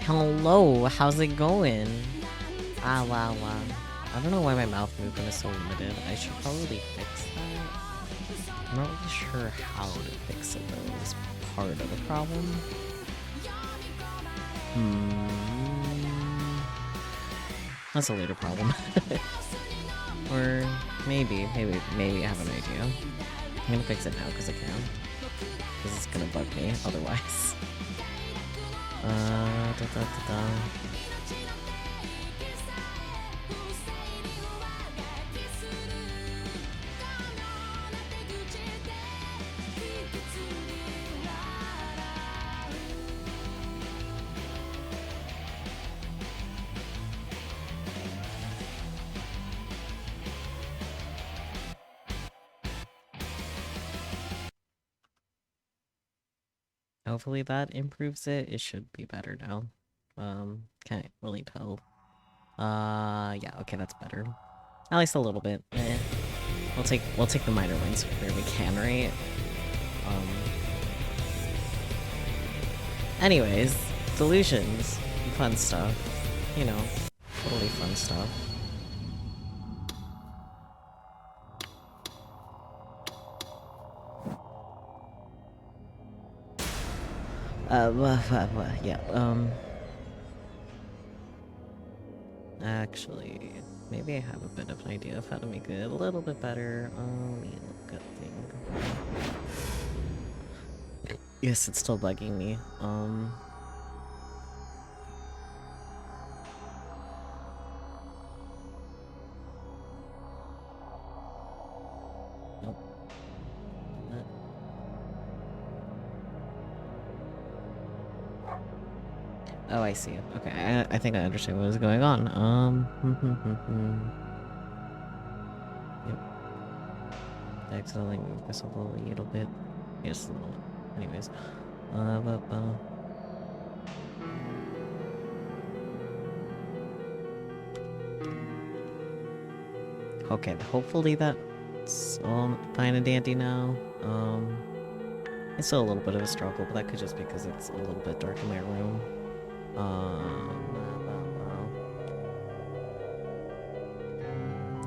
Hello, how's it going? Ah, wow, wow. I don't know why my mouth movement is so limited. I should probably fix that. I'm not really sure how to fix it though. It's part of the problem. That's a later problem. Or maybe I have an idea. I'm gonna fix it now because I can. Because it's gonna bug me otherwise. Hopefully that improves it. It should be better now. Can't really tell. Yeah, okay, that's better. At least a little bit. We'll take the minor wins where we can, right? Anyways, delusions, fun stuff. You know, totally fun stuff. Yeah, actually, maybe I have a bit of an idea of how to make it a little bit better. Let me look at things. Yes, it's still bugging me. Nope. Oh, I see. Okay, I think I understand what is going on. Yep. I accidentally moved myself a little bit. Yes, a little bit. Anyways. Okay, hopefully that's all fine and dandy now. It's still a little bit of a struggle, but that could just be because it's a little bit dark in my room.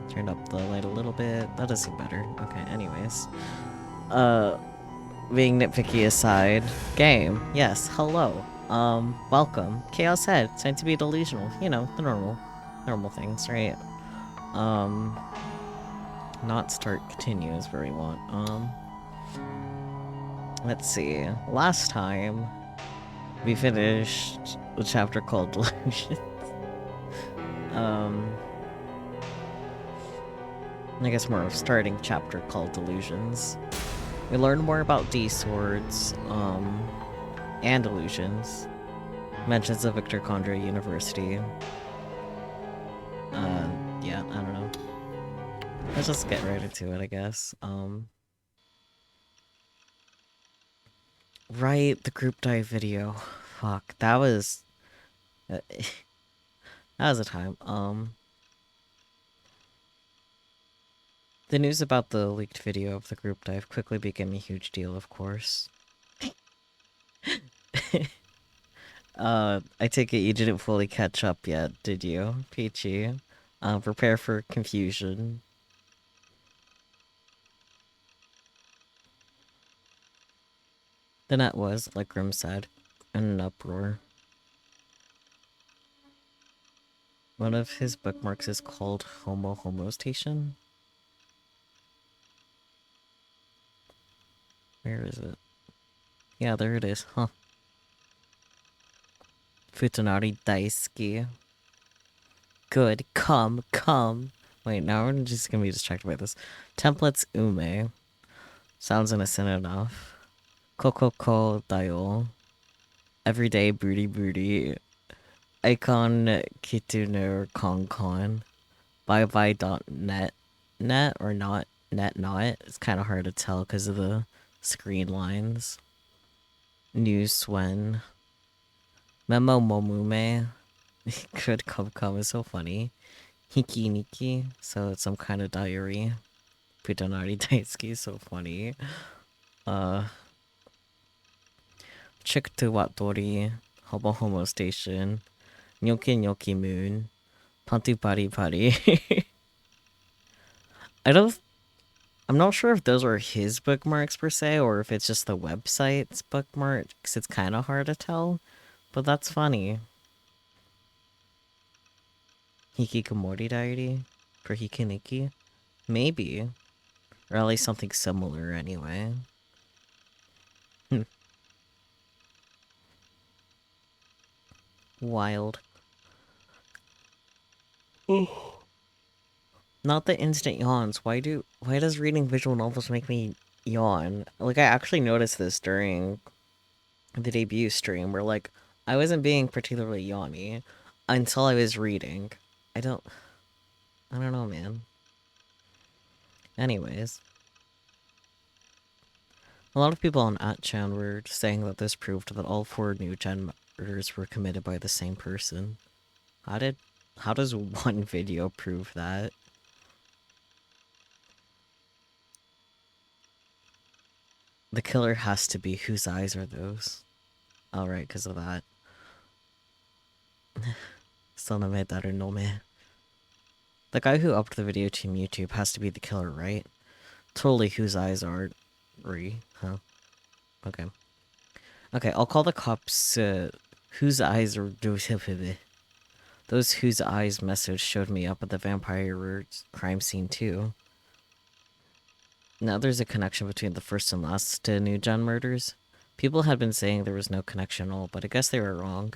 Turned up the light a little bit. That does seem better. Okay, anyways. being nitpicky aside, game, yes, hello. Welcome. Chaos Head, it's time to be delusional. You know, the normal things, right? Um, not start continue is where we want. Let's see. Last time, we finished a chapter called Delusion. I guess more of a starting chapter called Delusions. We learned more about D-swords, and illusions. Mentions of Victor Condra University. Yeah, I don't know. Let's just get right into it, I guess. Right, the group dive video. Fuck, that was... that was a time. The news about the leaked video of the group dive quickly became a huge deal, of course. I take it you didn't fully catch up yet, did you, Peachy? Prepare for confusion. The net was, like Grim said, in an uproar. One of his bookmarks is called Homo Station. Where is it? Yeah, there it is, huh. Futanari Daisuke. Good, come. Wait, now we're just gonna be distracted by this. Templates ume. Sounds innocent enough. Kokoko dayo. Everyday booty. Icon kituner konkon. Bye-bye.net. Net or not? Net not? It's kind of hard to tell because of the screen lines. News Swen. Memo Momume. Good come is so funny. Hiki Niki, so it's some kind of diary. Putanari Daisuke is so funny. Chick to Watori. Homo Station. Nyoki Moon. Pantu Pari. I'm not sure if those are his bookmarks per se, or if it's just the website's bookmark, because it's kind of hard to tell. But that's funny. Hikikomori diary? For Hikiniki? Maybe. Or at least something similar anyway. Wild. Not the instant yawns. Why does reading visual novels make me yawn? Like, I actually noticed this during the debut stream where, like, I wasn't being particularly yawny until I was reading. I don't know, man. Anyways. A lot of people on @chan were saying that this proved that all 4 new gen murders were committed by the same person. How does one video prove that? The killer has to be whose eyes are those? Alright, because of that. Soname daru no me. The guy who upped the video to YouTube has to be the killer, right? Totally whose eyes are... huh? Okay. Okay, I'll call the cops, whose eyes are... Those whose eyes message showed me up at the vampire crime scene too. Now there's a connection between the first and last new gen murders. People had been saying there was no connection at all, but I guess they were wrong.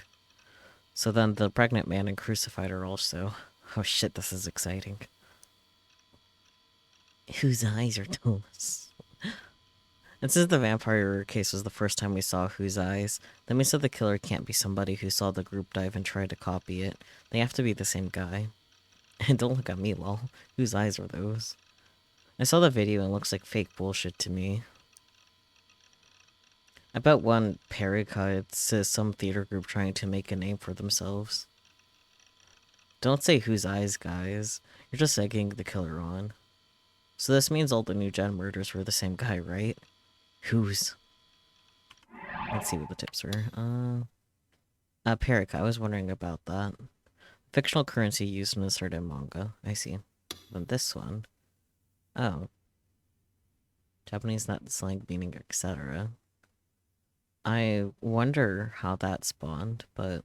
So then the pregnant man and crucified are also... Oh shit, this is exciting. Whose eyes are those? And since the vampire case was the first time we saw whose eyes, that means that the killer can't be somebody who saw the group dive and tried to copy it. They have to be the same guy. And don't look at me, lol. Whose eyes are those? I saw the video and it looks like fake bullshit to me. I bet one Perica says some theater group trying to make a name for themselves. Don't say whose eyes, guys. You're just egging the killer on. So this means all the new gen murders were the same guy, right? Whose? Let's see what the tips were. Perica, I was wondering about that. Fictional currency used in a certain manga. I see. Then this one. Oh. Japanese net slang meaning etc. I wonder how that spawned, but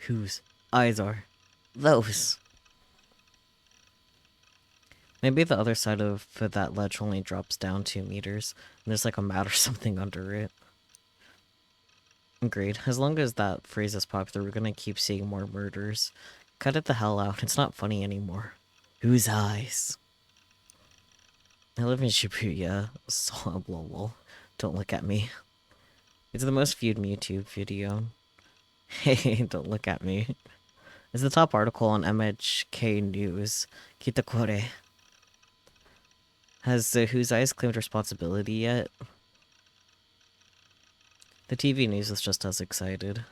Whose eyes are those? Maybe the other side of that ledge only drops down 2 meters, and there's like a mat or something under it. Agreed. As long as that phrase is popular, we're gonna keep seeing more murders. Cut it the hell out. It's not funny anymore. Whose eyes? I live in Shibuya. So, lol. Don't look at me. It's the most viewed YouTube video. Hey, don't look at me. It's the top article on MHK News. Kitakore. Has Whose Eyes claimed responsibility yet? The TV news was just as excited.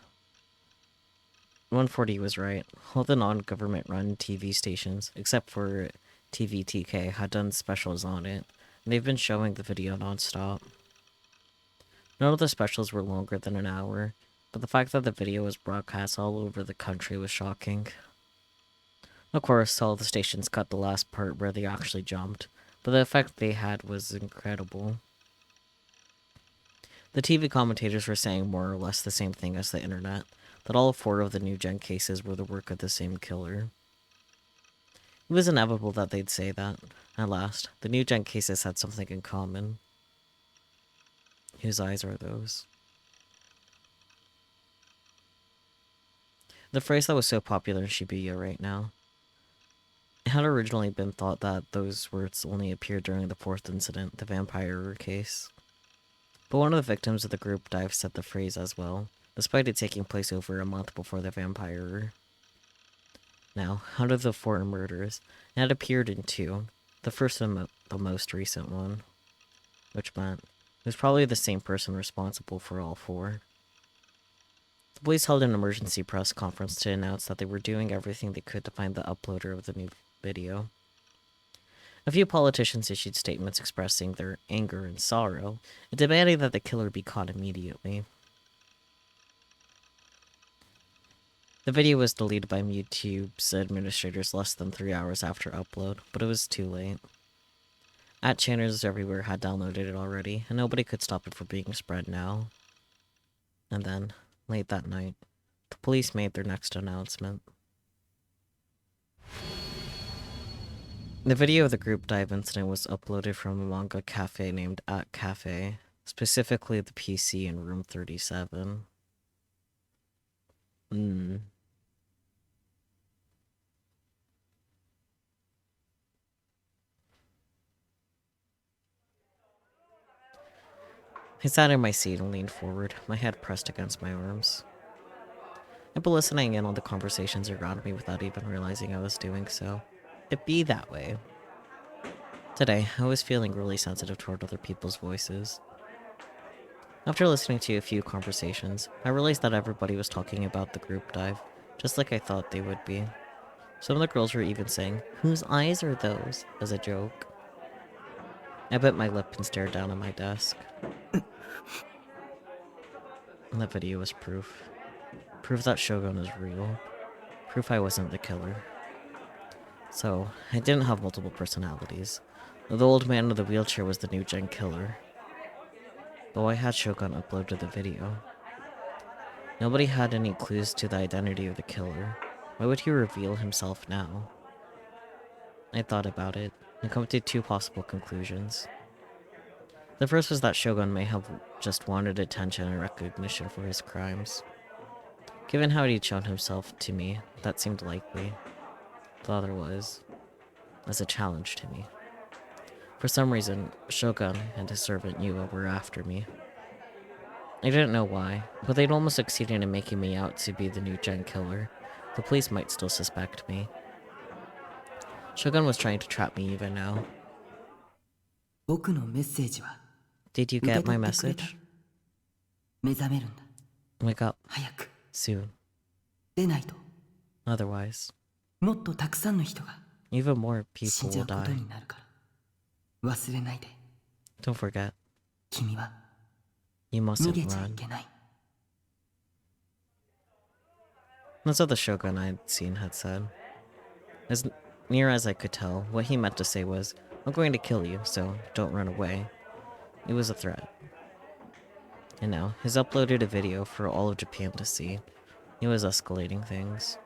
140 was right. All the non-government run TV stations, except for TVTK, had done specials on it, and they've been showing the video non-stop. None of the specials were longer than an hour, but the fact that the video was broadcast all over the country was shocking. Of course, all the stations cut the last part where they actually jumped, but the effect they had was incredible. The TV commentators were saying more or less the same thing as the internet, that all 4 of the new gen cases were the work of the same killer. It was inevitable that they'd say that. At last, the new gen cases had something in common. Whose eyes are those? The phrase that was so popular in Shibuya right now. It had originally been thought that those words only appeared during the 4th incident, the vampire case. But one of the victims of the group dive said the phrase as well, despite it taking place over a month before the vampire. Now, out of the 4 murders, it had appeared in 2, the first and the most recent one, which meant it was probably the same person responsible for all 4. The police held an emergency press conference to announce that they were doing everything they could to find the uploader of the new video. A few politicians issued statements expressing their anger and sorrow, and demanding that the killer be caught immediately. The video was deleted by YouTube's administrators less than 3 hours after upload, but it was too late. Channels everywhere had downloaded it already, and nobody could stop it from being spread now. And then, late that night, the police made their next announcement. The video of the group dive incident was uploaded from a manga cafe named @Cafe, specifically the PC in room 37. I sat in my seat and leaned forward, my head pressed against my arms. I'd been listening in on the conversations around me without even realizing I was doing so. It be that way. Today, I was feeling really sensitive toward other people's voices. After listening to a few conversations, I realized that everybody was talking about the group dive, just like I thought they would be. Some of the girls were even saying, "Whose eyes are those?" as a joke. I bit my lip and stared down at my desk. And that video was proof. Proof that Shogun is real. Proof I wasn't the killer. So, I didn't have multiple personalities. The old man in the wheelchair was the new gen killer. But why had Shogun uploaded the video? Nobody had any clues to the identity of the killer. Why would he reveal himself now? I thought about it, and come to 2 possible conclusions. The first was that Shogun may have just wanted attention and recognition for his crimes. Given how he'd shown himself to me, that seemed likely. The other was as a challenge to me. For some reason, Shogun and his servant Yua were after me. I didn't know why, but they'd almost succeeded in making me out to be the new gen killer. The police might still suspect me. Shogun was trying to trap me even now. Did you get my message? Wake up. Soon. Otherwise, even more people will die. Don't forget. You mustn't run. That's what the Shogun I'd seen had said. As near as I could tell, what he meant to say was, I'm going to kill you, so don't run away. It was a threat. And now, he's uploaded a video for all of Japan to see. He was escalating things.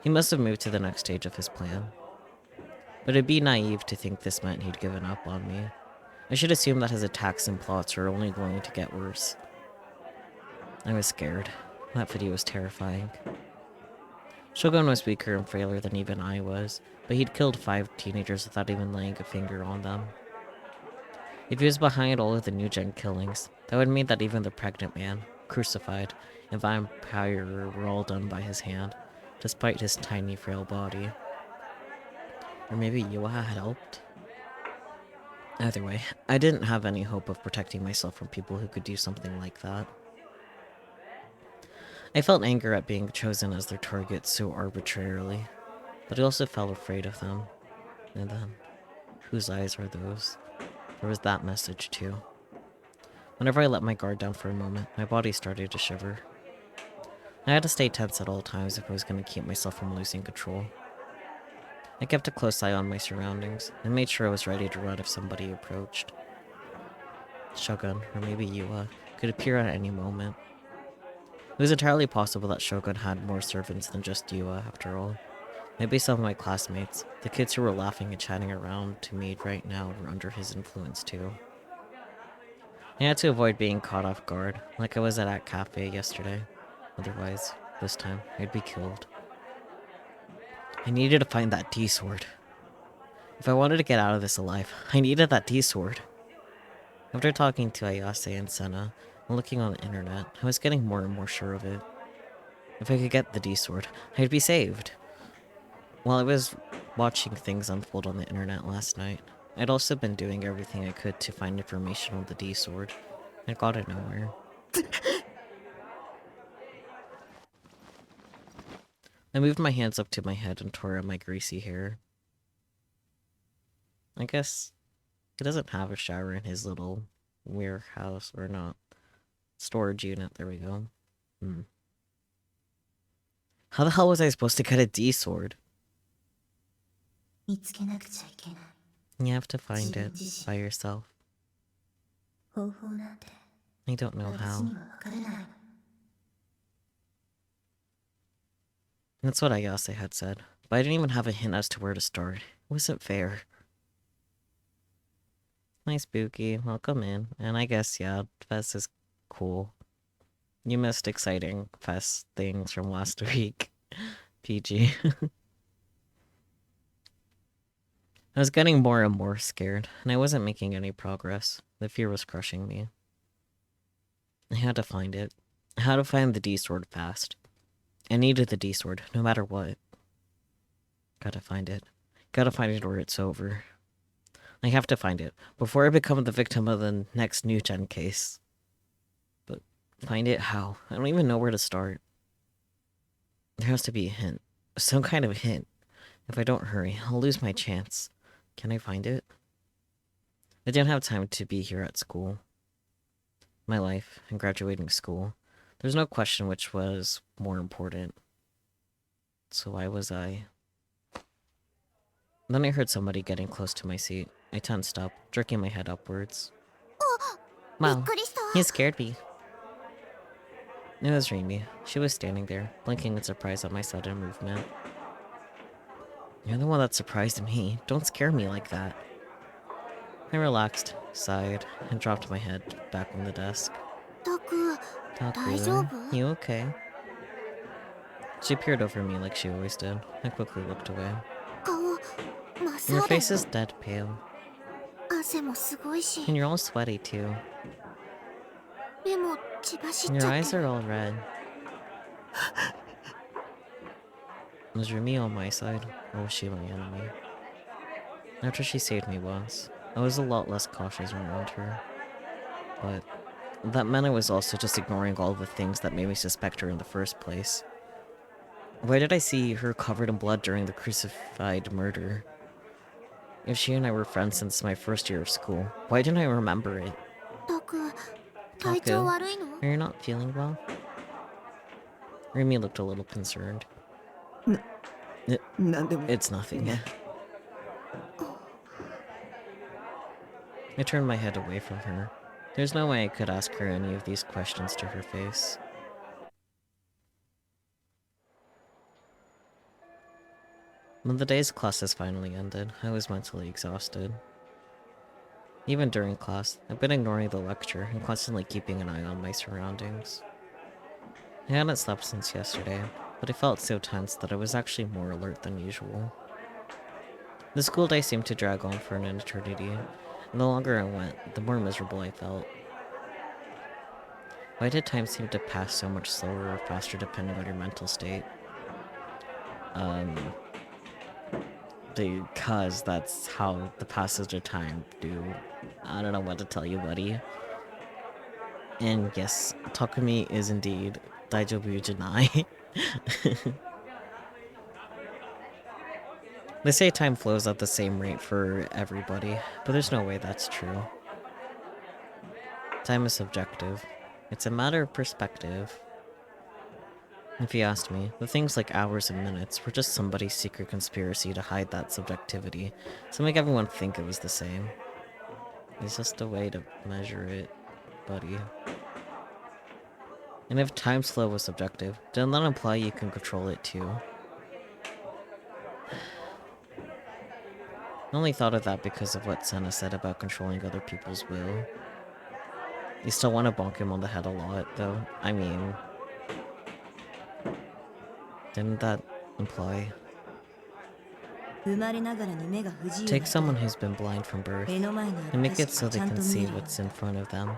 He must have moved to the next stage of his plan. But it'd be naive to think this meant he'd given up on me. I should assume that his attacks and plots are only going to get worse. I was scared. That video was terrifying. Shogun was weaker and frailer than even I was, but he'd killed 5 teenagers without even laying a finger on them. If he was behind all of the new-gen killings, that would mean that even the pregnant man, crucified, and vampire were all done by his hand, despite his tiny, frail body. Or maybe Yuha had helped? Either way, I didn't have any hope of protecting myself from people who could do something like that. I felt anger at being chosen as their target so arbitrarily, but I also felt afraid of them. And then, whose eyes are those? There was that message too. Whenever I let my guard down for a moment, my body started to shiver. I had to stay tense at all times if I was going to keep myself from losing control. I kept a close eye on my surroundings, and made sure I was ready to run if somebody approached. Shogun, or maybe Yua, could appear at any moment. It was entirely possible that Shogun had more servants than just Yua, after all. Maybe some of my classmates, the kids who were laughing and chatting around to me right now, were under his influence too. I had to avoid being caught off guard, like I was at that cafe yesterday. Otherwise, this time, I'd be killed. I needed to find that D-sword. If I wanted to get out of this alive, I needed that D-sword. After talking to Ayase and Senna, and looking on the internet, I was getting more and more sure of it. If I could get the D-sword, I'd be saved. While I was watching things unfold on the internet last night, I'd also been doing everything I could to find information on the D-sword. I got it nowhere. I moved my hands up to my head and tore at my greasy hair. I guess he doesn't have a shower in his little warehouse, or not. Storage unit, there we go. How the hell was I supposed to get a D-sword? You have to find it by yourself. I don't know how. That's what Ayase had said, but I didn't even have a hint as to where to start. It wasn't fair. Nice, Spooky. Welcome in. And I guess, yeah, Fest is cool. You missed exciting Fest things from last week. PG. I was getting more and more scared, and I wasn't making any progress. The fear was crushing me. I had to find it. I had to find the D-sword fast. I needed the D-sword, no matter what. Gotta find it. Gotta find it or it's over. I have to find it, before I become the victim of the next new-gen case. But find it how? I don't even know where to start. There has to be a hint. Some kind of hint. If I don't hurry, I'll lose my chance. Can I find it? I didn't have time to be here at school. My life, and graduating school. There's no question which was more important. So why was I? Then I heard somebody getting close to my seat. I tensed up, jerking my head upwards. Wow, you scared me. It was Remy. She was standing there, blinking in surprise at my sudden movement. You're the one that surprised me. Don't scare me like that. I relaxed, sighed, and dropped my head back on the desk. Taku, you okay? She peered over me like she always did. I quickly looked away. Your face is dead pale. And you're all sweaty too. Your eyes are all red. Was Remy on my side, or was she my enemy? After she saved me once, I was a lot less cautious around her. But that meant I was also just ignoring all the things that made me suspect her in the first place. Why did I see her covered in blood during the crucified murder? If she and I were friends since my first year of school, why didn't I remember it? Taku, are you not feeling well? Remy looked a little concerned. It's nothing. I turned my head away from her. There's no way I could ask her any of these questions to her face. When the day's classes finally ended, I was mentally exhausted. Even during class, I've been ignoring the lecture and constantly keeping an eye on my surroundings. I hadn't slept since yesterday, but I felt so tense that I was actually more alert than usual. The school day seemed to drag on for an eternity, and the longer I went, the more miserable I felt. Why did time seem to pass so much slower or faster depending on your mental state? Because that's how the passage of time do. I don't know what to tell you, buddy. And yes, Takumi is indeed Daijobu Janai. They say time flows at the same rate for everybody, but there's no way that's true. Time is subjective. It's a matter of perspective. If you asked me, the things like hours and minutes were just somebody's secret conspiracy to hide that subjectivity, to make everyone think it was the same. It's just a way to measure it, buddy. And if time slow was subjective, doesn't that imply you can control it too? I only thought of that because of what Senna said about controlling other people's will. You still want to bonk him on the head a lot, though. I mean... Didn't that imply... Take someone who's been blind from birth, and make it so they can see what's in front of them.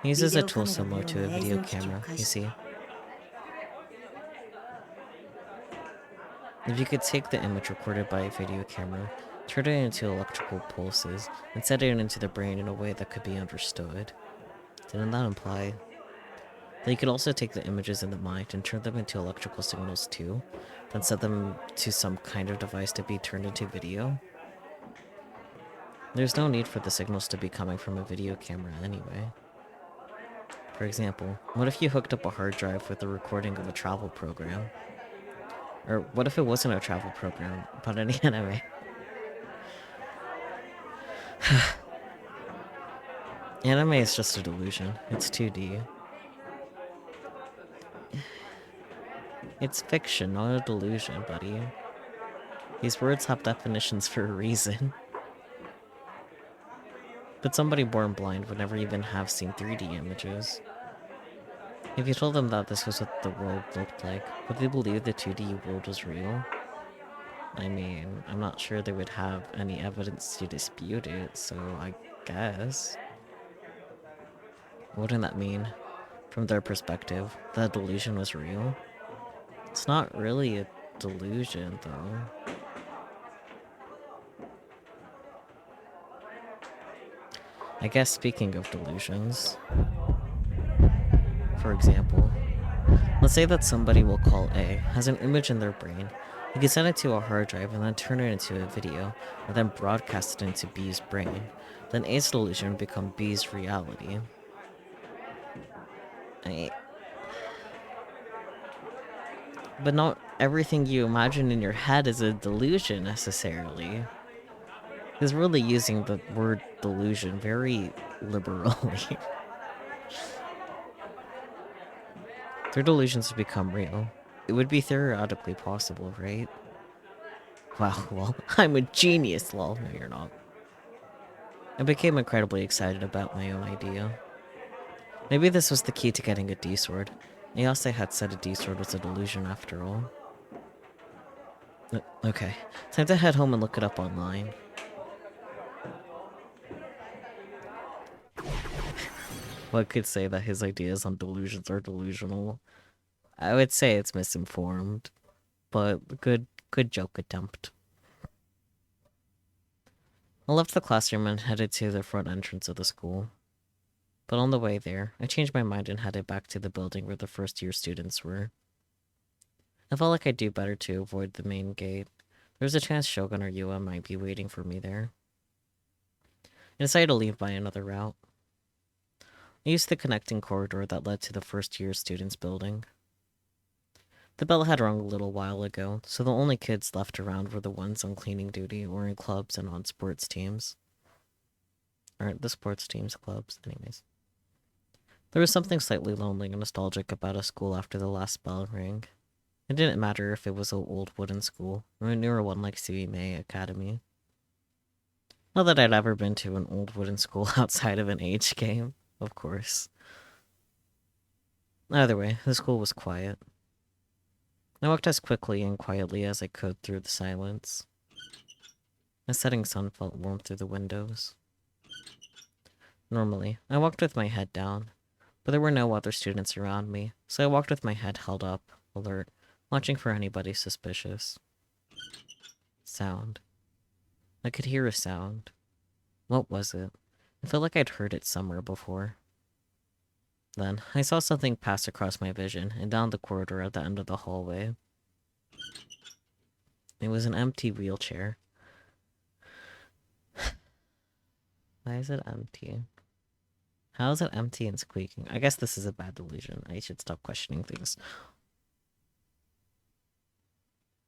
He uses a tool similar to a video camera, you see. If you could take the image recorded by a video camera, turn it into electrical pulses, and set it into the brain in a way that could be understood, didn't that imply that you could also take the images in the mind and turn them into electrical signals too, then set them to some kind of device to be turned into video? There's no need for the signals to be coming from a video camera anyway. For example, what if you hooked up a hard drive with a recording of a travel program? Or what if it wasn't a travel program, but an anime? Anime is just a delusion. It's 2D. It's fiction, not a delusion, buddy. These words have definitions for a reason. But somebody born blind would never even have seen 3D images. If you told them that this was what the world looked like, would they believe the 2D world was real? I mean, I'm not sure they would have any evidence to dispute it, so I guess. Wouldn't that mean, from their perspective, that delusion was real? It's not really a delusion, though. I guess speaking of delusions, for example, let's say that somebody we'll call A has an image in their brain. You can send it to a hard drive and then turn it into a video, and then broadcast it into B's brain. Then A's delusion would become B's reality. But not everything you imagine in your head is a delusion, necessarily. He's really using the word delusion very liberally. Their delusions have become real. It would be theoretically possible, right? Wow, well, I'm a genius, lol. No, you're not. I became incredibly excited about my own idea. Maybe this was the key to getting a D-sword. Ayase had said a D-sword was a delusion after all. Okay, time to head home and look it up online. One could say that his ideas on delusions are delusional. I would say it's misinformed, but good joke attempt. I left the classroom and headed to the front entrance of the school. But on the way there, I changed my mind and headed back to the building where the first-year students were. I felt like I'd do better to avoid the main gate. There was a chance Shogun or Yua might be waiting for me there. I decided to leave by another route. I used the connecting corridor that led to the first-year students' building. The bell had rung a little while ago, so the only kids left around were the ones on cleaning duty or in clubs and on sports teams. Or the sports teams clubs, anyways. There was something slightly lonely and nostalgic about a school after the last bell rang. It didn't matter if it was an old wooden school or a newer one like CMA Academy. Not that I'd ever been to an old wooden school outside of an age game, of course. Either way, the school was quiet. I walked as quickly and quietly as I could through the silence. The setting sun felt warm through the windows. Normally, I walked with my head down, but there were no other students around me, so I walked with my head held up, alert, watching for anybody suspicious. Sound. I could hear a sound. What was it? I felt like I'd heard it somewhere before. Then, I saw something pass across my vision and down the corridor at the end of the hallway. It was an empty wheelchair. Why is it empty? How is it empty and squeaking? I guess this is a bad delusion. I should stop questioning things.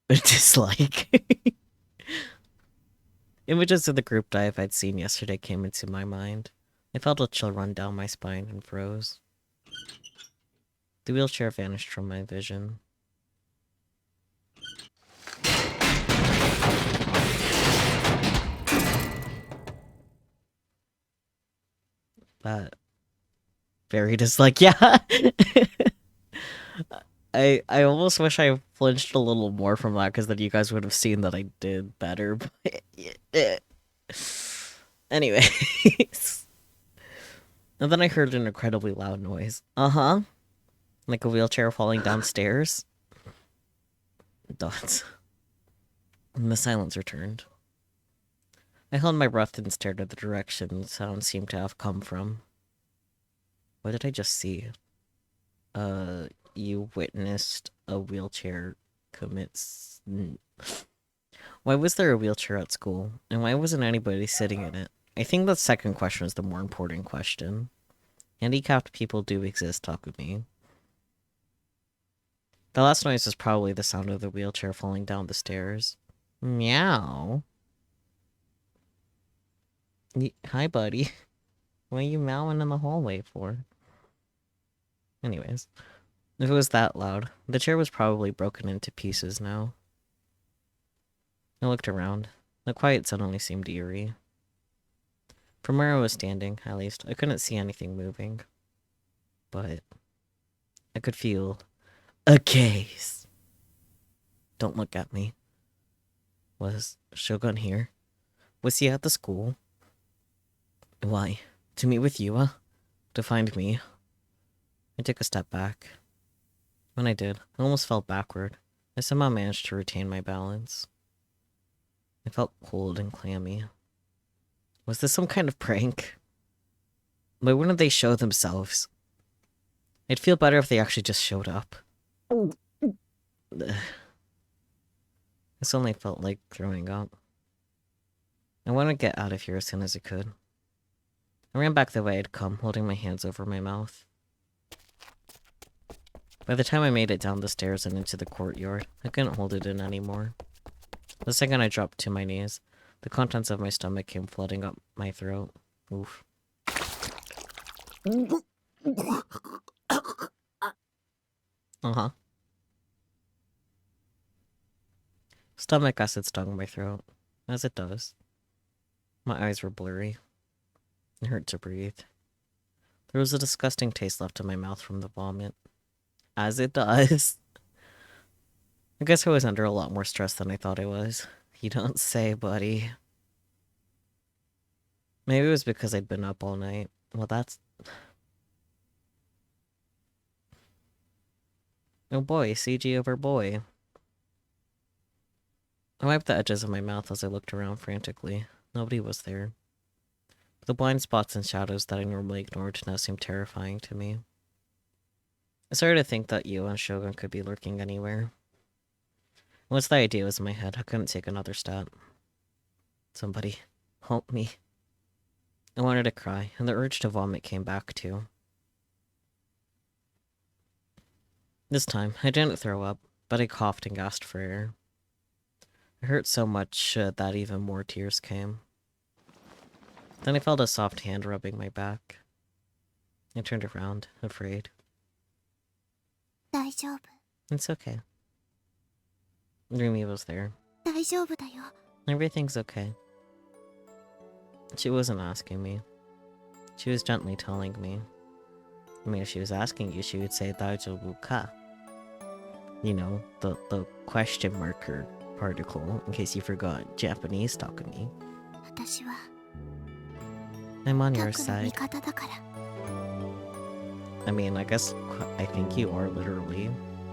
A dislike. Images of the group dive I'd seen yesterday came into my mind. I felt a chill run down my spine and froze. The wheelchair vanished from my vision. That very dislike, yeah. I almost wish I flinched a little more from that, because then you guys would have seen that I did better. But anyways. And then I heard an incredibly loud noise. Uh-huh. Like a wheelchair falling downstairs. Dots. And the silence returned. I held my breath and stared at the direction the sound seemed to have come from. What did I just see? You witnessed a wheelchair commits... Why was there a wheelchair at school? And why wasn't anybody sitting in it? I think the second question is the more important question. Handicapped people do exist, Takumi. The last noise is probably the sound of the wheelchair falling down the stairs. Meow. Hi, buddy. What are you meowing in the hallway for? Anyways, if it was that loud, the chair was probably broken into pieces now. I looked around. The quiet suddenly seemed eerie. From where I was standing, at least, I couldn't see anything moving. But I could feel a gaze. Don't look at me. Was Shogun here? Was he at the school? Why? To meet with Yua? To find me? I took a step back. When I did, I almost fell backward. I somehow managed to retain my balance. I felt cold and clammy. Was this some kind of prank? Why wouldn't they show themselves? I'd feel better if they actually just showed up. This only felt like throwing up. I wanted to get out of here as soon as I could. I ran back the way I'd come, holding my hands over my mouth. By the time I made it down the stairs and into the courtyard, I couldn't hold it in anymore. The second I dropped to my knees, the contents of my stomach came flooding up my throat. Oof. Uh-huh. Stomach acid stung my throat, as it does. My eyes were blurry. It hurt to breathe. There was a disgusting taste left in my mouth from the vomit. As it does. I guess I was under a lot more stress than I thought I was. You don't say, buddy. Maybe it was because I'd been up all night. Well, that's... Oh boy, CG over boy. I wiped the edges of my mouth as I looked around frantically. Nobody was there. The blind spots and shadows that I normally ignored now seemed terrifying to me. I started to think that you and Shogun could be lurking anywhere. Once the idea was in my head, I couldn't take another step. Somebody, help me. I wanted to cry, and the urge to vomit came back too. This time, I didn't throw up, but I coughed and gasped for air. It hurt so much that even more tears came. Then I felt a soft hand rubbing my back. I turned around, afraid. 大丈夫。 It's okay. Rumi was there. 大丈夫だよ。 Everything's okay. She wasn't asking me. She was gently telling me. I mean, if she was asking you, she would say 大丈夫か? You know, the question marker particle, in case you forgot Japanese Takumi. 私は I'm on your タクの side. 味方だから。 I mean, I think you are literally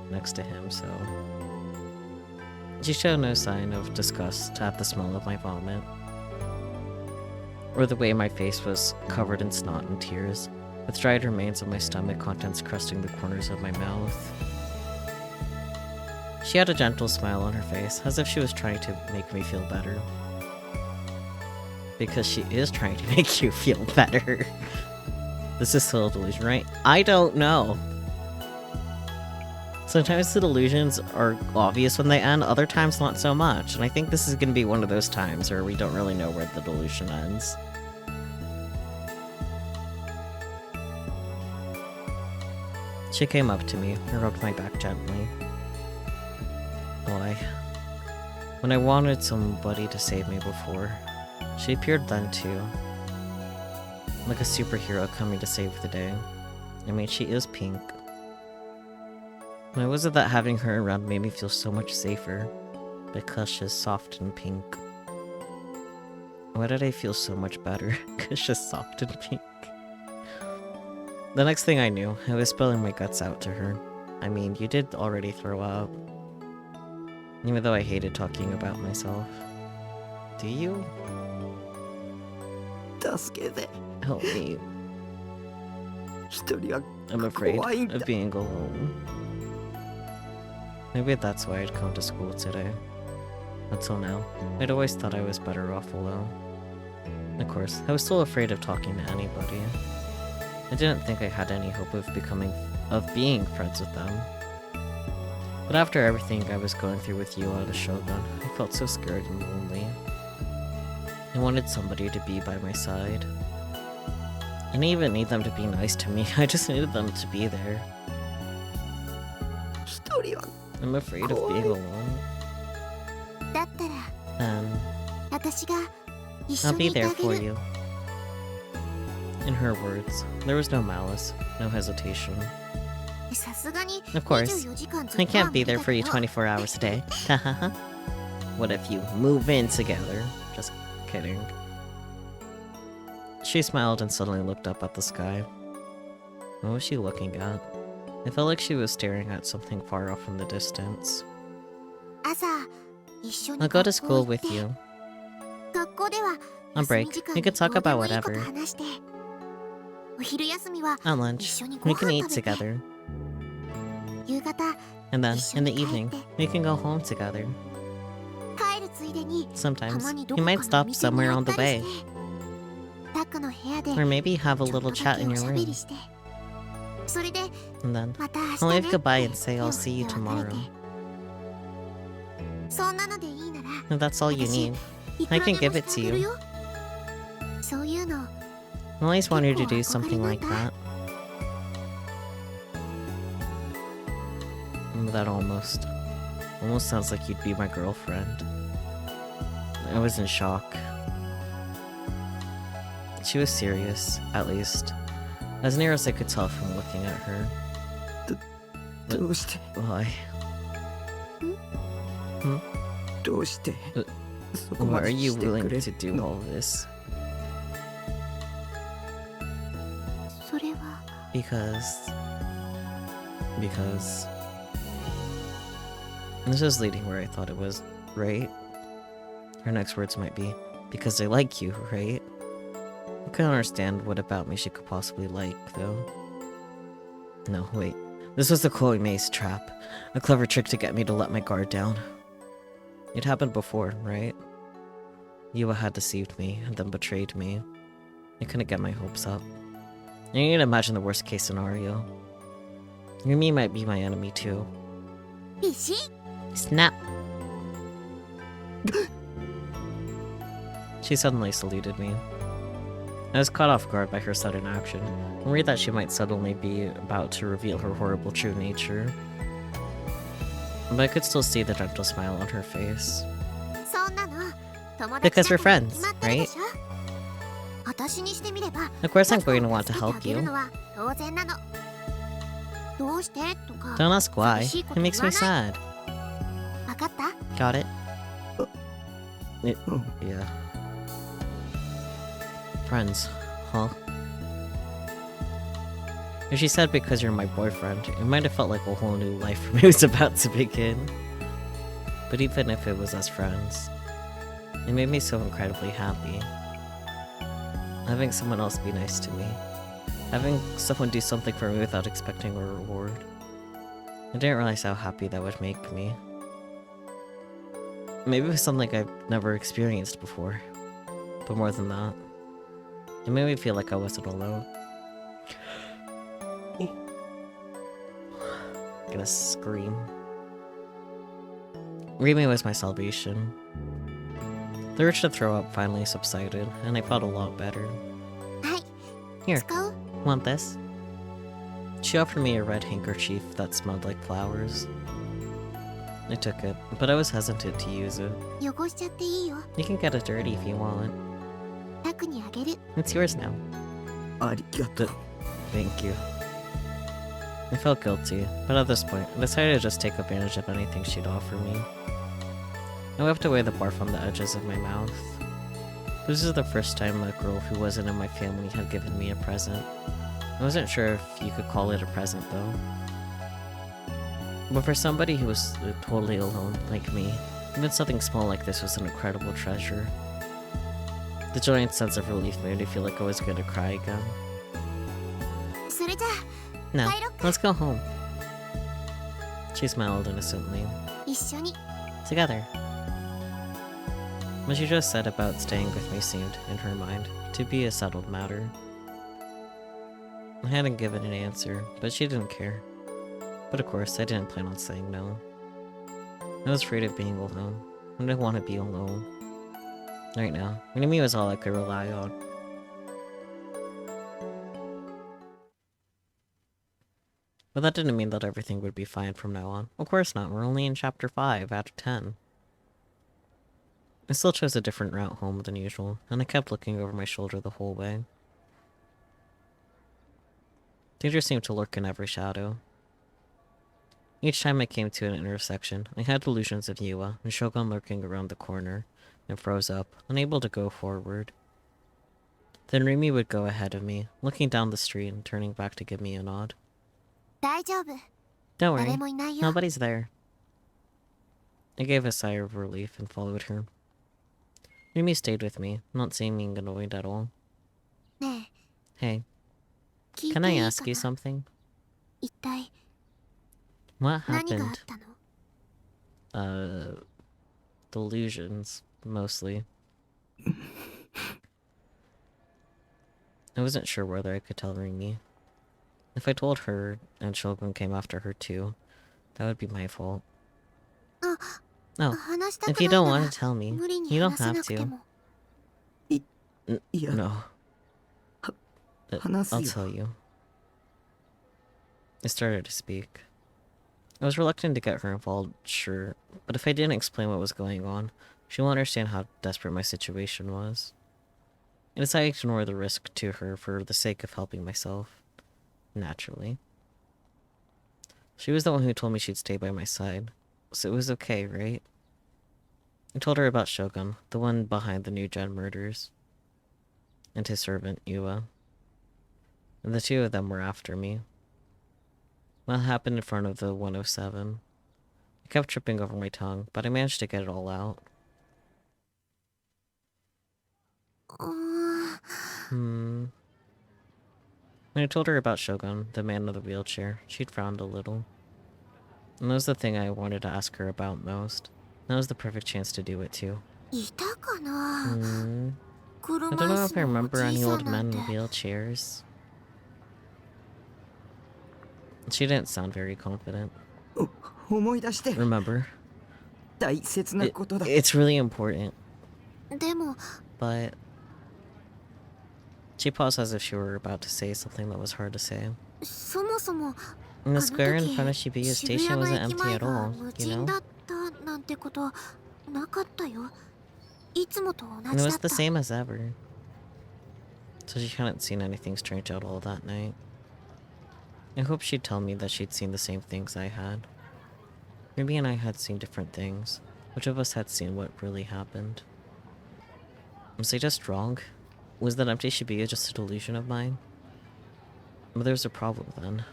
next to him, so... She showed no sign of disgust at the smell of my vomit, or the way my face was covered in snot and tears, with dried remains of my stomach contents crusting the corners of my mouth. She had a gentle smile on her face, as if she was trying to make me feel better. Because she is trying to make you feel better. This is still a delusion, right? I don't know. Sometimes the delusions are obvious when they end, other times not so much. And I think this is going to be one of those times where we don't really know where the delusion ends. She came up to me and rubbed my back gently. Boy, when I wanted somebody to save me before, she appeared then too. Like a superhero coming to save the day. I mean, she is pink. Why was it that having her around made me feel so much safer? Because she's soft and pink. Why did I feel so much better? Because she's soft and pink. The next thing I knew, I was spilling my guts out to her. I mean, you did already throw up. Even though I hated talking about myself. Do you? 助けて。 Help me. 一人は I'm afraid 怖いんだ。 of being alone. Maybe that's why I'd come to school today. Until now, I'd always thought I was better off alone. Of course, I was still afraid of talking to anybody. I didn't think I had any hope of being friends with them. But after everything I was going through with you at a Shogun, I felt so scared and lonely. I wanted somebody to be by my side. I didn't even need them to be nice to me, I just needed them to be there. 一人は I'm afraid of being alone. だったら Then, 私が一 I'll 緒 be にいて there あげ for る。 you. In her words, there was no malice, no hesitation. さすがに Of course, 24時間ず I っとは can't be 無理 there だ for you けど 24 hours a day. Hahaha. What if you move in together? Just kidding. She smiled and suddenly looked up at the sky. What was she looking at? I felt like she was staring at something far off in the distance. 朝一緒に I'll go to 学校 school 行って with you. 学校では On 休み break, 時間 we に could talk どうで about もいいこと whatever. 話してお昼休みは At 一 lunch, 緒にご we can 飯 eat 食べて together. 夕方 And then, 一緒 in the に帰って evening, we can go home together. 帰るついでにた Sometimes, まにど you こか might のお stop 店に somewhere 寄 on っ the たり way. してタックの部屋で Or maybe have a ちょっ little とだ chat け in お your しゃべ room. りしてそれで And then, また明 I'll 日 wave ね goodbye っ and て say 手 I'll を see 振 you って別れ tomorrow. てそんなのでいいなら And that's all you 私 need. いく I ら can でも give し it てあ to げる you. よそういうの I always wanted to do 結構憧れ something なん like だ that. That almost sounds like you'd be my girlfriend. I was in shock. She was serious, at least. As near as I could tell from looking at her. どうして Why? どうしてうそこま Why are で you してく willing れ to do るの all this? それは Because... This is leading where I thought it was, right? Her next words might be, because I like you, right? I couldn't understand what about me she could possibly like, though. No, wait. This was the Chloe Mace trap. A clever trick to get me to let my guard down. It happened before, right? Yua had deceived me, and then betrayed me. I couldn't get my hopes up. I need to imagine the worst case scenario. Yumi might be my enemy too. 石 Snap! She suddenly saluted me. I was caught off guard by her sudden action, worried that she might suddenly be about to reveal her horrible true nature. But I could still see the gentle smile on her face. そんなの友達 Because だ we're から friends, 決まってるで right? しょ私にしてみれば Of course I'm 夏子を going to want to 助けて help あげる you. のは当然なのどうしてとか Don't ask why. 寂しい It こと言 makes わ me ない sad. 分かった Got it? Oh. Yeah. Friends, huh? If she said because you're my boyfriend, it might have felt like a whole new life for me was about to begin. But even if it was as friends, it made me so incredibly happy. Having someone else be nice to me. Having someone do something for me without expecting a reward. I didn't realize how happy that would make me. Maybe it was something I've never experienced before. But more than that, it made me feel like I wasn't alone. Gonna scream. Rimi was my salvation. The urge to throw up finally subsided, and I felt a lot better. はい Here, 使う want this? She offered me a red handkerchief that smelled like flowers. I took it, but I was hesitant to use it. 汚しちゃっていいよ You can get it dirty if you want. タクにあげる It's yours now. ありがとう。 Thank you. I felt guilty, but at this point, I decided to just take advantage of anything she'd offer me. I wiped away the barf on the edges of my mouth. This is the first time a girl who wasn't in my family had given me a present. I wasn't sure if you could call it a present though. But for somebody who was totally alone, like me, even something small like this was an incredible treasure. The joy and sense of relief made me feel like I was going to cry again. それじゃ No, 帰ろっか let's go home. She smiled innocently. 一緒に Together. What she just said about staying with me seemed, in her mind, to be a settled matter. I hadn't given an answer, but she didn't care. But of course, I didn't plan on saying no. I was afraid of being alone. I didn't want to be alone. Right now, Minami was all I could rely on. But that didn't mean that everything would be fine from now on. Of course not, we're only in chapter 5 out of 10. I still chose a different route home than usual, and I kept looking over my shoulder the whole way. Danger seemed to lurk in every shadow. Each time I came to an intersection, I had delusions of Yua and Shogun lurking around the corner, and froze up, unable to go forward. Then Rimi would go ahead of me, looking down the street and turning back to give me a nod. 大丈夫 Don't 誰 worry, もいないよ nobody's there. I gave a sigh of relief and followed her. Rimi stayed with me, not seeming annoyed at all. ね Hey, え聞い can て I いい ask か you な something? 一体 What 何があっ happened? たの Delusions, mostly. I wasn't sure whether I could tell Rimi. If I told her, and Shogun came after her too, that would be my fault. あ No, 話した if く you ない don't な want ら to tell me, 無理に you don't 話さ have なくて to. も いや、 No. Hanasu I'll yo. tell you. I started to speak. I was reluctant to get her involved, sure, but if I didn't explain what was going on, she won't understand how desperate my situation was. I decided to ignore the risk to her for the sake of helping myself. Naturally. She was the one who told me she'd stay by my side, so it was okay, right? I told her about Shogun, the one behind the New Gen murders, and his servant, Yua. And the two of them were after me. What happened in front of the 107? I kept tripping over my tongue, but I managed to get it all out. うーん When I told her about Shogun, the man in the wheelchair, she'd frowned a little. And that was the thing I wanted to ask her about most. That was the perfect chance to do it too. いたかな I 車 don't know 椅 if 子 I のお remember じい any さ old んなん men て in wheelchairs. She didn't sound very confident. 思い出して remember. 大切なことだ It's really important. でも But she paused as if she were about to say something that was hard to say. そもそも And あ the の square in 時 front of Shibuya 渋 Station 谷の wasn't 駅 empty 前 at が all, 無 you 人 know? だったなんてことなかったよ。いつもと同 And it じだ was った。 the same as ever. So she hadn't seen anything strange at all that night. I hoped she'd tell me that she'd seen the same things I had. Ruby and I had seen different things. Which of us had seen what really happened? Was I just wrong? Was that empty Shibuya just a delusion of mine? But there was a problem then.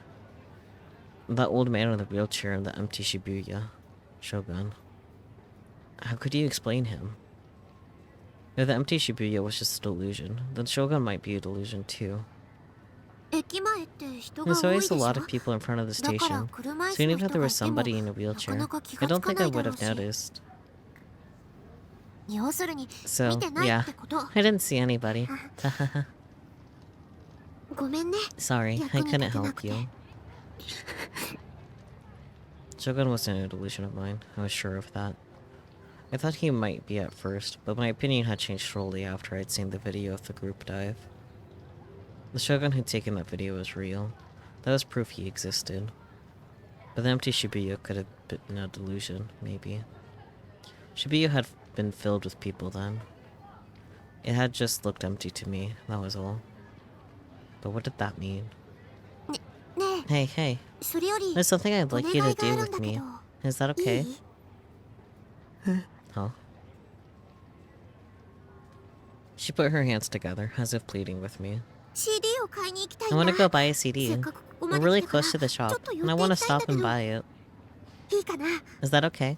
That old man in the wheelchair in the empty Shibuya. Shogun. How could you explain him? If the empty Shibuya was just a delusion, then Shogun might be a delusion too. 駅前って人 There's が多い always でし a ょ。 lot of people in front of the だから station, 車椅 so 子 even の if 人 there が was いても somebody in a なか wheelchair, なか気 I がつ don't か think な I いだ would ろう have し。 noticed. 要するに So, 見てない yeah. ってこと。 I didn't see anybody. ごめんね。 Sorry, I 役に couldn't 立てな help くて。 you. Shogun wasn't a delusion of mine, I was sure of that. I thought he might be at first, but my opinion had changed shortly after I'd seen the video of the group dive. The Shogun who'd taken that video was real. That was proof he existed. But the empty Shibuya could have been a delusion, maybe. Shibuya had been filled with people then. It had just looked empty to me, that was all. But what did that mean? ねえ、 Hey, hey. それより There's something I'd お like 願 you い to があ do るん with だけ me. ど。 Is that い okay? い？ Huh? She put her hands together, as if pleading with me. CD を買いに行きたい I んだ。 want to go buy a せ CD. っかくここ We're まで really 来たから close to the ちょ shop, っと寄 and I って want い to きたいん stop だけ and ど。 buy it. いいかな？ Is that okay?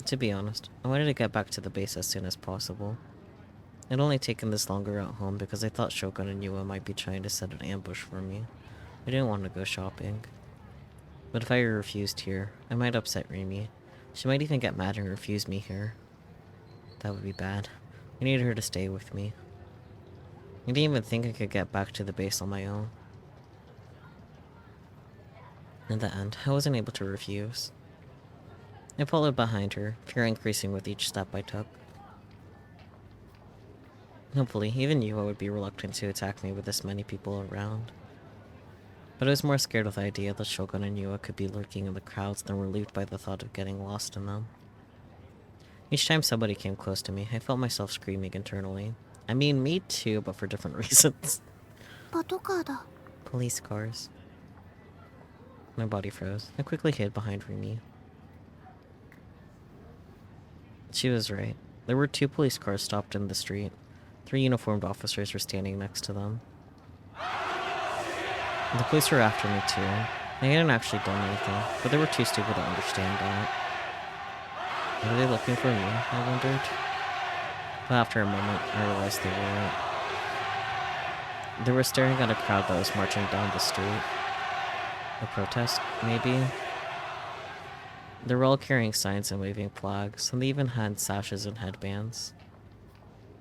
To be honest, I wanted to get back to the base as soon as possible. I'd only taken this longer at home because I thought Shogun and Yua might be trying to set an ambush for me. I didn't want to go shopping. But if I refused here, I might upset Rimi. She might even get mad and refuse me here. That would be bad. I needed her to stay with me. I didn't even think I could get back to the base on my own. In the end, I wasn't able to refuse. I followed behind her, fear increasing with each step I took. Hopefully, even Yua would be reluctant to attack me with this many people around. But I was more scared of the idea that Shogun and Yua could be lurking in the crowds than relieved by the thought of getting lost in them. Each time somebody came close to me, I felt myself screaming internally. I mean, me too, but for different reasons. パトカーだ。 Police cars. My body froze. I quickly hid behind Rimi. She was right. There were 2 police cars stopped in the street. 3 uniformed officers were standing next to them. The police were after me too. I hadn't actually done anything, but they were too stupid to understand that. Were they looking for me? I wondered. But after a moment, I realized they weren't. They were staring at a crowd that was marching down the street. A protest, maybe? They were all carrying signs and waving flags, and they even had sashes and headbands.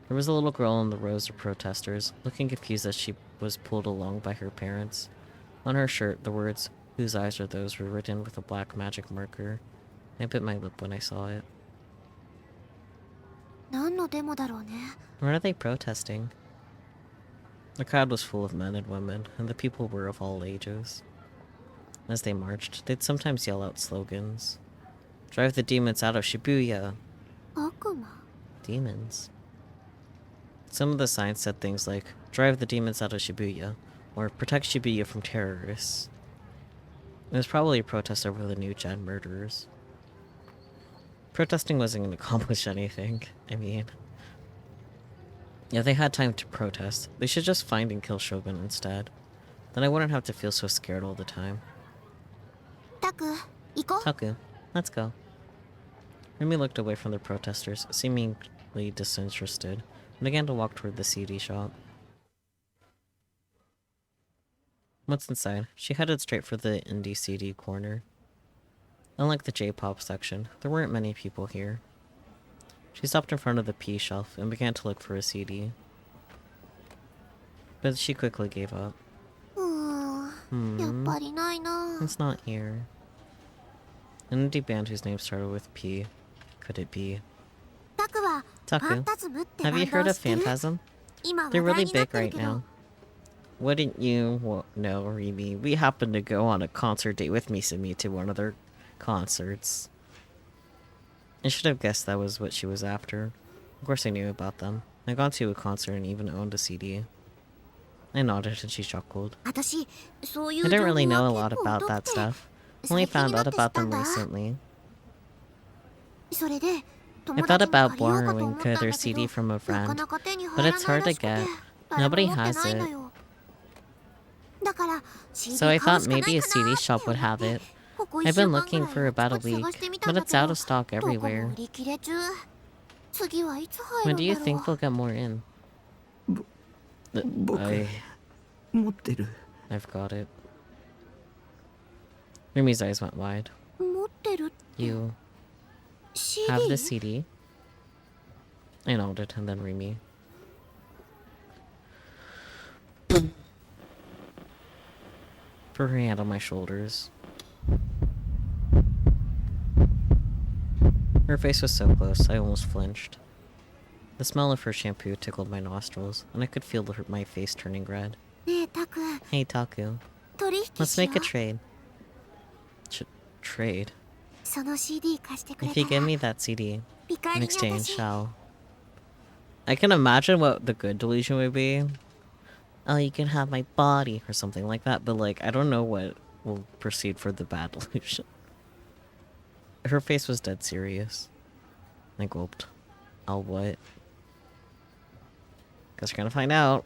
There was a little girl in the rows of protesters, looking confused as she was pulled along by her parents. On her shirt, the words, "Whose eyes are those?" were written with a black magic marker. I bit my lip when I saw it. 何のデモだろうね。 What are they protesting? The crowd was full of men and women, and the people were of all ages. As they marched, they'd sometimes yell out slogans. "Drive the demons out of Shibuya!" 悪魔？ Demons. Some of the signs said things like, "Drive the demons out of Shibuya," or "Protect Shibuya from terrorists." It was probably a protest over the new gen murderers. Protesting wasn't going to accomplish anything. I mean, if they had time to protest, they should just find and kill Shogun instead. Then I wouldn't have to feel so scared all the time. タク、行こう。 Taku, let's go. Rimi looked away from the protesters, seemingly disinterested, and began to walk toward the CD shop. Once inside, she headed straight for the indie CD corner. Unlike the J-pop section, there weren't many people here. She stopped in front of the P shelf and began to look for a CD. But she quickly gave up. やっぱりないな。 It's not here. An indie band whose name started with P. Could it be? タクはファ Taku. ンタズムってバ Have you ンド heard を of 知ってる？ Phantasm? 今 They're 話題 really になっ big てる right けど。 now. Wouldn't you know, Rimi? We happened to go on a concert date with Misumi to one of their concerts. I should have guessed that was what she was after. Of course I knew about them. I got to a concert and even owned a CD. I nodded and she chuckled. 私、そうい I う don't 情 really 報 know は a 結 lot 構 about 疎く that て、 stuff. Only 最近 found になっ out て知っ about た them んだ。 recently. それで、 I 友 thought 達に about 借りようかと borrowing 思ったんだ their けど、 CD from a なか friend, なか手に but 入ら it's ない hard ら to しくて、 get. 誰も Nobody 持って has ないんだ it. よ。だから、So CD I 買う thought しかない maybe a か CD な shop って would 思っ have て、 it. ここ I've 1週 been 間ぐ looking らい for あち about こ a ち探 week, してみた but んだ it's けど、 out of stock どこも everywhere. 売り切れ中。次はいつ入 When る do ん you だろ think う。 we'll get more in? 僕 持ってる。 I've got it. Rumi's eyes went wide. 持ってるって You CD? have the CD? I nodded, and then Rumi. Put her hand on my shoulders. Her face was so close, I almost flinched. The smell of her shampoo tickled my nostrils, and I could feel my face turning red. ねえ、タク、 Hey, Taku. 取引 Let's しよ make a う。 trade. Trade? その CD 貸してくれ If た you give ら、 me that CD, 見返 in りに exchange, 私、 shall... I can imagine what the good delusion would be. Oh, you can have my body, or something like that, but like, I don't know what will proceed for the bad delusion. Her face was dead serious. I gulped. I'll what? Guess we're gonna find out.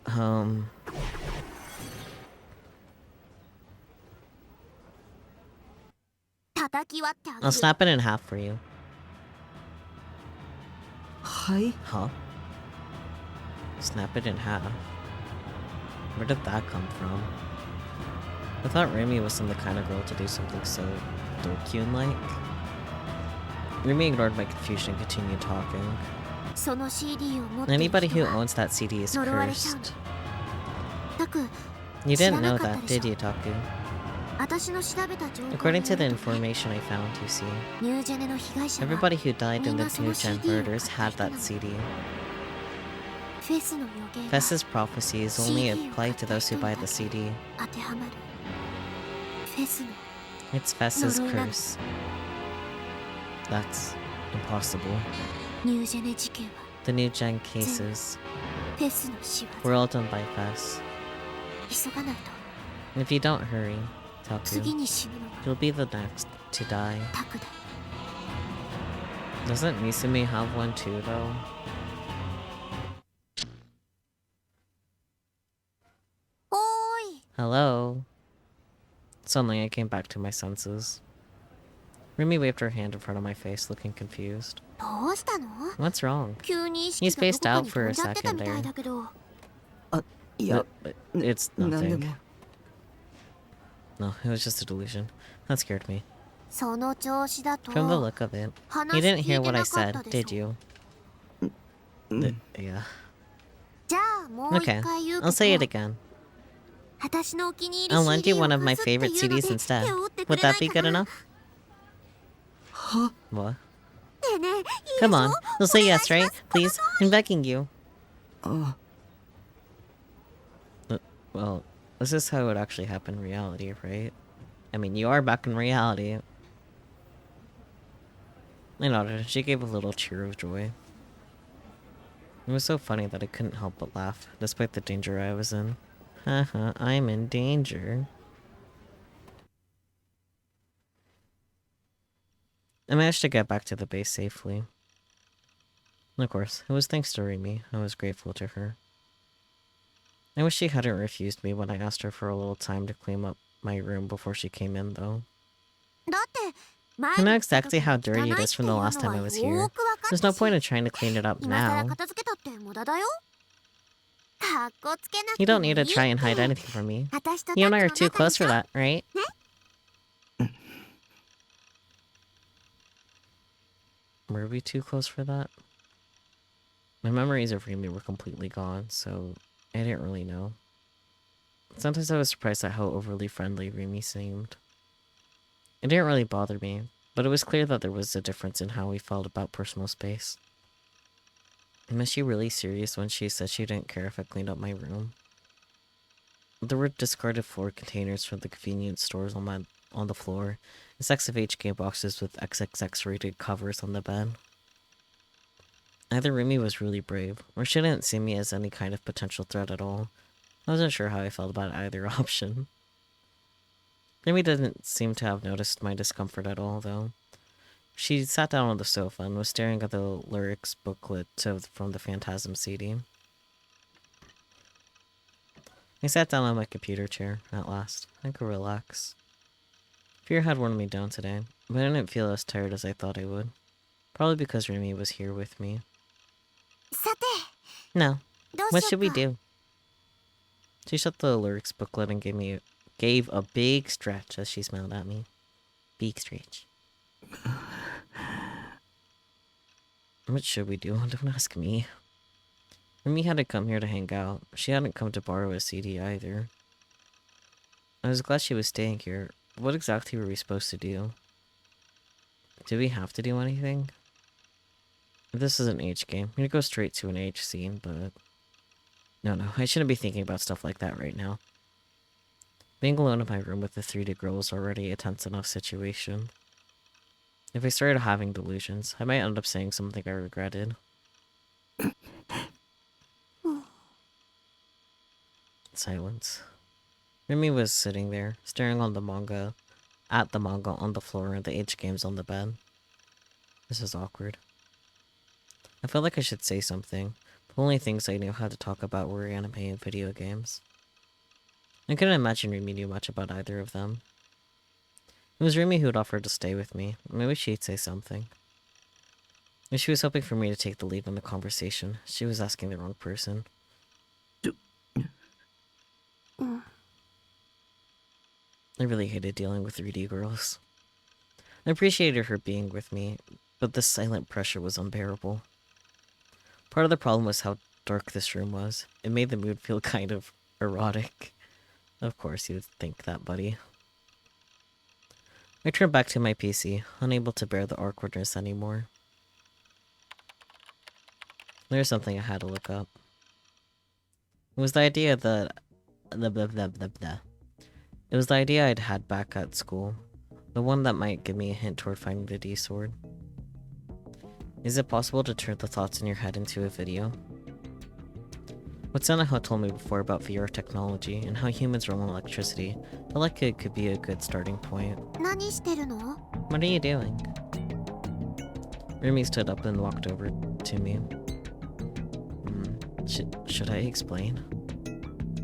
I'll snap it in half for you. はい。 Huh? Snap it in half? Where did that come from? I thought Rumi wasn't the kind of girl to do something so Dokyun-like. Rumi ignored my confusion and continued talking. その CD を持ってる Anybody 人 who は owns that CD is 呪われちゃうの。 cursed. タク、 You 知ら didn't な know かった that, でしょ。 did you, Taku? 私の調べた情報に According よ to る the とね、 information I found, you see, ニュージェネの被害者は everybody who died in the みんなその New Gen CD を murders 買っ had た人な that の。 CD. フェスの予言が Fess's prophecies only apply to those who buy the CD. 当てはまる。フェスの It's Fess's 呪いなの。 curse. That's impossible. ニュージェネ事件は The New Gen cases フェスの仕業。 were all done by Fess. 急がないと If you don't hurry, 次 Taku, に死ぬのは you'll be the next to die. タクだ。 Doesn't Misumi have one too, though? おーい。 Hello? Suddenly, I came back to my senses. Rumi waved her hand in front of my face, looking confused. どうしたの？ What's wrong? 急に意 He 識がど spaced こか out に for 飛 a んじゃってた second みたい there. だけど。いや、 It's なんで nothing. も。 No, it was just a delusion. That scared me. その調子だと From the look of it, 話 you 聞 didn't い hear て what I なかっ said, たで did しょ。 you? うん。 Yeah. じゃあもう一 Okay, 回言うけ I'll say it ど、 again. 私のお気に入り I'll lend you CD を one of my 貸すっていう favorite ので CDs instead. 手を打ってく Would れな that い be か good な。 enough? は What? ねえねえ、いいでしょ？ Come on, you'll say yes, お願い right? します。この Please, 通 I'm り。 begging you. あ、 Well, this is how it would actually happen in reality, right? I mean, you are back in reality. I nodded. She gave a little cheer of joy. It was so funny that I couldn't help but laugh, despite the danger I was in. Haha, I'm in danger. I managed to get back to the base safely. Of course, it was thanks to Rimi. I was grateful to her. I wish she hadn't refused me when I asked her for a little time to clean up my room before she came in, though. だって前 I know に来た exactly 時 how に dirty 汚 it いっ is て from い the うのは last time I よ was ー here. くわかっ There's た no し、 point in trying to clean it up 今さら now. 片付けたって無駄だよ。かっこつけなく You て don't もいい need っ to try and hide て。 anything from me. 私と You タ and ク I の are too 中で close し for ょ？ that, right? Were we too close for that? My memories of Rimi were completely gone, so I didn't really know. Sometimes I was surprised at how overly friendly Rimi seemed. It didn't really bother me. But it was clear that there was a difference in how we felt about personal space. And was she really serious when she said she didn't care if I cleaned up my room? There were discarded floor containers from the convenience stores on the floor, and sacks of HK boxes with XXX rated covers on the bed. Either Remy was really brave, or she didn't see me as any kind of potential threat at all. I wasn't sure how I felt about either option. Remy didn't seem to have noticed my discomfort at all, though. She sat down on the sofa and was staring at the lyrics booklet from the Phantasm CD. I sat down on my computer chair, at last. I could relax. Fear had worn me down today, but I didn't feel as tired as I thought I would. Probably because Remy was here with me. さて No. どう What しよ should う we か do? She shut the lyrics booklet and gave a big stretch as she smiled at me. Big stretch. What should we do? Don't ask me. Remy hadn't come here to hang out. She hadn't come to borrow a CD either. I was glad she was staying here. What exactly were we supposed to do? Do we have to do anything? This is an H game. I'm gonna go straight to an H scene, but... No, I shouldn't be thinking about stuff like that right now. Being alone in my room with the 3D girl was already a tense enough situation. If I started having delusions, I might end up saying something I regretted. Silence. Remy was sitting there, staring at the manga on the floor and the H games on the bed. This is awkward. I felt like I should say something. The only things I knew how to talk about were anime and video games. I couldn't imagine Remy knew much about either of them. It was Remy who had offered to stay with me. Maybe she'd say something. If she was hoping for me to take the lead in the conversation, she was asking the wrong person. I really hated dealing with 3D girls. I appreciated her being with me, but the silent pressure was unbearable. Part of the problem was how dark this room was. It made the mood feel kind of erotic. Of course you would think that, buddy. I turned back to my PC, unable to bear the awkwardness anymore. There's something I had to look up. It was the idea that... It was the idea I'd had back at school. The one that might give me a hint toward finding the D-sword. Is it possible to turn the thoughts in your head into a video? What Senaha told me before about VR technology and how humans run on electricity, I felt like it could be a good starting point. 何してるの What are you doing? Remy stood up and walked over to me. Should I explain?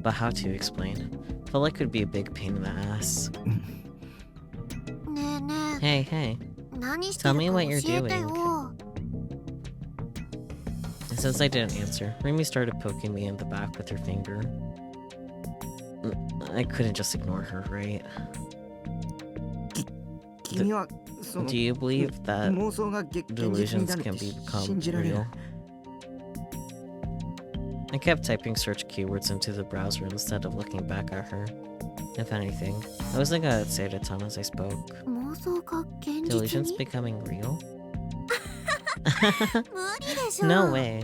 But how to explain? Felt like it would be a big pain in the ass. ねえねえ Hey. 何して Tell る me か what 教 you're えて doing. よ Since I didn't answer, Remy started poking me in the back with her finger. I couldn't just ignore her, right? 君はその Do you believe that 妄想が現実に delusions なる can って become 信じられ real? ない I kept typing search keywords into the browser instead of looking back at her. If anything, I was thinking I'd say it a ton as I spoke. 妄想が現実 Delusions に becoming real? 無理でしょ No way.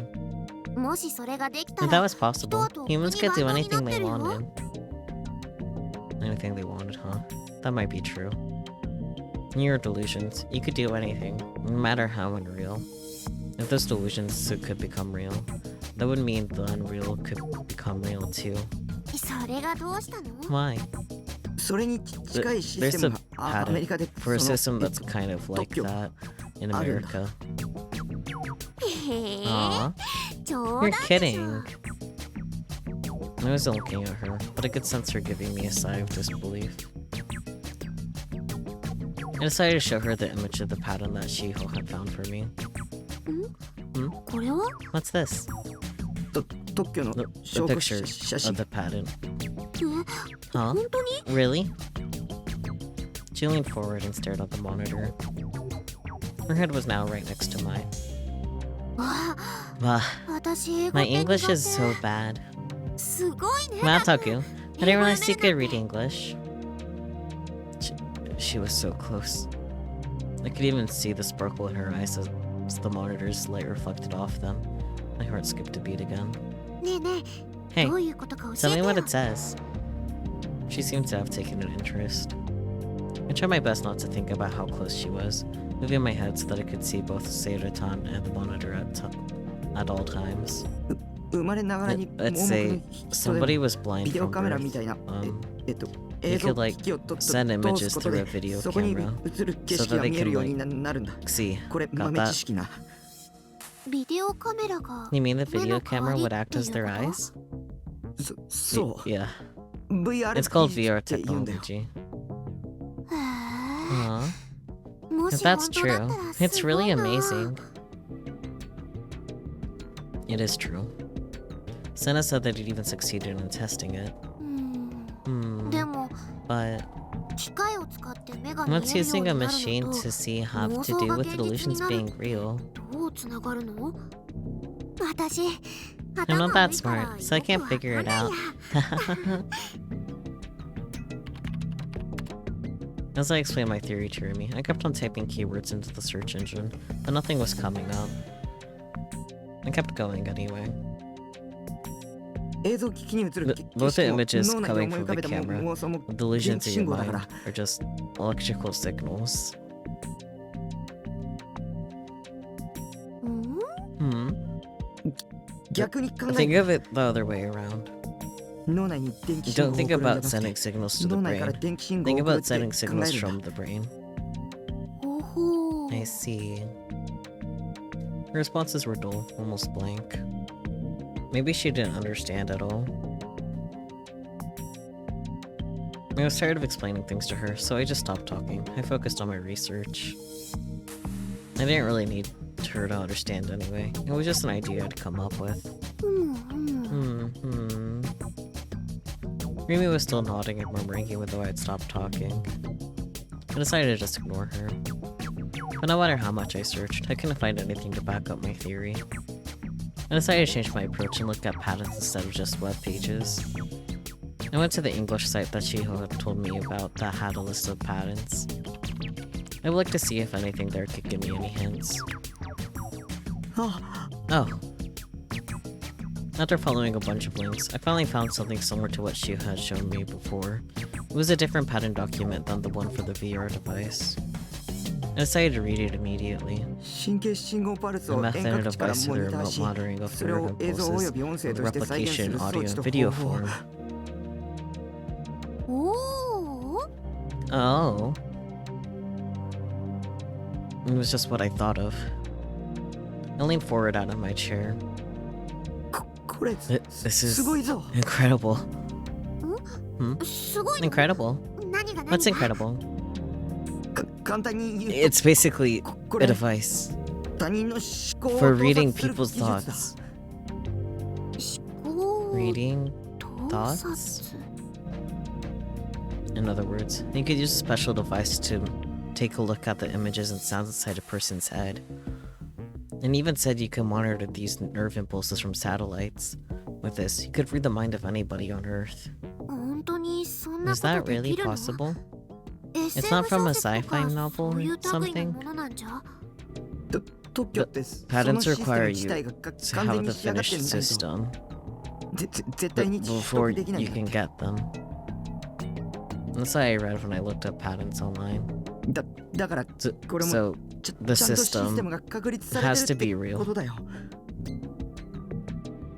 もしそれができた If ら that was possible, humans could do anything they 人はどうになってるよ。 wanted. Anything they wanted, huh? That might be true. In your delusions, you could do anything, no matter how unreal. If those delusions could become real, that would mean the unreal could become real too. それがどうしたの Why? それに近いシス There's テ a ムがアメリカ patent で for a その system that's kind of like that in America. へえ Aw, 冗 you're 談でしょ kidding. I wasn't looking at her, but I could sense her giving me a sigh of disbelief. I decided to show her the image of the pattern that Shiho had found for me. これは What's this? 特許の The 証拠 picture 写 of 真 the patent. え Huh? 本当に Really? She leaned forward and stared at the monitor. Her head was now right next to mine. わ Bah, 私英語 my って苦 English 手 is so bad. すごいね Mataku, I didn't realize you could read English. She was so close. I could even see the sparkle in her eyes as the monitor's light reflected off them. My heart skipped a beat again. ねえねえ、 Hey, どういうことか教 tell え me て what よ。 it says. She seemed to have taken an interest. I tried my best not to think about how close she was, moving my head so that I could see both Seiratan and the monitor at all times. 生まれながらに Let's 盲目 say の人で somebody も was blind ビデオ from カメラみた birth. いな You 映像 could, like, 機器をと send 通 images すこと through で a video そこに camera 映る景 so 色 that が they 見える can, ように like, なるんだ。 see. これ Got 豆知 that? 識な。ビデオカメラが You mean the 目 video の代わ camera り would って act as いう their こと？ eyes? そう。 Yeah. VR It's called VR って言うんだよ。 technology. へAw. え。も If し that's 本当だった true, ら it's すご really いな。 amazing. It is true. Senna said that he'd even succeeded in testing it. で Hmm. も But 機械を使って目が見え what's るよう using に a なる machine の to と see have 妄 to 想 do が with 現実に delusions なる being real? どうつながるの？私 I'm 頭 not 悪 that いから smart, so I よく can't わ figure か it んないや。 out. As I explained my theory to Rumi, I kept on typing keywords into the search engine, but nothing was coming up. I kept going anyway. 映像機器に映る Both the 景色も images 脳内で coming 思い浮 from か the べた camera, 妄想も the delusions 電 in 気信 your 号だか mind ら。 are just electrical signals. うん？ Hmm. 逆に考え Think of it the other way around. 脳内に電気信 Don't 号を think 送るんじゃな about くて sending signals to the 脳内から brain. 電気信号を Think 送る about って sending 考 signals えるん from だ。 the brain. ほほう。 I see. Her responses were dull, almost blank. Maybe she didn't understand at all. I was tired of explaining things to her, so I just stopped talking. I focused on my research. I didn't really need her to understand anyway. It was just an idea I'd come up with. うんうん。 Rumi was still nodding and murmuring even though I had stopped talking. I decided to just ignore her. But no matter how much I searched, I couldn't find anything to back up my theory. I decided to change my approach and look at patterns instead of just web pages. I went to the English site that Shiho had told me about that had a list of patterns. I would like to see if anything there could give me any hints. あ Oh. After following a bunch of links, I finally found something similar to what Shiho had shown me before. It was a different pattern document than the one for the VR device. I decided to read it immediately. 神経信号パルス The を遠 method and 隔値から device モ to ニ the ター remote し monitoring of それ nerve を映像およ impulses び音声 with として再現す replication る in 装 audio 置 and と video 方法 form. おお。 Oh. It was just what I thought of. I leaned forward out of my chair. これ This すごい is ぞ。 incredible. すごいの？ Incredible? 何が何 What's が？ incredible? 簡単に言うと It's basically こ a れ device 他人の思考を for 洞 reading 察する people's 技術だ。 thoughts. おー Reading 盗 thoughts? 撮。 In other words, you could use a special device to take a look at the images and sounds inside a person's head. And even said you could monitor these nerve impulses from satellites. With this, you could read the mind of anybody on Earth. 本当にそんな Is こと that で really きるの？ possible? SF It's not from a 小説とか sci-fi novel そういう or 類の something? ものなんじゃ？特許ってそ Patents のシステム require 自 you 体が to 完 have 全に the 仕上がって finished んだ system 絶対に取 before 得できない you んだ can って get them. That's what I read when I looked up patents online. だから So, これも so ち the ゃんとシステ system ムが確立され has て to る be って real. ことだよ。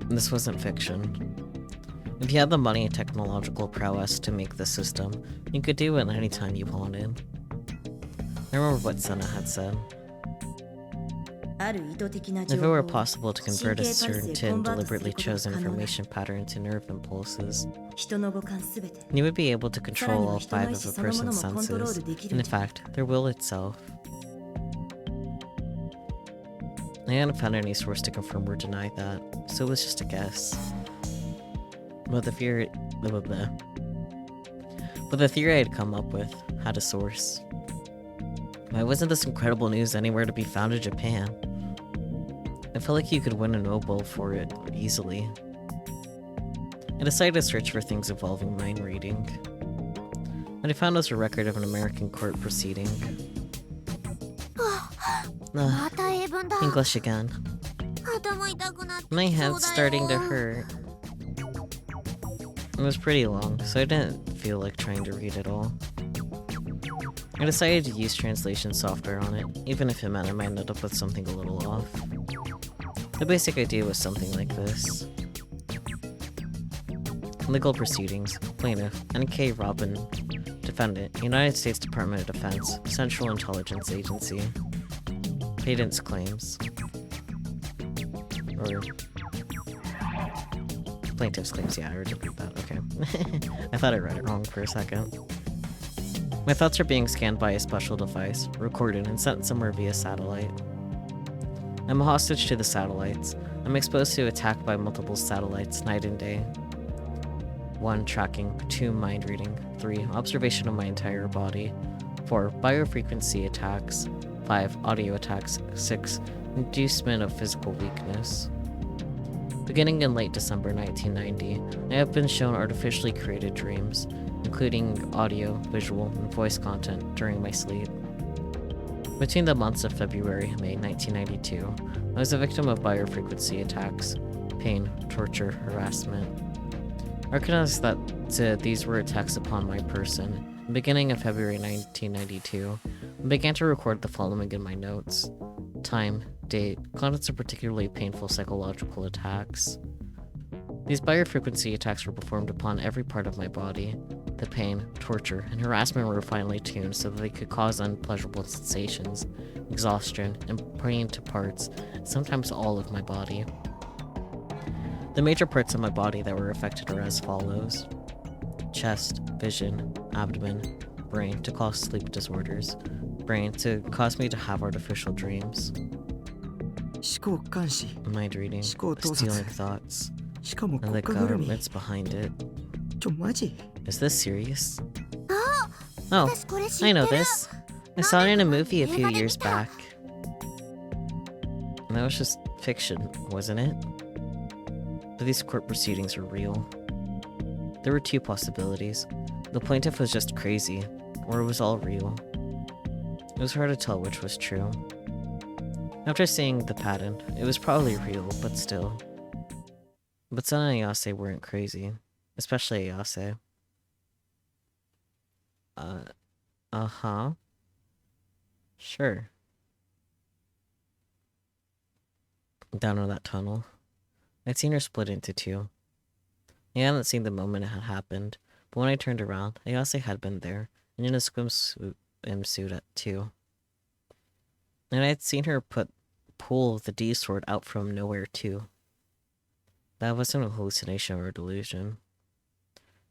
This wasn't fiction. If you had the money and technological prowess to make the system, you could do it anytime you wanted. I remember what Senna had said. If it were possible to convert a certain deliberately chosen information pattern to nerve impulses, you would be able to control all 5 of a person's senses, and in fact, their will itself. I hadn't found any source to confirm or deny that, so it was just a guess. But the theory I had come up with had a source. Why wasn't this incredible news anywhere to be found in Japan? I felt like you could win a Nobel for it easily. I decided to search for things involving mind reading. What I found was a record of an American court proceeding. また英文だ。 English again. 頭痛くなってきそうだ My よ。 head's starting to hurt. It was pretty long, so I didn't feel like trying to read it all. I decided to use translation software on it, even if it meant I might end up with something a little off. The basic idea was something like this. Legal proceedings. Plaintiff, N.K. Robin. Defendant, United States Department of Defense, Central Intelligence Agency. Patent's claims. Or... Plaintiff's claims, yeah, I already read that, okay. I thought I read it wrong for a second. My thoughts are being scanned by a special device, recorded and sent somewhere via satellite. I'm a hostage to the satellites. I'm exposed to attack by multiple satellites, night and day. 1. Tracking. 2. Mind reading. 3. Observation of my entire body. 4. Biofrequency attacks. 5. Audio attacks. 6. Inducement of physical weakness. Beginning in late December 1990, I have been shown artificially created dreams, including audio, visual, and voice content during my sleep. Between the months of February and May 1992, I was a victim of biofrequency attacks, pain, torture, harassment. I recognized that these were attacks upon my person. Beginning of February 1992, I began to record the following in my notes. Time, date, contents of particularly painful psychological attacks. These biofrequency attacks were performed upon every part of my body. The pain, torture, and harassment were finely tuned so that they could cause unpleasurable sensations, exhaustion, and pain to parts, sometimes all of my body. The major parts of my body that were affected are as follows. Chest, vision, abdomen, brain to cause sleep disorders, brain to cause me to have artificial dreams, 思考監視 mind reading, 思考盗撮 stealing thoughts, しかも and the 国家ぐるみ government's behind it. マジ Is this serious? あ、 Oh, 私これ知って I る。 know this. I saw it in a movie a few years back. And that was just fiction, wasn't it? But these court proceedings are real. There were two possibilities. The plaintiff was just crazy, or it was all real. It was hard to tell which was true. After seeing the patent, it was probably real, but still. But Sun and Ayase weren't crazy. Especially Ayase. Uh-huh. Sure. Down in that tunnel. I'd seen her split into two. I hadn't seen the moment it had happened, but when I turned around, Ayase had been there, and in a swimsuit too. And I had seen her pull the D sword out from nowhere too. That wasn't a hallucination or a delusion.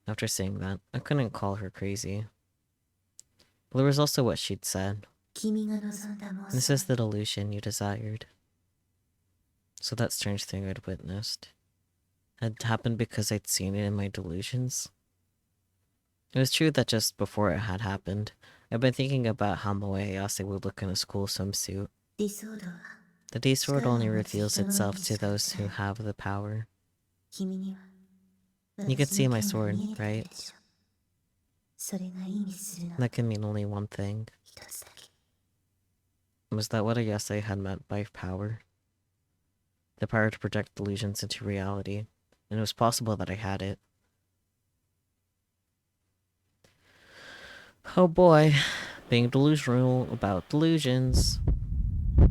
After saying that, I couldn't call her crazy. But there was also what she'd said. This is the delusion you desired. So that strange thing I'd witnessed had happened because I'd seen it in my delusions. It was true that just before it had happened, I'd been thinking about how Moe Ayase would look in a school swimsuit. The D sword only reveals itself to those who have the power. You could see my sword, right? That can mean only one thing. Was that what Ayase had meant by power? The power to project delusions into reality, and it was possible that I had it. Oh boy, being delusional about delusions.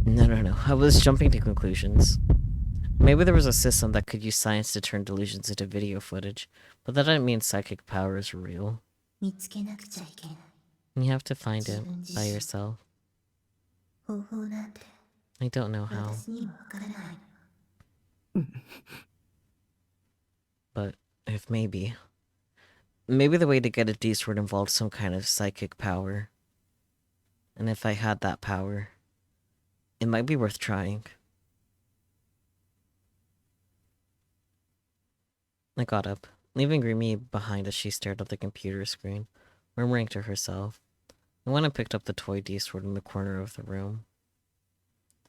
No, I was jumping to conclusions. Maybe there was a system that could use science to turn delusions into video footage, but that didn't mean psychic power is real. You have to find it by yourself. I don't know how. But if maybe the way to get a D-sword involved some kind of psychic power. And if I had that power, it might be worth trying. I got up, leaving Rimi behind as she stared at the computer screen, murmuring to herself. I went and picked up the toy D-sword in the corner of the room.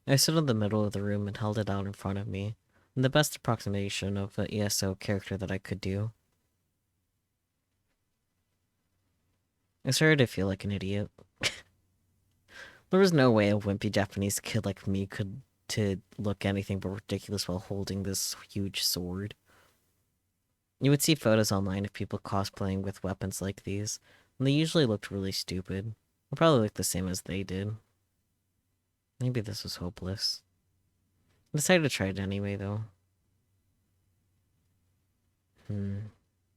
I stood in the middle of the room and held it out in front of me, in the best approximation of an ESO character that I could do. I started to feel like an idiot. There was no way a wimpy Japanese kid like me could to look anything but ridiculous while holding this huge sword. You would see photos online of people cosplaying with weapons like these, and they usually looked really stupid. Or probably looked the same as they did. Maybe this was hopeless. I decided to try it anyway, though.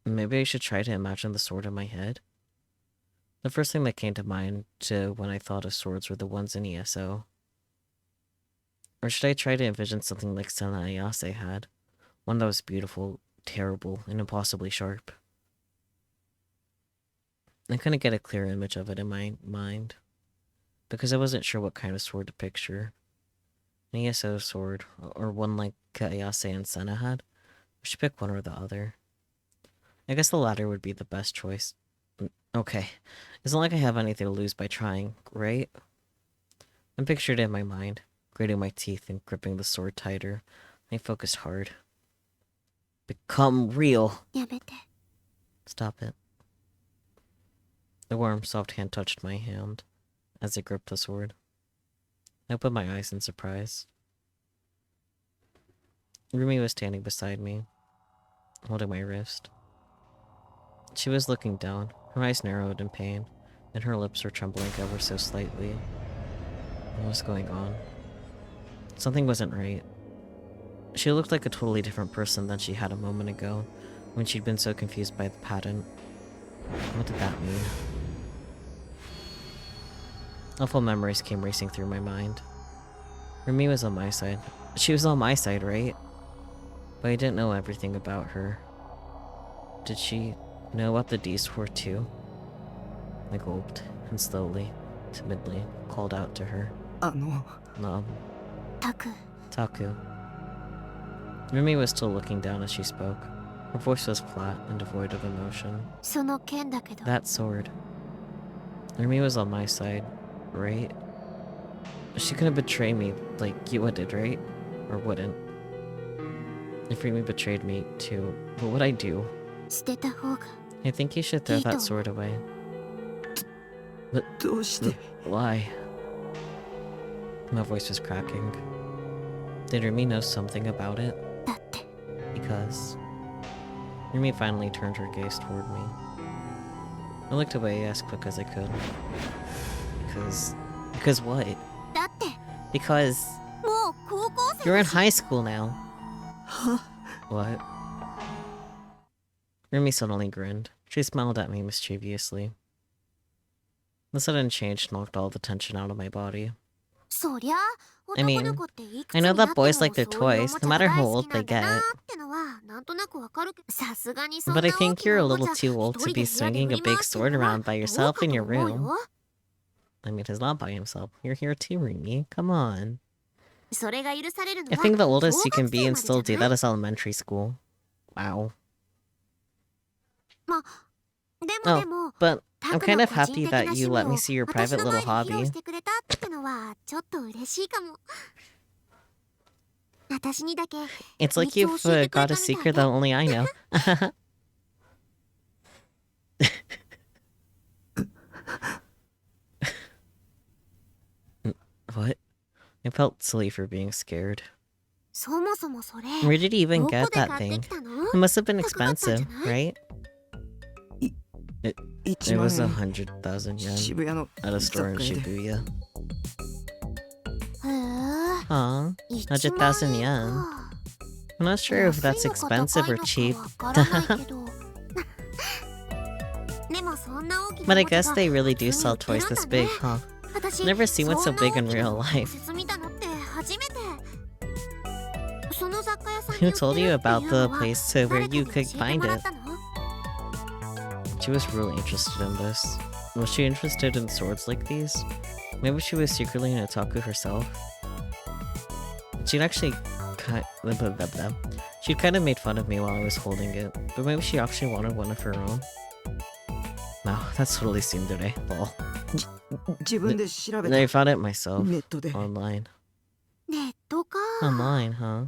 Maybe I should try to imagine the sword in my head. The first thing that came to mind when I thought of swords were the ones in ESO. Or should I try to envision something like Senna Ayase had? One that was beautiful, terrible, and impossibly sharp. I couldn't get a clear image of it in my mind, because I wasn't sure what kind of sword to picture. An ESO sword, or one like Ayase and Senna had? I should pick one or the other. I guess the latter would be the best choice. Okay, it's not like I have anything to lose by trying, right? I pictured it in my mind, grating my teeth and gripping the sword tighter. I focused hard. Become real! やめて。 Stop it. The warm, soft hand touched my hand as I gripped the sword. I opened my eyes in surprise. Rumi was standing beside me, holding my wrist. She was looking down, her eyes narrowed in pain, and her lips were trembling ever so slightly. What was going on? Something wasn't right. She looked like a totally different person than she had a moment ago, when she'd been so confused by the pattern. What did that mean? Awful memories came racing through my mind. Rumi was on my side. She was on my side, right? But I didn't know everything about her. Did she know about the D sword too? I gulped, and slowly, timidly, called out to her. No. タク。 Taku. Rumi was still looking down as she spoke. Her voice was flat and devoid of emotion. その剣だけど。 That sword. Rumi was on my side, right? She couldn't betray me like you did, right? Or wouldn't. If Rumi betrayed me too, what would I do? 捨てた方が。 I think you should throw that sword away. But どうして why? My voice was cracking. Did Rumi know something about it? だって。 Because... Rumi finally turned her gaze toward me. I looked away as quick as I could. Because what? だって。 Because もう高校生 you're だ in し。 high school now. は What? Rumi suddenly grinned. She smiled at me mischievously. The sudden change knocked all the tension out of my body. そりゃ、 I mean, 男の子っていくつ I に know なっ that ても boys like their そういうお toys, も no ちゃが matter 大 how 好 old きな they んだな get. ってのはなんとなくわかるけど、さすがにそん But な I 大 think きな you're a おも little ちゃ too old 一 to 人で be 部屋で swinging 振 a り回 big してる sword のは around by どう yourself か in と your 思う room. よ。 I mean, he's not by himself. You're here too, Rumi. Come on. それが許されるの I は think the 小 oldest you 学 can be 生 and までじゃ still do ない that is elementary school. Wow. ま、でも Oh, でも、 but タ I'm ク kind の of 個人 happy 的 that な you 趣 let 味 me を see your 私 private の little 前で披露 hobby. してくれたってのはちょっと嬉しいかも。私にだけ It's like 秘密を you've 教えてくれ got た a みたい secret で。 that only I know. What? I felt silly for being scared. そもそもそれ、 Where did you even どこ get で that 買って thing? きたの？ It must have been 高かったんじ expensive, ゃない？ right? It 1万 was 円 100,000 yen 渋谷の at a 雑 store in 貨屋で Shibuya. へえ、 Aw, 1万 100,000 円 yen. か。 I'm not sure if 安 that's いのか expensive 高い or の cheap. かわからないけど。でもそんな大きな But I おもちゃ guess が they really do 普通に売 sell ってる toys んだ this ね。 big, huh? 私、 Never seen one so そんな big in 大きな real 小 life. 説見たのって初めて。その雑貨屋さんに Who 売って told る you ってい about う the のは place where 誰か you に教 could えて find もらっ it? たの？ She was really interested in this. Was she interested in swords like these? Maybe she was secretly an otaku herself. She'd actually She'd kind of made fun of me while I was holding it, but maybe she actually wanted one of her own. Wow, that's totally tsundere. Lol. 自分で調べ I た found it myself ネットで online. ネットか。 Online, huh?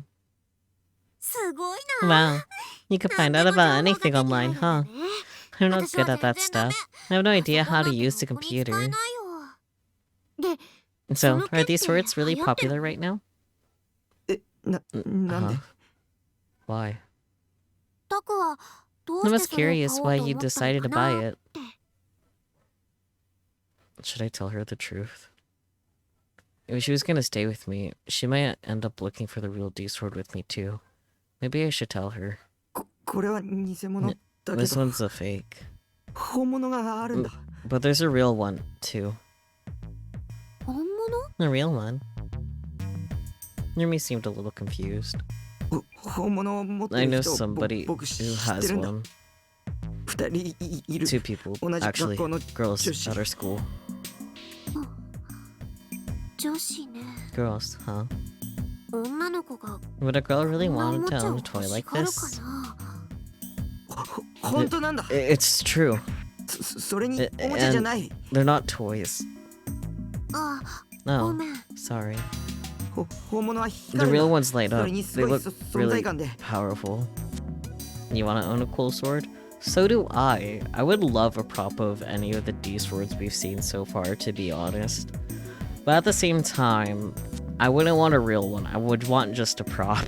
すごいな。 Wow, you could 何 find で out も about 情報が手 anything に入 online, るんだ huh? ね。 I'm not 私は good at 全 that 然ダメ。 stuff. I have no パ idea ソコン how な to んて use the ろくに使え computer. ないよ。で、So, are these swords really popular right now? なんで Why? タクはどう I し was てそれを買 curious おう why と you 思ったの decided か to buy な it. Should I tell her the truth? If she was gonna stay with me, she might end up looking for the real D sword with me too. Maybe I should tell her. これは偽物だけ This ど one's a fake. 本物があるんだ But there's a real one too. 本物 A real one. Rumi seemed a little confused. 本物を持って I る know 人を somebody 僕知 who って has るんだ one. 二人いる Two people, 同じ actually, 学校の girls 女子 at our school. 女子ね Girls, huh? 女の子が Would a girl こ really んなお want も to ちゃ own を a toy 欲し like がる this? かな本当なんだ It's true. それにおもちゃじゃない They're not toys. あご No, めん sorry. 本物は The 光る real んだ ones light そ up. れにす They ごい look 存在 really 感で powerful. You want to own a cool sword? So do I. I would love a prop of any of the D swords we've seen so far, to be honest. But at the same time, I wouldn't want a real one. I would want just a prop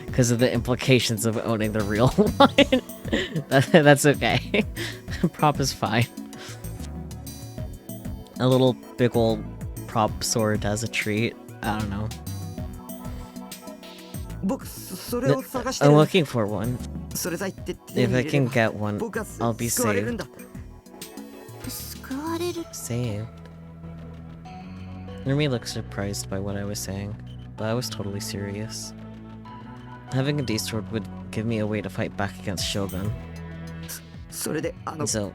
because of the implications of owning the real one. That's okay. Prop is fine. A little big old prop sword as a treat. I don't know. 僕それを探して I'm る looking for one. それさえ手に If 入 I れれ can ば get one, 僕は I'll be 救われるんだ救われる saved. Rumi looked surprised by what I was saying, but I was totally serious. Having a D sword would give me a way to fight back against Shogun. それでSo,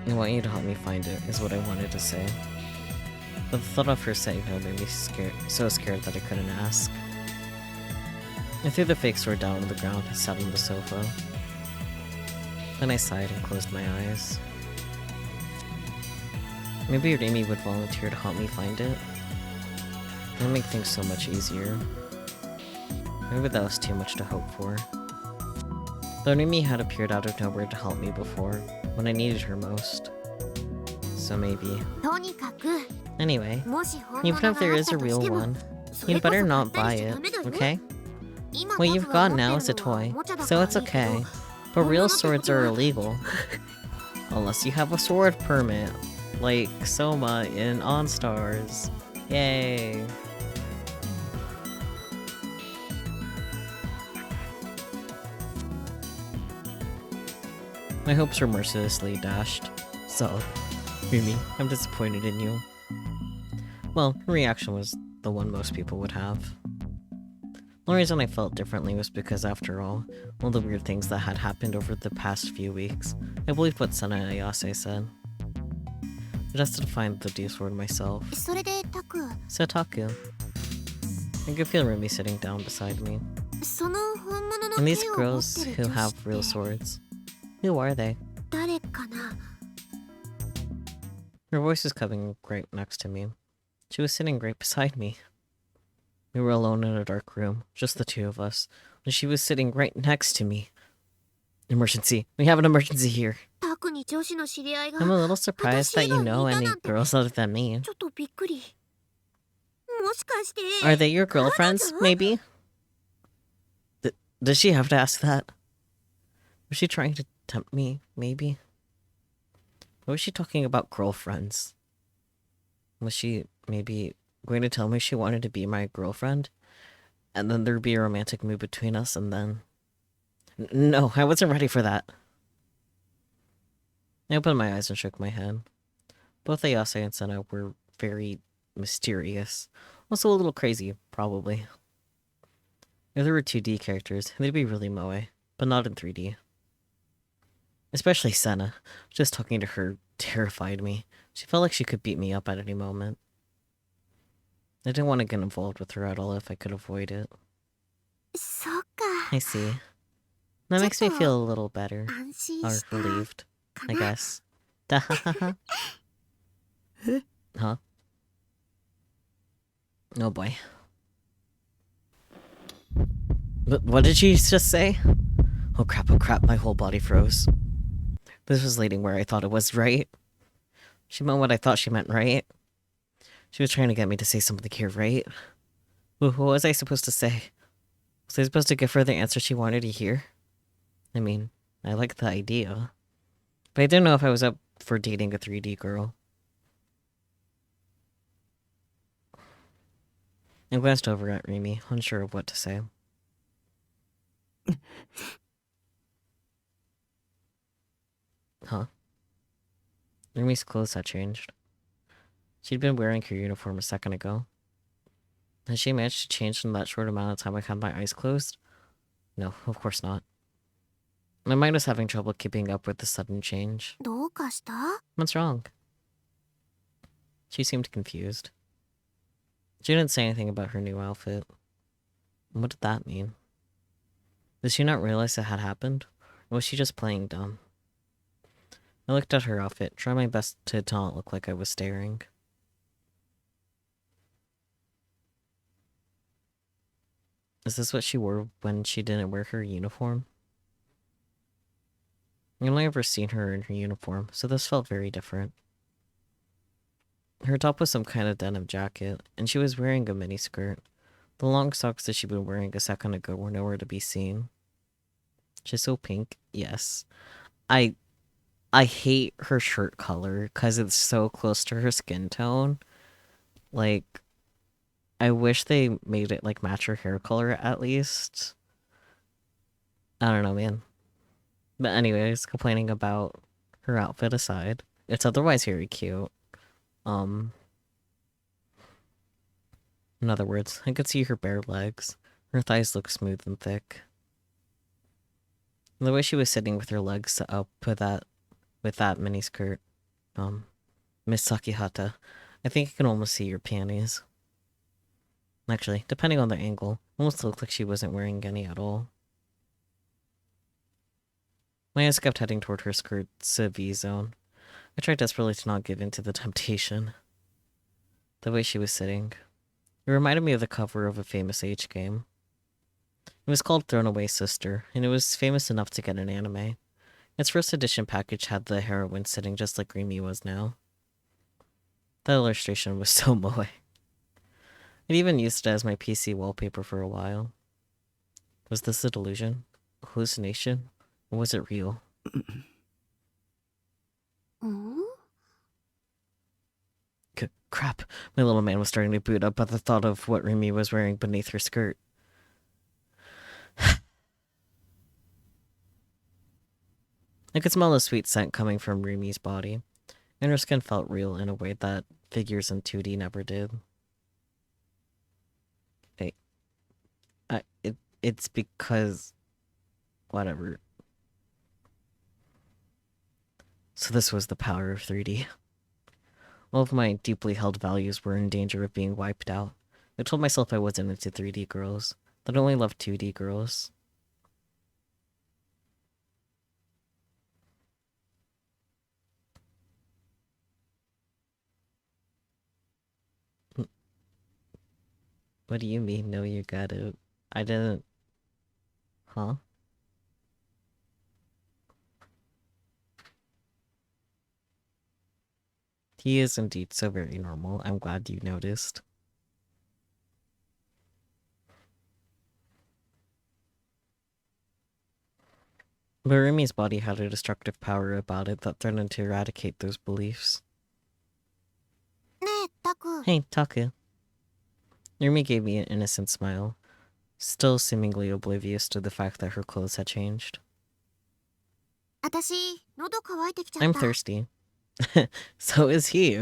I want you to help me find it, is what I wanted to say. But the thought of her saying no made me so scared that I couldn't ask. I threw the fake sword down on the ground and sat on the sofa. Then I sighed and closed my eyes. Maybe Remy would volunteer to help me find it. It would make things so much easier. Maybe that was too much to hope for. But Remy had appeared out of nowhere to help me before, when I needed her most. So maybe. とにかく Anyway, もし本 even 物があ if っ there た is a とし real ても one, それ you'd こそ better 買 not ったり buy しちゃ it, ダメだよ okay? 今 What タ you've クが got 持って now る is a のは toy, おもちゃだか so らい it's いけど okay. But 本 real 物ってこ swords と are は illegal. Unless you have a sword permit, like Soma in OnStars. Yay! My hopes were mercilessly dashed. So, Mimi, I'm disappointed in you. Well, her reaction was the one most people would have. The reason I felt differently was because, after all the weird things that had happened over the past few weeks, I believed what Senna and Ayase said. I just had to find the D sword myself. それでタク Setaku. I could feel Rumi sitting down beside me. その本物の And these 剣を持っ girls てる who 女 have 子 real って swords. Who are they? 誰かな Her voice was coming right next to me. She was sitting right beside me. We were alone in a dark room, just the two of us, and she was sitting right next to me. Emergency. We have an emergency here. タクに女子の知り合いが I'm a little surprised that you know any girls other than me. ちょっとびっくりもしかして Are they your girlfriends, maybe? Does she have to ask that? Was she trying to tempt me, maybe? Or was she talking about girlfriends? Was she, maybe, going to tell me she wanted to be my girlfriend? And then there'd be a romantic mood between us, and then... No, I wasn't ready for that. I opened my eyes and shook my head. Both Ayase and Senna were very mysterious. Also a little crazy, probably. If there were 2D characters, they'd be really moe, but not in 3D. Especially Senna. Just talking to her terrified me. She felt like she could beat me up at any moment. I didn't want to get involved with her at all if I could avoid it. そっか I see. That makes me feel a little better. 安心 Or した relieved, か I な guess. Dahahaha. Huh? Oh boy. What did she just say? Oh crap, my whole body froze. This was leading where I thought it was, right? She meant what I thought she meant, right? She was trying to get me to say something here, right? What was I supposed to say? Was I supposed to give her the answer she wanted to hear? I mean, I like the idea. But I didn't know if I was up for dating a 3D girl. I glanced over at Remy, unsure of what to say. Huh? Remy's clothes had changed. She'd been wearing her uniform a second ago. Had she managed to change in that short amount of time I had my eyes closed? No, of course not. My mind was having trouble keeping up with the sudden change. どうかした？ What's wrong? She seemed confused. She didn't say anything about her new outfit. What did that mean? Did she not realize it had happened? Or was she just playing dumb? I looked at her outfit, trying my best to not look like I was staring. Is this what she wore when she didn't wear her uniform? I've only ever seen her in her uniform, so this felt very different. Her top was some kind of denim jacket, and she was wearing a miniskirt. The long socks that she'd been wearing a second ago were nowhere to be seen. She's so pink, yes. I hate her shirt color because it's so close to her skin tone. Like, I wish they made it like match her hair color at least. I don't know, man. But anyways, complaining about her outfit aside, it's otherwise very cute. In other words, I could see her bare legs. Her thighs look smooth and thick. The way she was sitting with her legs up with that miniskirt, Miss Sakihata, I think you can almost see your panties. Actually, depending on the angle, almost looked like she wasn't wearing any at all. My eyes kept heading toward her skirt's V-zone. I tried desperately to not give in to the temptation. The way she was sitting. It reminded me of the cover of a famous H game. It was called Thrown Away Sister, and it was famous enough to get an anime. Its first edition package had the heroine sitting just like Remy was now. That illustration was so moe. I even used it as my PC wallpaper for a while. Was this a delusion? A hallucination? Or was it real? ん？ Crap. My little man was starting to boot up at the thought of what Remy was wearing beneath her skirt. I could smell the sweet scent coming from Remy's body, and her skin felt real in a way that figures in 2D never did. It's because... whatever. So this was the power of 3D. All of my deeply held values were in danger of being wiped out. I told myself I wasn't into 3D girls, that I only loved 2D girls. What do you mean, no, you got it? I didn't... Huh? He is indeed so very normal. I'm glad you noticed. But Rumi's body had a destructive power about it that threatened to eradicate those beliefs. ねえ、タク。 Hey, Taku. Rumi gave me an innocent smile, still seemingly oblivious to the fact that her clothes had changed. 私、喉乾いてきちゃっ I'm た。 thirsty. So is he.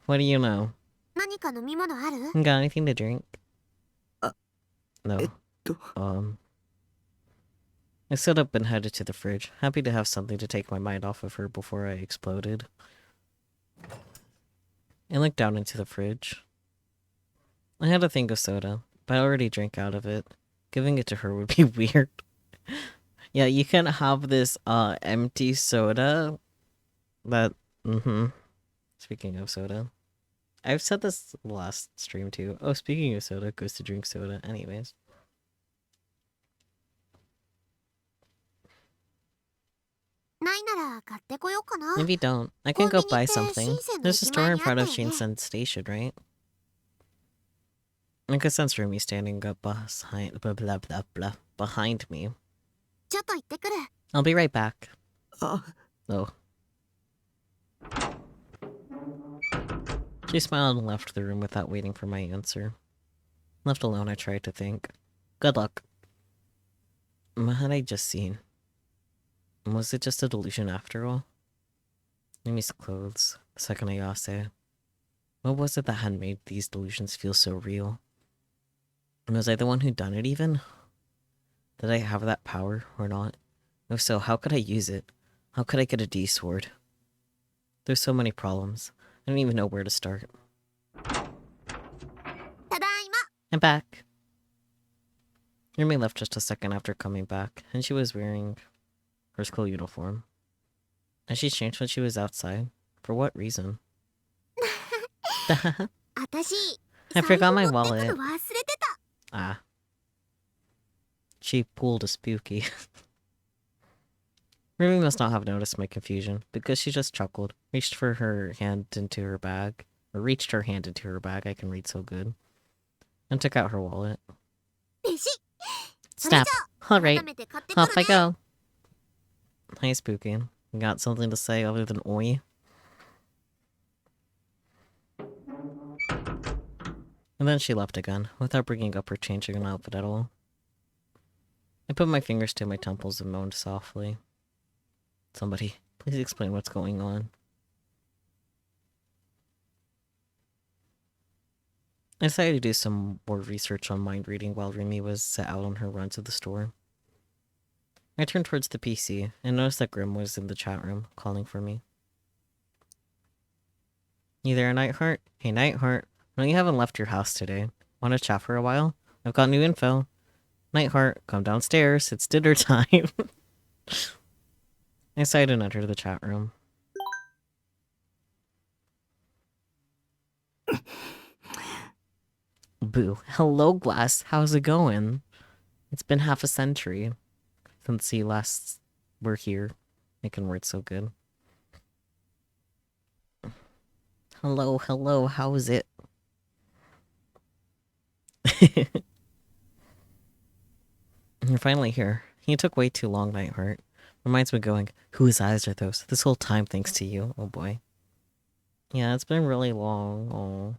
What do you know? 何か飲み物ある？ Got anything to drink? No. と I stood up and headed to the fridge, happy to have something to take my mind off of her before I exploded. I looked down into the fridge. I had a thing of soda, but I already drank out of it. Giving it to her would be weird. Yeah, you can have this empty soda that speaking of soda. I've said this last stream too. Oh, speaking of soda, goes to drink soda. Anyways. ないならゃあ買ってこようかな。 Maybe don't. I can go buy something. There's a store in front of Shinsen Station, right? I could sense Rumi standing up behind blah blah blah blah behind me. ちょっと行ってくる。 I'll be right back. あ、 Oh. She smiled and left the room without waiting for my answer. Left alone, I tried to think. Good luck. What had I just seen? Was it just a delusion after all? Mimi's clothes, Sakanayase. What was it that had made these delusions feel so real? And was I the one who'd done it even? Did I have that power or not? If so, how could I use it? How could I get a D sword? There's so many problems. I don't even know where to start. ただいま。 I'm back. Rumi left just a second after coming back, and she was wearing her school uniform. Had she changed when she was outside? For what reason? 私 I forgot my 財布持ってく wallet. の忘れてた。 Ah. She pulled a spooky. Rumi must not have noticed my confusion, because she just chuckled, reached her hand into her bag, I can read so good, and took out her wallet. レシ。 Snap. Alright, 改めて買ってくる off I ね。 go. Hi, Spooky. You got something to say other than oi? And then she left again, without bringing up or changing an outfit at all. I put my fingers to my temples and moaned softly. Somebody, please explain what's going on. I decided to do some more research on mind reading while Rumi was set out on her run to the store. I turned towards the PC and noticed that Grim was in the chat room, calling for me. You there, Nightheart? Hey, Nightheart. I know you haven't left your house today. Want to chat for a while? I've got new info. Nightheart, come downstairs. It's dinner time. I sighed and entered the chat room. Boo. Hello, Glass. How's it going? It's been half a century since you last were here. Making words so good. Hello, hello. How's it? You're finally here. You took way too long, Nightheart. Reminds me going, whose eyes are those? This whole time thanks to you. Oh boy. Yeah, it's been really long.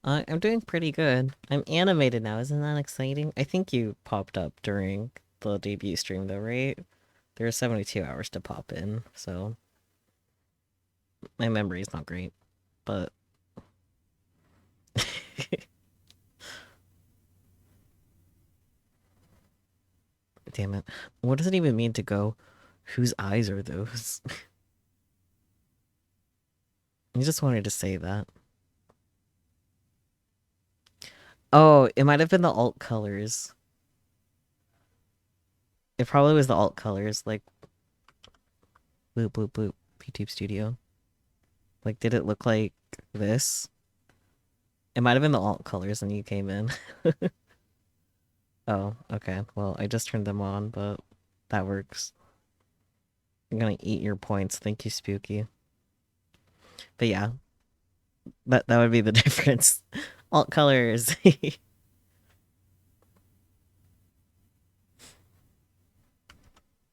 I'm doing pretty good. I'm animated now. Isn't that exciting? I think you popped up during the debut stream though, right? There are 72 hours to pop in, so... My memory's not great, but... Damn it. What does it even mean to go, whose eyes are those? I just wanted to say that. Oh, it might have been the alt colors. It probably was the alt colors, like... Bloop, bloop, bloop. YouTube Studio. Like, did it look like this? It might have been the alt colors when you came in. Oh, okay. Well, I just turned them on, but that works. I'm gonna eat your points. Thank you, Spooky. But yeah. That would be the difference. Alt colors.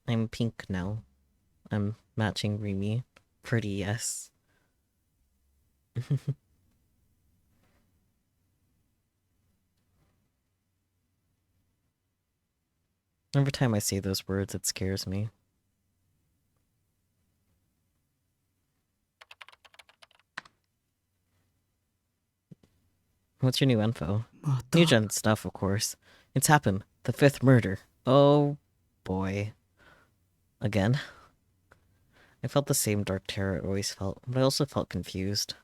I'm pink now. I'm matching Remy. Pretty, yes. Every time I say those words, it scares me. What's your new info? New gen stuff, of course. It's happened. The 5th murder. Oh, boy. Again? I felt the same dark terror I always felt, but I also felt confused.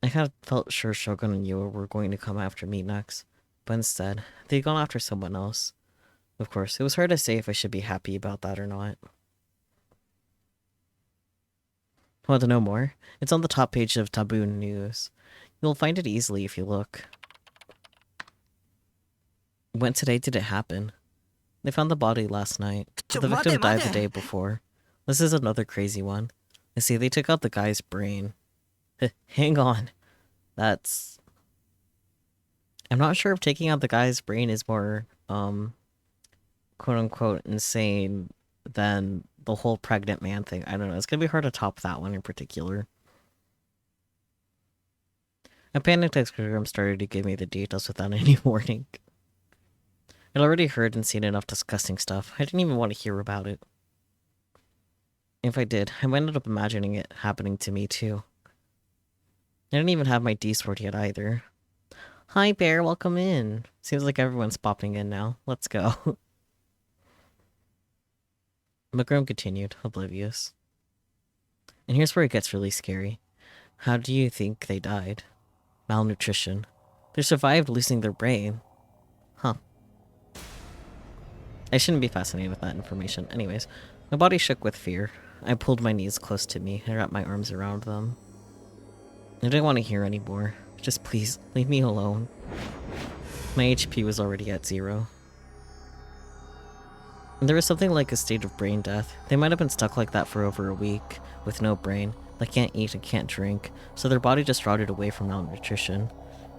I had felt sure Shogun and Yua were going to come after me next, but instead, they'd gone after someone else. Of course, it was hard to say if I should be happy about that or not. Want to know more? It's on the top page of Taboo News. You'll find it easily if you look. When today did it happen? They found the body last night, but the 待て victim died 待 the day て before. This is another crazy one. You see, they took out the guy's brain. Hang on. That's... I'm not sure if taking out the guy's brain is more, quote-unquote insane than the whole pregnant man thing. I don't know. It's gonna be hard to top that one in particular. A panic telegram started to give me the details without any warning. I'd already heard and seen enough disgusting stuff. I didn't even want to hear about it. If I did, I ended up imagining it happening to me too. I didn't even have my D sword yet either. Hi Bear, welcome in. Seems like everyone's popping in now. Let's go. McGrum continued, oblivious. And here's where it gets really scary. How do you think they died? Malnutrition. They survived losing their brain. Huh. I shouldn't be fascinated with that information. Anyways, my body shook with fear. I pulled my knees close to me and wrapped my arms around them. I didn't want to hear anymore. Just please, leave me alone. My HP was already at 0. And there was something like a state of brain death. They might have been stuck like that for over a week, with no brain. They can't eat and can't drink, so their body just rotted away from malnutrition.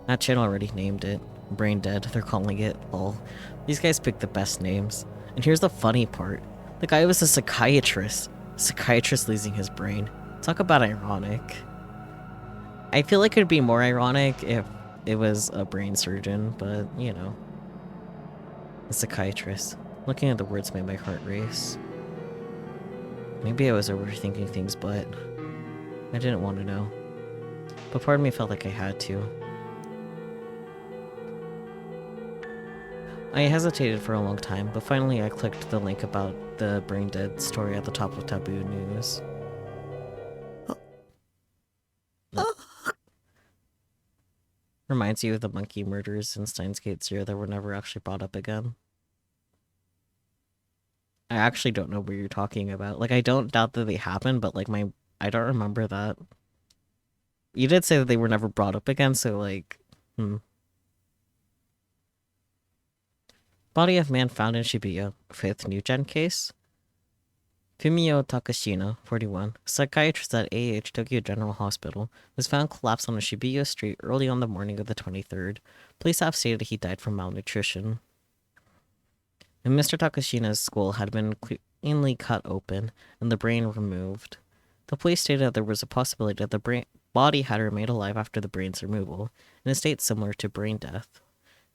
That channel already named it. Brain dead, they're calling it. Lol. These guys picked the best names. And here's the funny part. The guy was a psychiatrist. A psychiatrist losing his brain. Talk about ironic. I feel like it'd be more ironic if it was a brain surgeon, but, you know. A psychiatrist. Looking at the words made my heart race. Maybe I was overthinking things, but I didn't want to know. But part of me felt like I had to. I hesitated for a long time, but finally I clicked the link about the brain dead story at the top of Taboo News. Reminds you of the monkey murders in Steins Gate 0 that were never actually brought up again. I actually don't know what you're talking about. Like, I don't doubt that they happened, but like I don't remember that. You did say that they were never brought up again, so like, Body of man found in Shibuya, 5th new gen case. Fumio Takashina, 41, psychiatrist at NoAH Tokyo General Hospital, was found collapsed on a Shibuya street early on the morning of the 23rd. Police have stated he died from malnutrition. And Mr. Takashina's skull had been cleanly cut open and the brain removed. The police stated that there was a possibility that the body had remained alive after the brain's removal, in a state similar to brain death.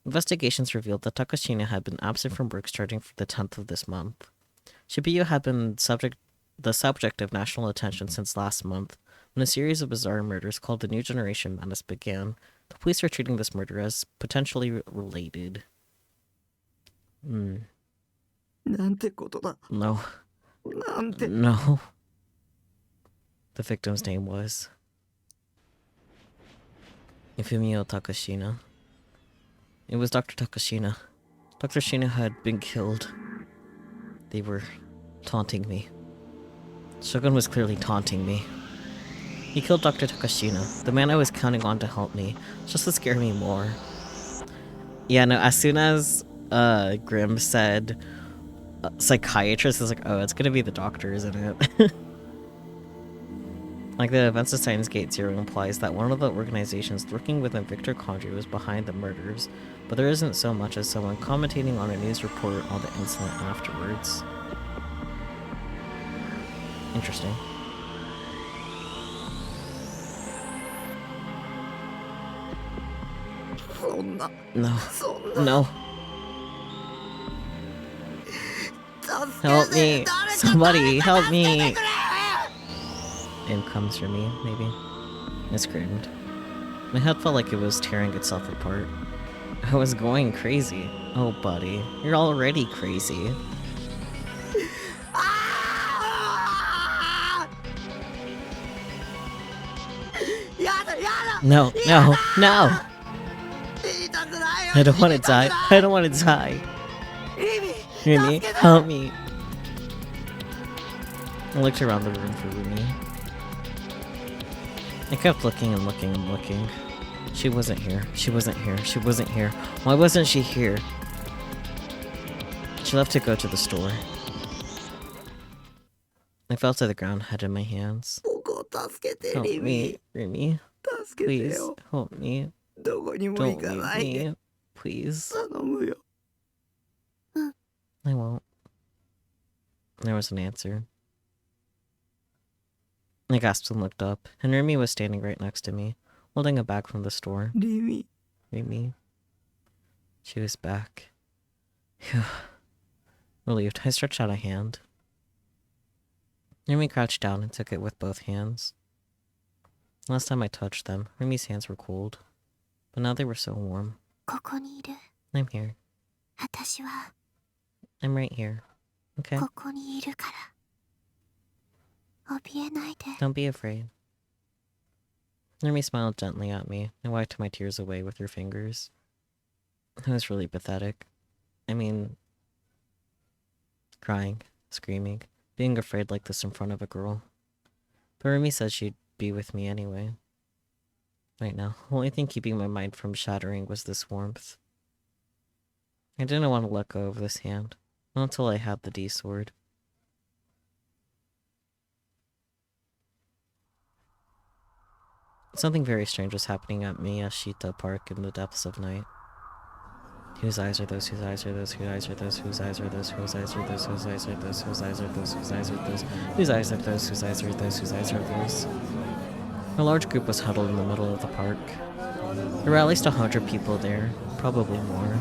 Investigations revealed that Takashina had been absent from work starting from the 10th of this month. Shibuya had been the subject of national attention since last month, when a series of bizarre murders called the New Generation Madness began. The police are treating this murder as potentially related. なんてことだ No. なんて No. The victim's name was Fumio Takashina. It was Dr. Takashina. Dr. Shina had been killed. They were taunting me. Shogun was clearly taunting me. He killed Dr. Takashina, the man I was counting on to help me, just to scare me more. Yeah, no, as soon as Grimm said psychiatrist, I was like, oh, it's gonna be the doctor, isn't it? Like, the events of Steins Gate 0 implies that one of the organizations working within Victor Condry was behind the murders, but there isn't so much as someone commentating on a news report on the incident afterwards. Interesting. No. No. Help me! Somebody, help me! In comes for me, maybe. I screamed. My head felt like it was tearing itself apart. I was going crazy. Oh, buddy, you're already crazy. No, no, no! I don't want to die. I don't want to die. Rumi, help me. I looked around the room for Rumi. I kept looking and looking and looking. She wasn't here. She wasn't here. She wasn't here. Why wasn't she here? She left to go to the store. I fell to the ground, head in my hands. 僕を助けて、 Help リミ me, Remy. 助けて Please よ。 help me. どこにも Don't 行か leave ないで。 me. Please. 頼むよ。 I won't. There was an answer. I gasped and looked up, and Remy was standing right next to me, holding a bag from the store. リミ Remy. She was back. Phew. Relieved, I stretched out a hand. Remy crouched down and took it with both hands. Last time I touched them, Remy's hands were cold, but now they were so warm. ここにいる。 I'm here. 私は I'm right here. Okay? ここにいるから。怯えないで。 Don't be afraid. Remy smiled gently at me and wiped my tears away with her fingers. It was really pathetic. I mean, crying, screaming, being afraid like this in front of a girl. But Remy said she'd be with me anyway. Right now, the only thing keeping my mind from shattering was this warmth. I didn't want to let go of this hand, not until I had the D sword. Something very strange was happening at Miyashita Park in the depths of night. Whose eyes are those? Whose eyes are those? Whose eyes are those? Whose eyes are those? Whose eyes are those? Whose eyes are those? Whose eyes are those? Whose eyes are those? Whose eyes are those? Whose eyes are those? Whose eyes are those? A large group was huddled in the middle of the park. There were at least 100 people there, probably more.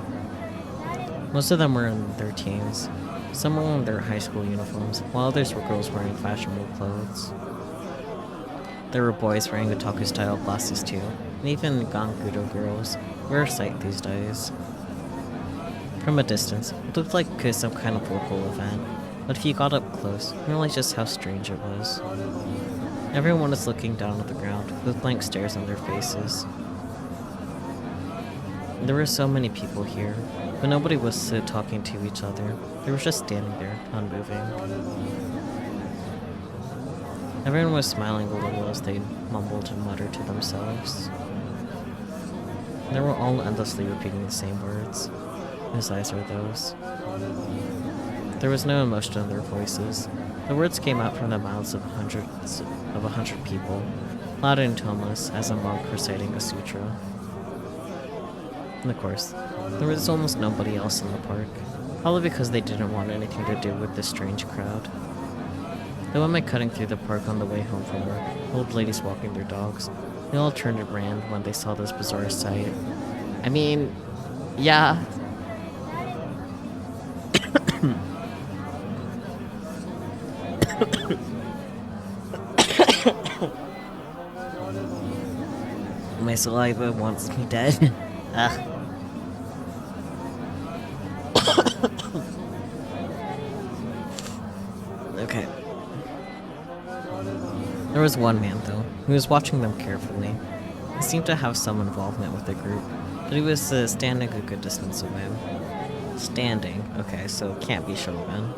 Most of them were in their teens. Some were in their high school uniforms, while others were girls wearing fashionable clothes. There were boys wearing otaku-style glasses too, and even gangudo girls, rare sight these days. From a distance, it looked like some kind of local event, but if you got up close, you realized just how strange it was. Everyone was looking down at the ground, with blank stares on their faces. There were so many people here, but nobody was talking to each other. They were just standing there, unmoving. Everyone was smiling a little as they mumbled and muttered to themselves. They were all endlessly repeating the same words. Whose eyes are those? There was no emotion in their voices. The words came out from the mouths of hundreds of 100 people, loud and toneless as a monk reciting a sutra. And of course, there was almost nobody else in the park, probably because they didn't want anything to do with this strange crowd. The women cutting through the park on the way home from work, old ladies walking their dogs, they all turned and ran when they saw this bizarre sight. I mean, yeah. My saliva wants me dead. Ugh. Okay. There was one man, though, who was watching them carefully. He seemed to have some involvement with the group, but he was standing a good distance away. Standing? Okay, so it can't be Shogun.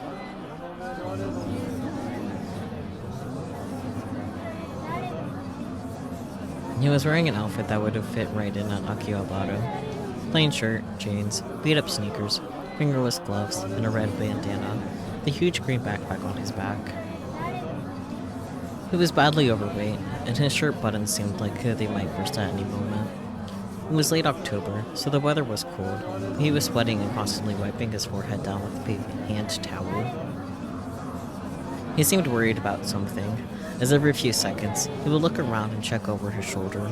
He was wearing an outfit that would have fit right in at Akihabara. Plain shirt, jeans, beat-up sneakers, fingerless gloves, and a red bandana, with a huge green backpack on his back. He was badly overweight, and his shirt buttons seemed like they might burst at any moment. It was late October, so the weather was cold, but he was sweating and constantly wiping his forehead down with a big hand towel. He seemed worried about something, as every few seconds, he would look around and check over his shoulder.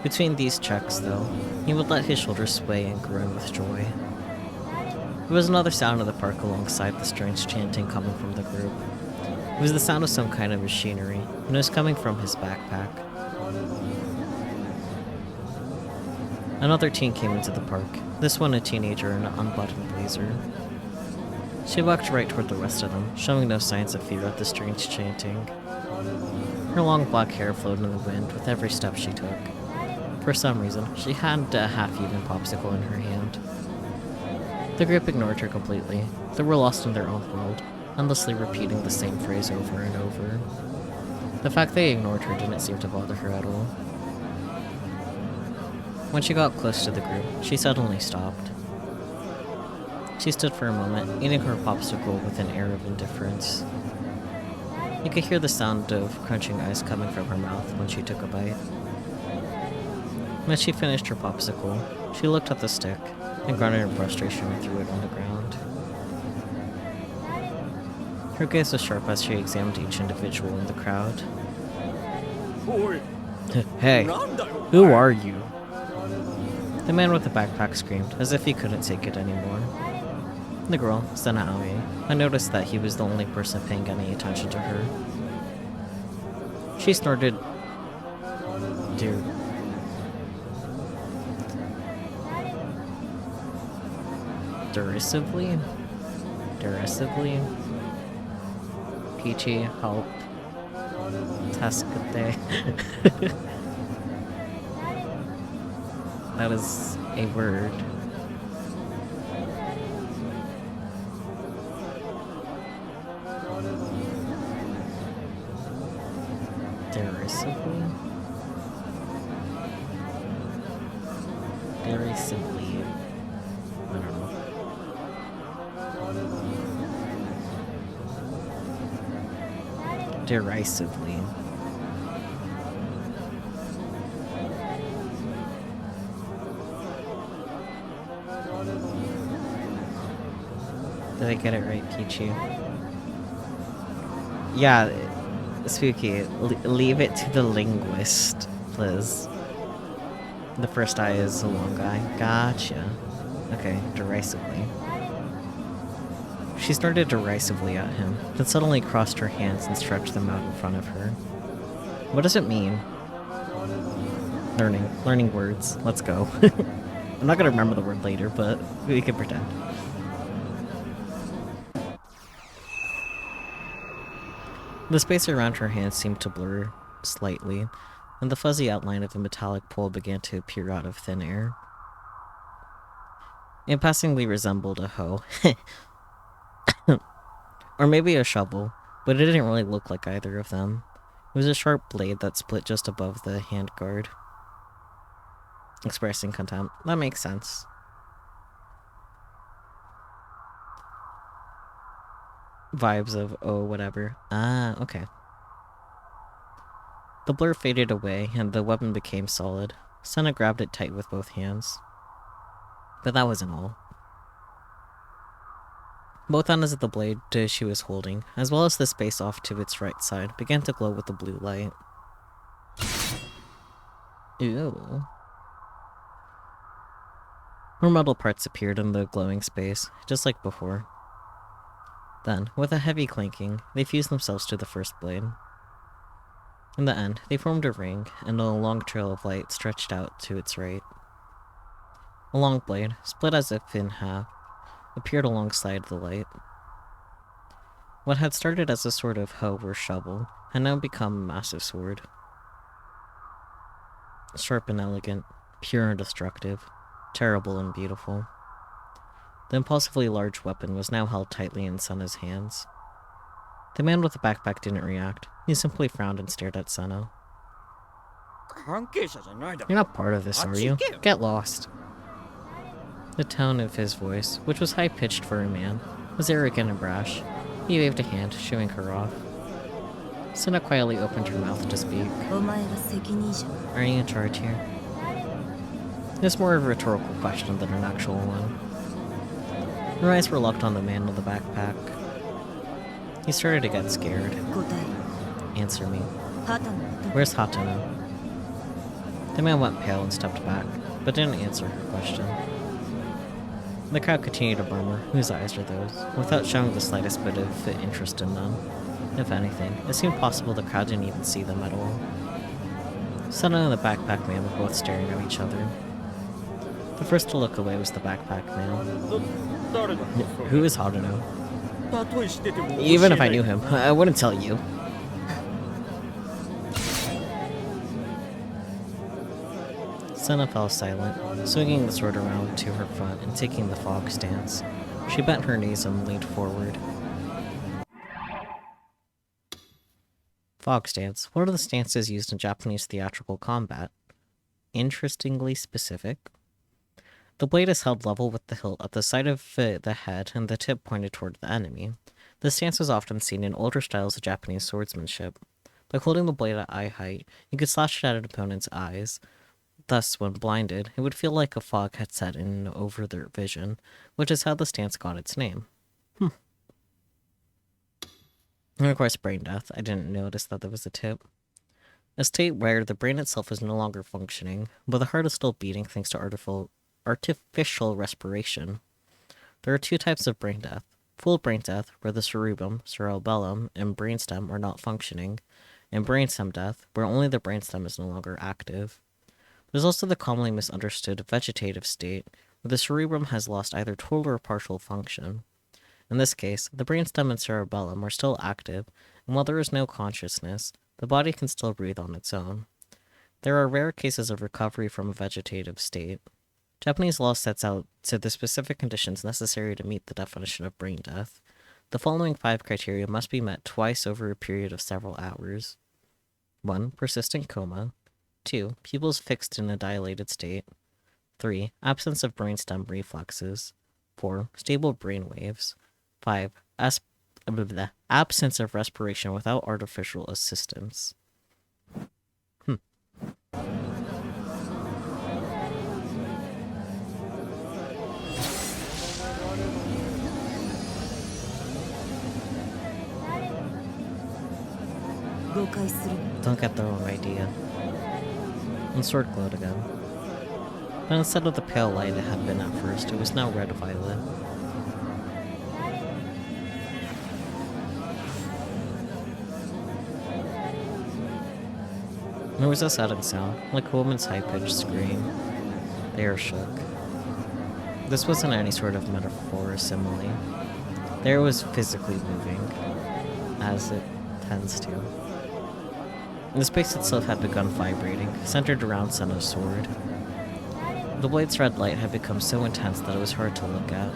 Between these checks, though, he would let his shoulders sway and groan with joy. There was another sound in the park alongside the strange chanting coming from the group. It was the sound of some kind of machinery, and it was coming from his backpack. Another teen came into the park, this one a teenager in an unbuttoned blazer. She walked right toward the rest of them, showing no signs of fear at the strange chanting. Her long black hair floated in the wind with every step she took. For some reason, she had a half-eaten popsicle in her hand. The group ignored her completely. They were lost in their own world, endlessly repeating the same phrase over and over. The fact they ignored her didn't seem to bother her at all. When she got close to the group, she suddenly stopped. She stood for a moment, eating her popsicle with an air of indifference. You could hear the sound of crunching ice coming from her mouth when she took a bite. When she finished her popsicle, she looked at the stick, and grunted in frustration and threw it on the ground. Her gaze was sharp as she examined each individual in the crowd. Hey, who are you? The man with the backpack screamed, as if he couldn't take it anymore. The girl, NoAH, had noticed that he was the only person paying any attention to her. She snorted, "Dude." Derisively? Peachy, help. Tascate. That is a word. Derisively? Derisively. I don't know. Derisively. Did I get it right, Pichu? Yeah, Spooky, leave it to the linguist, please. The first eye is a long guy. Gotcha. Okay, derisively. She started derisively at him, then suddenly crossed her hands and stretched them out in front of her. What does it mean? Learning words. Let's go. I'm not gonna remember the word later, but we can pretend. The space around her hands seemed to blur slightly, and the fuzzy outline of a metallic pole began to appear out of thin air. It passingly resembled a hoe. Or maybe a shovel, but it didn't really look like either of them. It was a sharp blade that split just above the handguard. Expressing contempt. That makes sense. Vibes of, oh, whatever. Ah, okay. The blur faded away, and the weapon became solid. Senna grabbed it tight with both hands. But that wasn't all. Both ends of the blade she was holding, as well as the space off to its right side, began to glow with the blue light. Ew. More metal parts appeared in the glowing space, just like before. Then, with a heavy clanking, they fused themselves to the first blade. In the end, they formed a ring, and a long trail of light stretched out to its right. A long blade, split as if in half, appeared alongside the light. What had started as a sort of hoe or shovel had now become a massive sword. Sharp and elegant, pure and destructive, terrible and beautiful. The impulsively large weapon was now held tightly in Senna's hands. The man with the backpack didn't react. He simply frowned and stared at Senna. You're not part of this, are you? Get lost. The tone of his voice, which was high-pitched for a man, was arrogant and brash. He waved a hand, shooing her off. Senna quietly opened her mouth to speak. Are you in charge here? It's more of a rhetorical question than an actual one. Her eyes were locked on the man with the backpack. He started to get scared. Answer me. Where's Hatano? The man went pale and stepped back, but didn't answer her question. The crowd continued to murmur, whose eyes are those, without showing the slightest bit of interest in them. If anything, it seemed possible the crowd didn't even see them at all. Senna and the backpack man were both staring at each other. The first to look away was the backpack man. Who is Hatano? Even if I knew him, I wouldn't tell you. Senna fell silent, swinging the sword around to her front and taking the fog stance. She bent her knees and leaned forward. Fog stance. What are the stances used in Japanese theatrical combat? Interestingly specific. The blade is held level with the hilt at the side of the head and the tip pointed toward the enemy. This stance was often seen in older styles of Japanese swordsmanship. By holding the blade at eye height, you could slash it at an opponent's eyes. Thus, when blinded, it would feel like a fog had set in over their vision, which is how the stance got its name. And of course, brain death. I didn't notice that there was a tip. A state where the brain itself is no longer functioning, but the heart is still beating thanks to artificial respiration. There are two types of brain death. Full brain death, where the cerebellum, and brainstem are not functioning, and brainstem death, where only the brainstem is no longer active. There's also the commonly misunderstood vegetative state, where the cerebrum has lost either total or partial function. In this case, the brainstem and cerebellum are still active, and while there is no consciousness, the body can still breathe on its own. There are rare cases of recovery from a vegetative state. Japanese law sets out to the specific conditions necessary to meet the definition of brain death. The following 5 criteria must be met twice over a period of several hours. 1. Persistent coma. 2. Pupils fixed in a dilated state. 3. Absence of brainstem reflexes. 4. Stable brain waves. 5. Absence of respiration without artificial assistance. Don't get the wrong idea. And sword glowed again. But instead of the pale light it had been at first, it was now red-violet. There was a sudden sound, like a woman's high-pitched scream. The air shook. This wasn't any sort of metaphor or simile. The air was physically moving, as it tends to. The space itself had begun vibrating, centered around Senna's sword. The blade's red light had become so intense that it was hard to look at.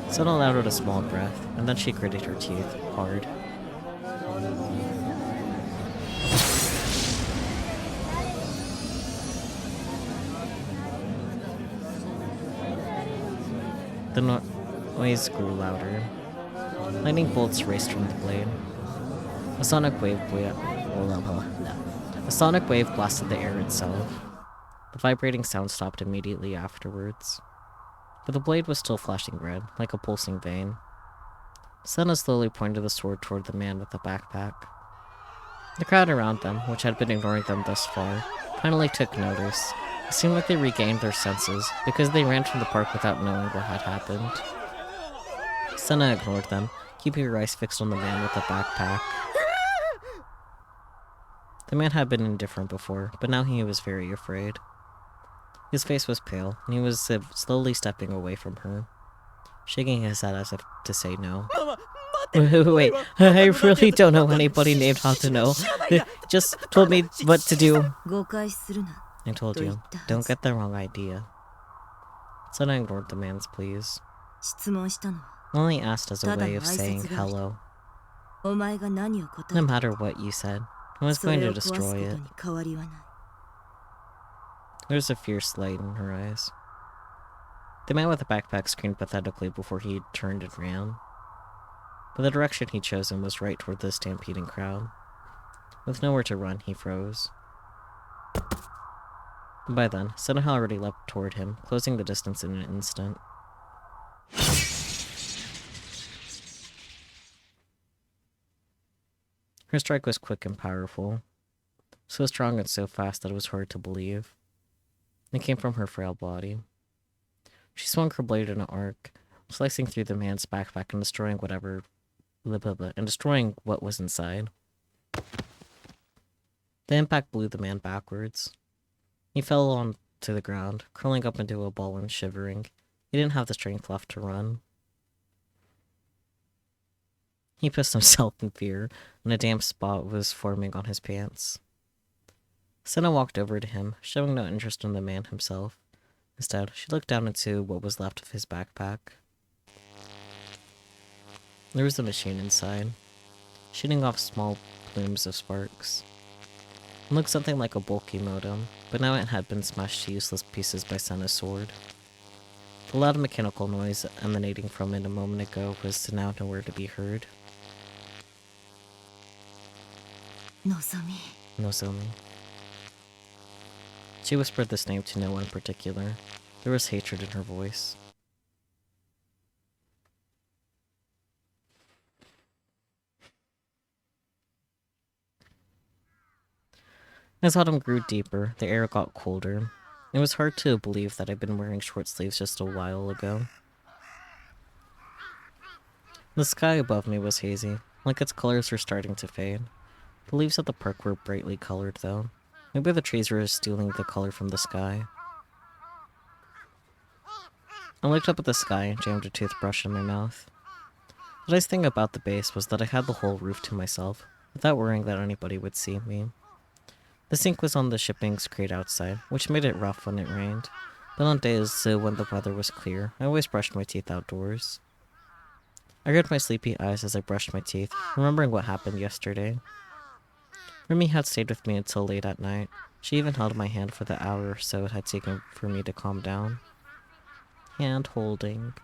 Senna let out a small breath, and then she gritted her teeth, hard. The noise grew louder. Lightning bolts raced from the blade. A sonic wave blasted the air itself. The vibrating sound stopped immediately afterwards. But the blade was still flashing red, like a pulsing vein. Senna slowly pointed the sword toward the man with the backpack. The crowd around them, which had been ignoring them thus far, finally took notice. It seemed like they regained their senses, because they ran from the park without knowing what had happened. Senna ignored them, keeping her eyes fixed on the man with the backpack. The man had been indifferent before, but now he was very afraid. His face was pale, and he was slowly stepping away from her, shaking his head as if to say no. Wait, I really don't know anybody named Hatano. Just told me what to do. I told you, don't get the wrong idea. Senna ignored the man's pleas. Only asked as a way of saying hello. No matter what you said, I was going to destroy it. There was a fierce light in her eyes. The man with the backpack screamed pathetically before he turned and ran. But the direction he'd chosen was right toward the stampeding crowd. With nowhere to run, he froze. By then, Senna had already leapt toward him, closing the distance in an instant. Her strike was quick and powerful, so strong and so fast that it was hard to believe. It came from her frail body. She swung her blade in an arc, slicing through the man's backpack and destroying what was inside. The impact blew the man backwards. He fell onto the ground, curling up into a ball and shivering. He didn't have the strength left to run. He pissed himself in fear, and a damp spot was forming on his pants. Senna walked over to him, showing no interest in the man himself. Instead, she looked down into what was left of his backpack. There was a machine inside, shooting off small plumes of sparks. It looked something like a bulky modem, but now it had been smashed to useless pieces by Senna's sword. The loud mechanical noise emanating from it a moment ago was now nowhere to be heard. Nozomi. She whispered this name to no one in particular. There was hatred in her voice. As autumn grew deeper, the air got colder. It was hard to believe that I'd been wearing short sleeves just a while ago. The sky above me was hazy, like its colors were starting to fade. The leaves at the park were brightly colored, though. Maybe the trees were stealing the color from the sky. I looked up at the sky and jammed a toothbrush in my mouth. The nice thing about the base was that I had the whole roof to myself, without worrying that anybody would see me. The sink was on the shipping's crate outside, which made it rough when it rained, but on days when the weather was clear, I always brushed my teeth outdoors. I rubbed my sleepy eyes as I brushed my teeth, remembering what happened yesterday. Rumi had stayed with me until late at night. She even held my hand for the hour or so it had taken for me to calm down. Hand holding.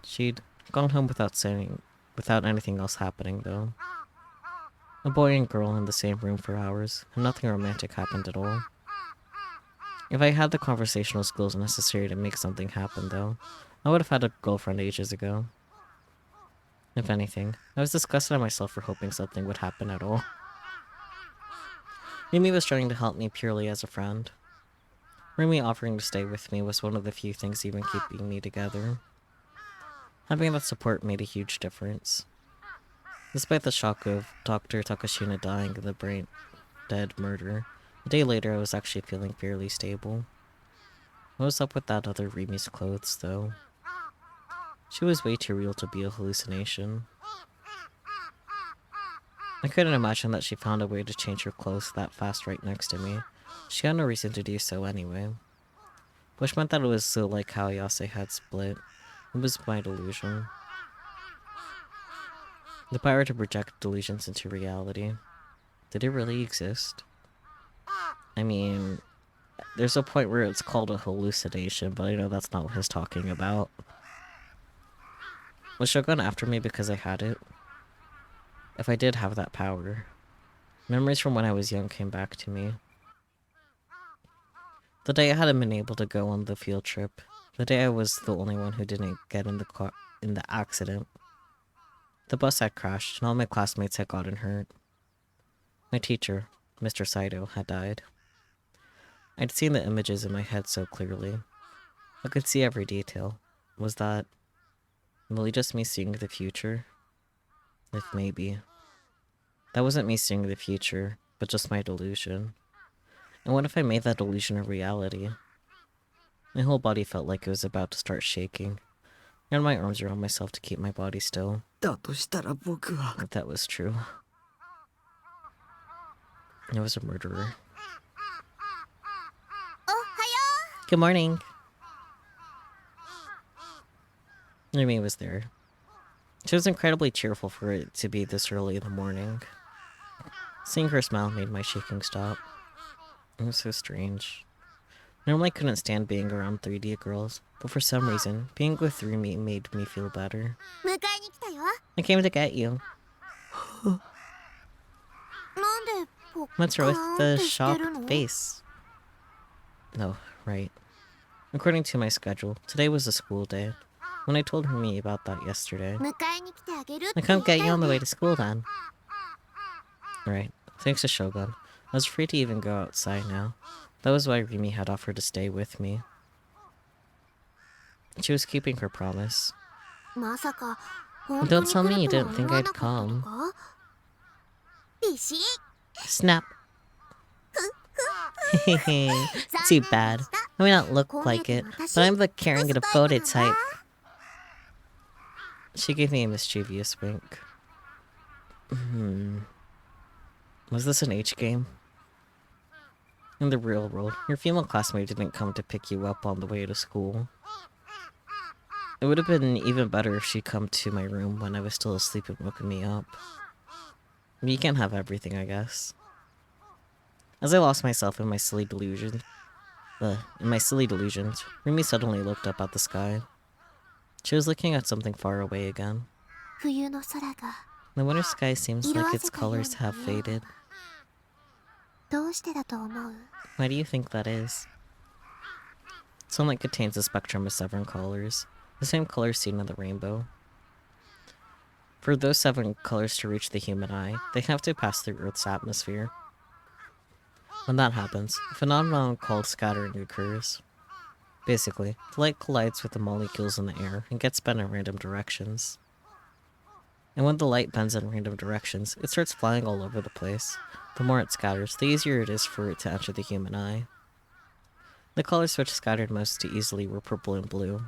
She'd gone home without anything else happening, though. A boy and girl in the same room for hours, and nothing romantic happened at all. If I had the conversational skills necessary to make something happen, though, I would have had a girlfriend ages ago. If anything, I was disgusted at myself for hoping something would happen at all. Rumi was trying to help me purely as a friend. Rumi offering to stay with me was one of the few things even keeping me together. Having that support made a huge difference. Despite the shock of Dr. Takashina dying in the brain-dead murder, a day later I was actually feeling fairly stable. What was up with that other Rumi's clothes, though? She was way too real to be a hallucination. I couldn't imagine that she found a way to change her clothes that fast right next to me. She had no reason to do so anyway. Which meant that it was so like how Yase had split. It was my delusion. The power to project delusions into reality. Did it really exist? I mean, there's a point where it's called a hallucination, but I know that's not what he's talking about. Was Shogun after me because I had it? If I did have that power, memories from when I was young came back to me. The day I hadn't been able to go on the field trip. The day I was the only one who didn't get in the accident. The bus had crashed, and all my classmates had gotten hurt. My teacher, Mr. Saito, had died. I'd seen the images in my head so clearly. I could see every detail. Was that really just me seeing the future? If maybe. That wasn't me seeing the future, but just my delusion. And what if I made that delusion a reality? My whole body felt like it was about to start shaking. I had my arms around myself to keep my body still. If that was true. I was a murderer. Good morning. Rumi was there. She was incredibly cheerful for it to be this early in the morning. Seeing her smile made my shaking stop. It was so strange. I normally couldn't stand being around 3D girls, but for some reason, being with Rumi made me feel better. I came to get you. What's wrong with the shocked face? Oh, right. According to my schedule, today was a school day. When I told Rumi about that yesterday, I come get you on the way to school then. Right. Thanks to Shogun. I was free to even go outside now. That was why Rumi had offered to stay with me. She was keeping her promise. Don't tell me you didn't think I'd come. Snap. Too bad. I may not look like it, but I'm the caring and devoted type. She gave me a mischievous wink. Was this an H game? In the real world, your female classmate didn't come to pick you up on the way to school. It would have been even better if she'd come to my room when I was still asleep and woken me up. You can't have everything, I guess. As I lost myself in my silly delusion, In my silly delusions, Rumi suddenly looked up at the sky. She was looking at something far away again. 冬の空が The winter sky seems 色 like あ its せたように colors have 見える faded. どうしてだと思う Why do you think that is? Sunlight contains a spectrum of 7 colors, the same colors seen in the rainbow. For those 7 colors to reach the human eye, they have to pass through Earth's atmosphere. When that happens, a phenomenon called scattering occurs. Basically, the light collides with the molecules in the air and gets bent in random directions. And when the light bends in random directions, it starts flying all over the place. The more it scatters, the easier it is for it to enter the human eye. The colors which scattered most easily were purple and blue.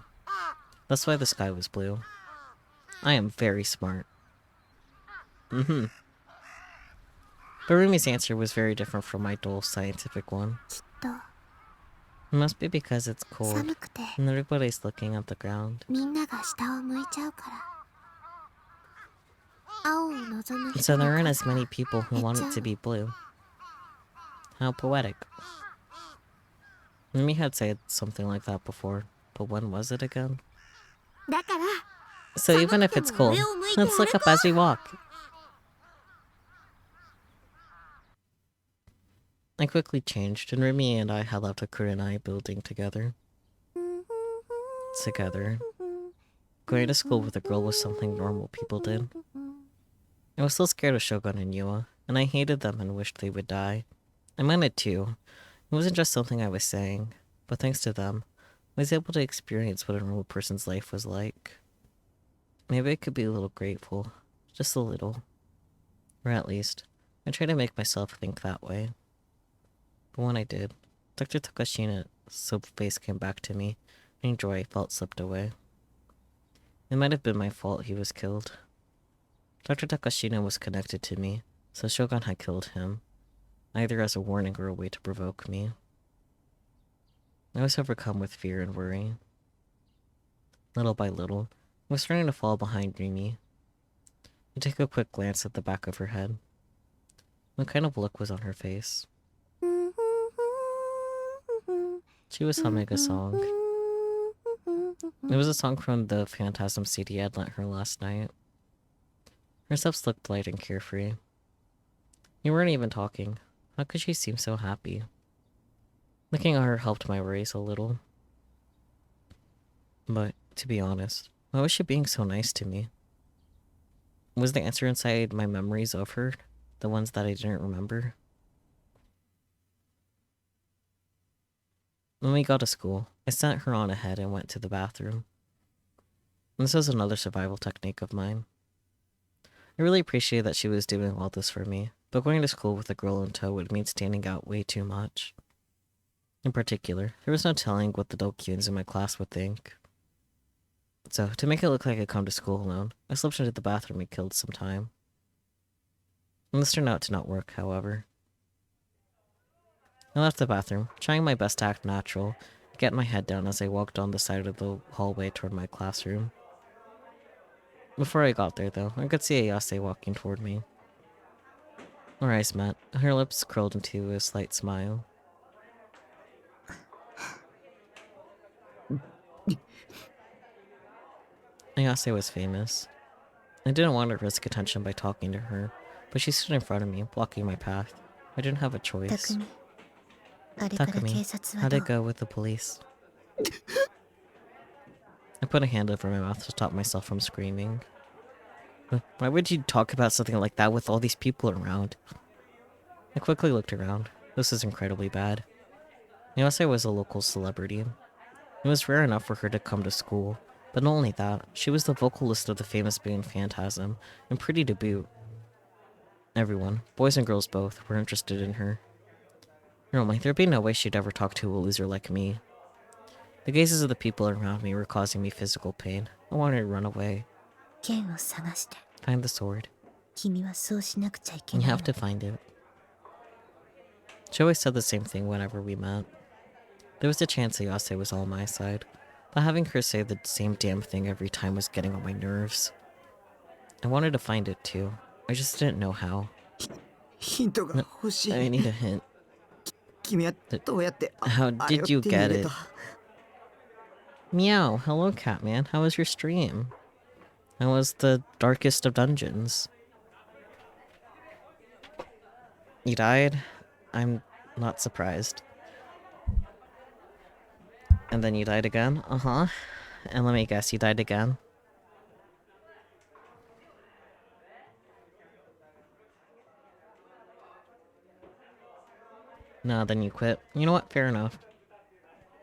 That's why the sky was blue. I am very smart. But Rumi's answer was very different from my dull scientific one. きっと It must be because it's cold, 寒くて and everybody's looking at the ground. みんなが下を向いちゃうから青を望む And 人 so の there aren't 数 as が many people who 減っ want ちゃ it う to be blue. How poetic. Rumi had said something like that before, but when was it again? だから So even if it's cold, let's look up as we walk. I quickly changed, and Rumi and I had left a Kurenai building together. Going to school with a girl was something normal people did. I was still scared of Shogun and Yua, and I hated them and wished they would die. I meant it too. It wasn't just something I was saying, but thanks to them, I was able to experience what a normal person's life was like. Maybe I could be a little grateful. Just a little. Or at least, I try to make myself think that way. But when I did, Dr. Takashina's soap face came back to me, and joy I felt slipped away. It might have been my fault he was killed. Dr. Takashina was connected to me, so Shogun had killed him, either as a warning or a way to provoke me. I was overcome with fear and worry. Little by little, I was starting to fall behind Rimi. I took a quick glance at the back of her head. What kind of look was on her face? She was humming a song. It was a song from the Phantasm CD I'd lent her last night. Her steps looked light and carefree. We weren't even talking. How could she seem so happy? Looking at her helped my worries a little. But, to be honest, why was she being so nice to me? Was the answer inside my memories of her, the ones that I didn't remember? When we got to school, I sent her on ahead and went to the bathroom. This was another survival technique of mine. I really appreciated that she was doing all this for me, but going to school with a girl in tow would mean standing out way too much. In particular, there was no telling what the Dokyuns in my class would think. So, to make it look like I'd come to school alone, I slipped into the bathroom and killed some time. And this turned out to not work, however. I left the bathroom, trying my best to act natural, get my head down as I walked down the side of the hallway toward my classroom. Before I got there, though, I could see Ayase walking toward me. Our eyes met, and her lips curled into a slight smile. Ayase was famous. I didn't want to risk attention by talking to her, but she stood in front of me, blocking my path. I didn't have a choice. あれから警 Takumi, 察は how'd ど it う go with the police? I put a hand over my mouth to stop myself from screaming. Why would you talk about something like that with all these people around? I quickly looked around. This is incredibly bad. Ayase was a local celebrity. It was rare enough for her to come to school, but not only that, she was the vocalist of the famous band Phantasm, and pretty to boot. Everyone, boys and girls both, were interested in her. Normally, there'd be no way she'd ever talk to a loser like me. The gazes of the people around me were causing me physical pain. I wanted to run away. 剣を探して Find the sword. 君はそうしなくちゃいけ You ない have to find it. She always said the same thing whenever we met. There was a chance Ayase was on my side, but having her say the same damn thing every time was getting on my nerves. I wanted to find it too. I just didn't know how. ヒントが欲しい。 I need a hint. 君はどうやってHow あれを did you 手に入 get れ it? た？ Meow, hello Catman, how was your stream? How was the darkest of dungeons? You died? I'm not surprised. And then you died again? Uh-huh. And let me guess, you died again? No, then you quit. You know what? Fair enough.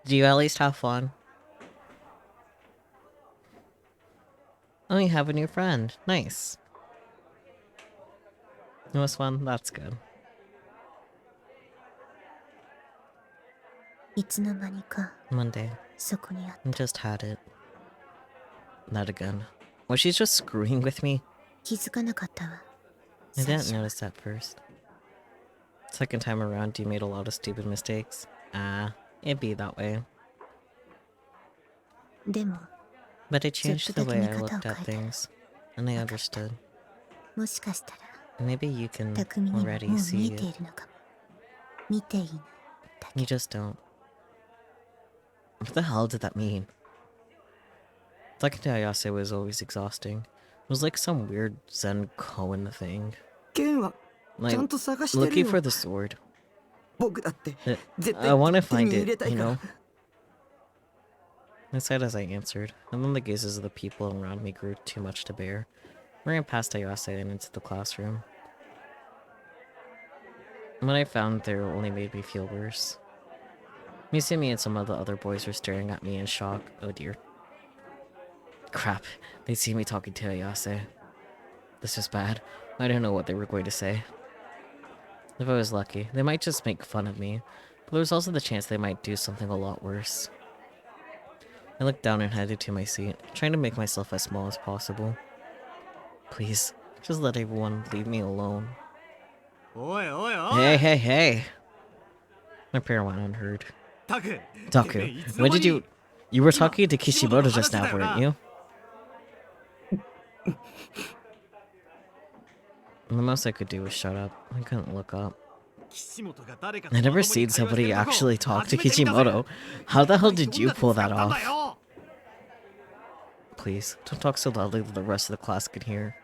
Do you at least have fun? Oh, you have a new friend. Nice. It was fun? That's good. いつの間にか Monday. そこにあっ I just had it. Not again. Was she just screwing with me? 気づかなかったわ I 最 didn't 初は notice that first. Second time around, you made a lot of stupid mistakes. Ah, it'd be that way. でも But it ちょっ changed と the だけ way 見 I 方を looked 変 at えた things. And I understood. もしかしたら Maybe you can 匠にも already もう見 see えて it. いるのかも見ていないだ You け just don't. What the hell did that mean? Talking to Ayase was always exhausting. It was like some weird Zen koan thing. 剣はち Like, ゃんと探してる looking よ。 for the sword. 僕だって Uh, 絶 I 対 want to 手に find 入れ it, たい you から。 know? I sighed as I answered, and then the gazes of the people around me grew too much to bear. I ran past Ayase and into the classroom. What I found there only made me feel worse. Misumi and some of the other boys were staring at me in shock. Oh dear. Crap, they see me talking to Ayase. This was bad. I didn't know what they were going to say. If I was lucky, they might just make fun of me, but there was also the chance they might do something a lot worse. I looked down and headed to my seat, trying to make myself as small as possible. Please, just let everyone leave me alone. Hey, hey, hey! My prayer went unheard. Taku, when did you... You were talking to Kishimoto just now, weren't you? The most I could do was shut up. I couldn't look up. I'd never seen somebody actually talk to Kishimoto. How the hell did you pull that off? Please, don't talk so loudly that the rest of the class can hear.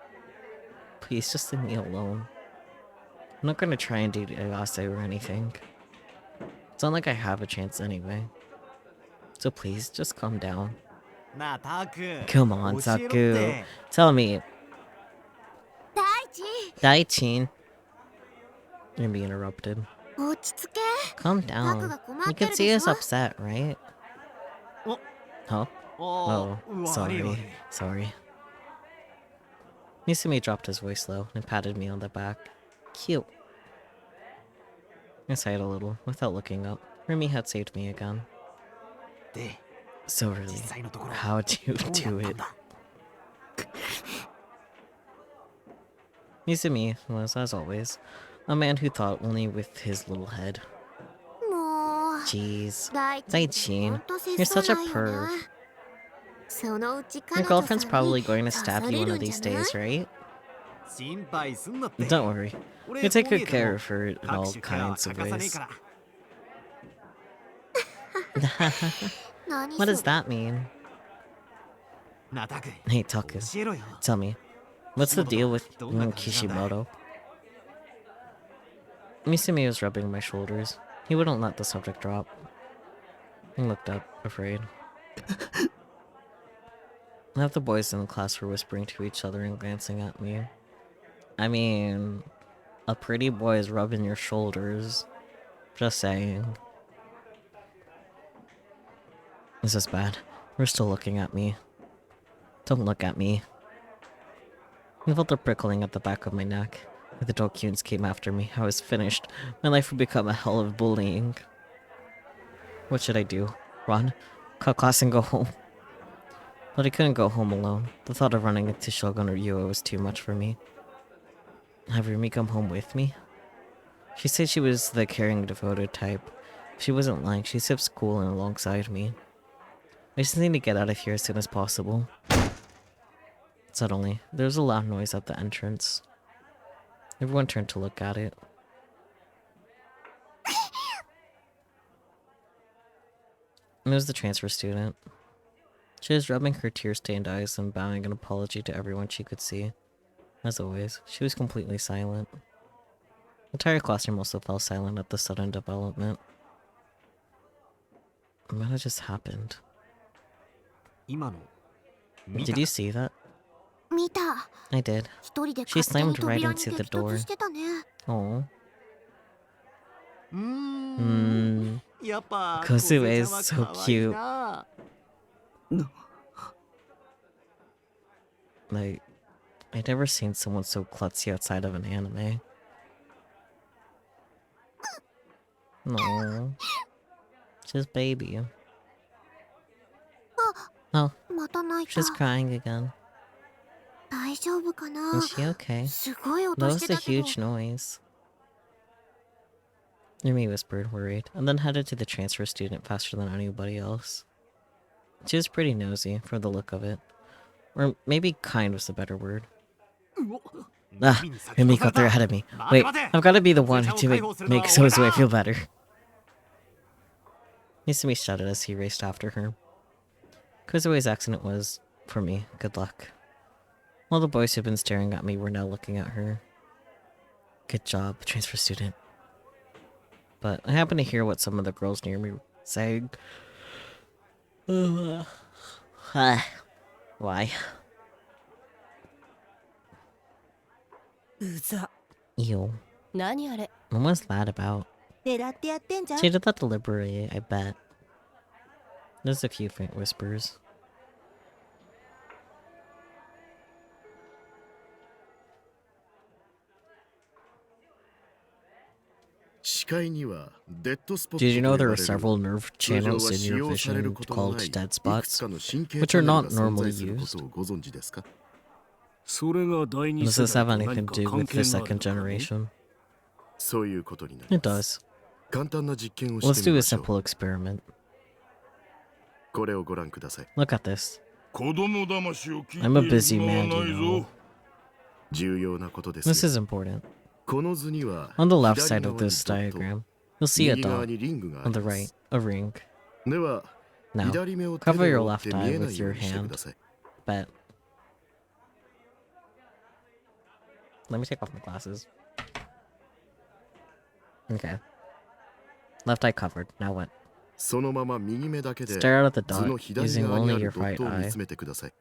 Please, just leave me alone. I'm not gonna try and date Ayase or anything. It's not like I have a chance anyway. So please, just calm down. Come on, Saku. Tell me. 大地 Daichin. You're gonna be interrupted. 落ち着け Calm タク down. が困 You って can る see で us しょ upset, right? Huh? Oh, sorry. Sorry. Misumi dropped his voice low and patted me on the back. Cute. I sighed a little, without looking up. Rumi had saved me again. So really, how'd you do it? Misumi was, as always, a man who thought only with his little head. もう Jeez. 大地 Daichin, ほんと you're 切 such a ないよ perv. ねそのうち Your 彼女さん girlfriend's に probably going to 刺 stab さ you れ one る of んじゃ these ない days, right? Don't worry. We take good care of her in all kinds of ways. 何 What そ does れ that mean? Hey, Taku, tell me, what's the deal with Kishimoto? Misumi was rubbing my shoulders. He wouldn't let the subject drop. I looked up, afraid. Half the boys in the class were whispering to each other and glancing at me. I mean, a pretty boy is rubbing your shoulders. Just saying. This is bad. We're still looking at me. Don't look at me. I felt a prickling at the back of my neck. If the Dokuns came after me, I was finished. My life would become a hell of bullying. What should I do? Run? Cut class and go home? But I couldn't go home alone. The thought of running into Shogun or Yua was too much for me. Have Rumi come home with me? She said she was the caring, devoted type. If she wasn't lying, she skipped school and alongside me. I just need to get out of here as soon as possible. Suddenly, there was a loud noise at the entrance. Everyone turned to look at it. It was the transfer student. She was rubbing her tear-stained eyes and bowing an apology to everyone she could see. As always, she was completely silent. The entire classroom also fell silent at the sudden development. What had just happened? Did you see that? 見た。 I did. 一人で She 勝手に slammed right 扉に into the 激突 door. してたね。 Oh. やっぱ Kosu is so cute. Like, I'd never seen someone so klutzy outside of an anime. No. Just baby. Oh, また泣いた。 she's crying again. 大丈夫かな。 Is she okay? すごい That 音し was て a たけど。 huge noise. Yumi whispered, worried, and then headed to the transfer student faster than anybody else. She was pretty nosy, for the look of it. Or maybe kind was the better word. Ah, Yumi got there ahead of me. Wait, I've got to be the one to make Sozue feel better. Misumi shouted as he raced after her. Kozue's accident was, for me, good luck. All the boys who'd been staring at me were now looking at her. Good job, transfer student. But I happened to hear what some of the girls near me were saying. Why? うざ。 Ew. 何あれ。 What was that about? 狙ってやってんじゃん。 She did that deliberately, I bet. There's a few faint whispers. 視界にはデッドスポット Did you know と there 呼ば are れる several nerve 通常は channels in 使 your 用される vision ことのない called dead いくつ spots? かの神経 which チャ are ネル not が存 normally 在するこ used? とをご存知ですか？ Does this have anything to do with the second generation? そういうことになり It ます does. 簡単な実験を Let's してみ do a ましょう simple experiment. これをご覧ください Look at this. 子供騙しを聞いて I'm a いる busy 暇は man, な you い know. ぞ。重要なことです This よ is important. この図には On the left 左 side of 側に this ドット diagram, you'll see a 右側 dot. にリングがあ On り the ま right, す a ring. では Now, 左目を手 cover で your 覆っ left て見 eye えな with いよう your にしてく hand. ださい Bet. Let me take off my glasses. Okay. Left eye covered. Now what? そのまま右目だけで Stare out at the 図の dot 左 using 側にあ only る your ドッ right トを見 eye. つめてください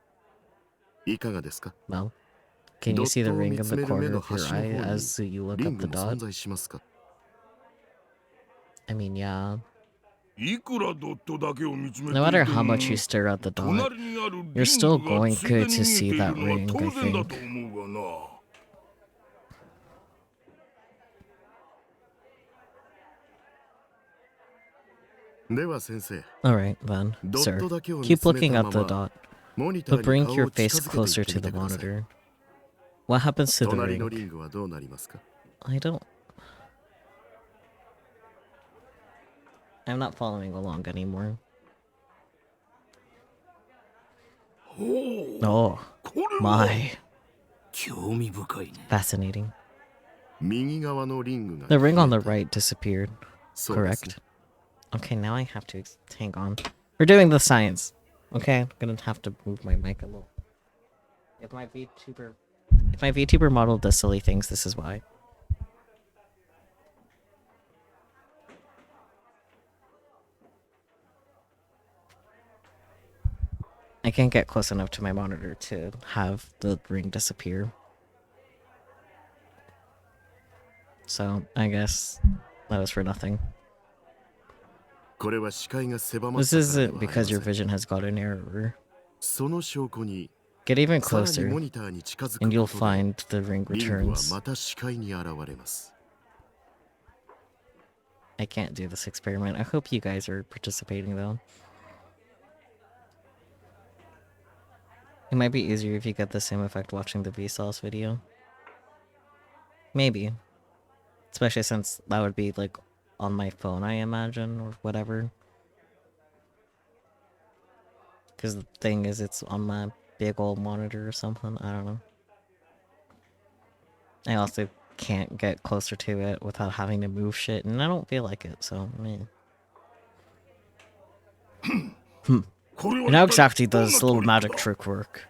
いかがですか Well, can you see the ドットを ring 見 in つ the める目 corner の of your 端の eye 方に as you look リ at ン the グも存 dot? 在しますか I mean, yeah. いくらドットだけを見つめてい No て matter も how much you stare at the dot, 隣にあるリン you're still グが going ついで good に to 見え see てい that るのは ring, 当 I 然だ think. と思うがな。では先生 Alright, then, ドッ sir. トだけを見 Keep つめ looking た at ま the ま dot, モニター but に bring 顔 your を近 face づけてい closer って to み the てください monitor. What happens to the 隣のリ ring? ングはどうなりますか I don't... I'm not following along anymore. ほう、 Oh, これは my. 興味深いね。 Fascinating. 右側のリングが The ring on the 消え right disappeared. たそうですね Correct. Okay, now I have to... Hang on. We're doing the science. Okay, I'm gonna have to move my mic a little. If my VTuber model does silly things, this is why. I can't get close enough to my monitor to have the ring disappear. So, I guess that was for nothing. これは視界が狭まっ This たからで isn't はありま because せ your ん vision has got an error. その証拠に Get even さらに closer, モニターに近づく and こ you'll とで find the ring リングは returns. また視界に現れます I can't do this experiment. I hope you guys are participating though. It might be easier if you get the same effect watching the Vsauce video. Maybe. Especially since that would be like on my phone, I imagine, or whatever. Because the thing is, it's on my big old monitor or something. I don't know. I also can't get closer to it without having to move shit, and I don't feel like it, so, meh. And how exactly does little magic trick work?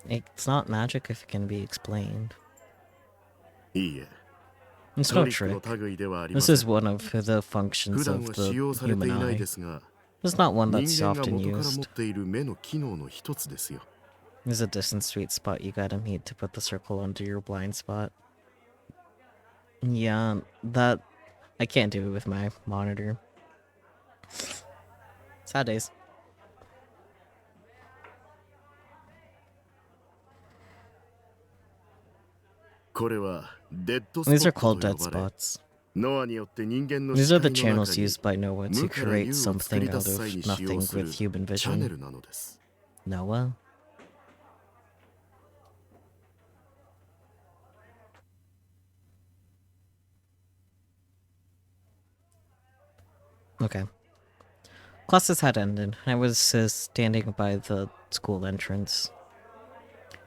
It's not magic if it can be explained. いいえ It's ト no リックの trick. 類ではありま This せ is ん one of the 普 functions 段 of は the 使用されてい human ない eye. ですが It's not one 人 that's 間が often 元から持 used. っている目の機能の一つですよ There's a distant sweet spot you gotta meet to put the circle under your blind spot. Yeah, that... I can't do it with my monitor. Sad days. これはデッドスポ These are ット called と dead 呼ばれ spots. ノアによって人間の These 視 are the 界の channels 中に used by NoAH to 無から create 有を作 something り出 out す際 of に使用 nothing する with チ human ャンネ vision. ルなのです Noah? Okay. Classes had ended, and I was standing by the school entrance.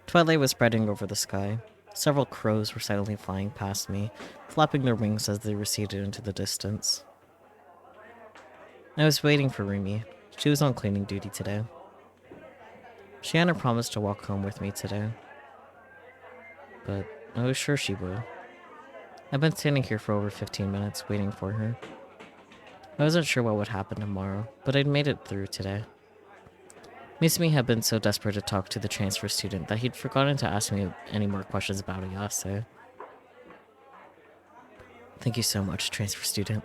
Twilight was spreading over the sky. Several crows were silently flying past me, flapping their wings as they receded into the distance. I was waiting for Rumi. She was on cleaning duty today. She hadn't promised to walk home with me today, but I was sure she would. I've been standing here for over 15 minutes waiting for her. I wasn't sure what would happen tomorrow, but I'd made it through today. Misumi had been so desperate to talk to the transfer student that he'd forgotten to ask me any more questions about Ayase. Thank you so much, transfer student.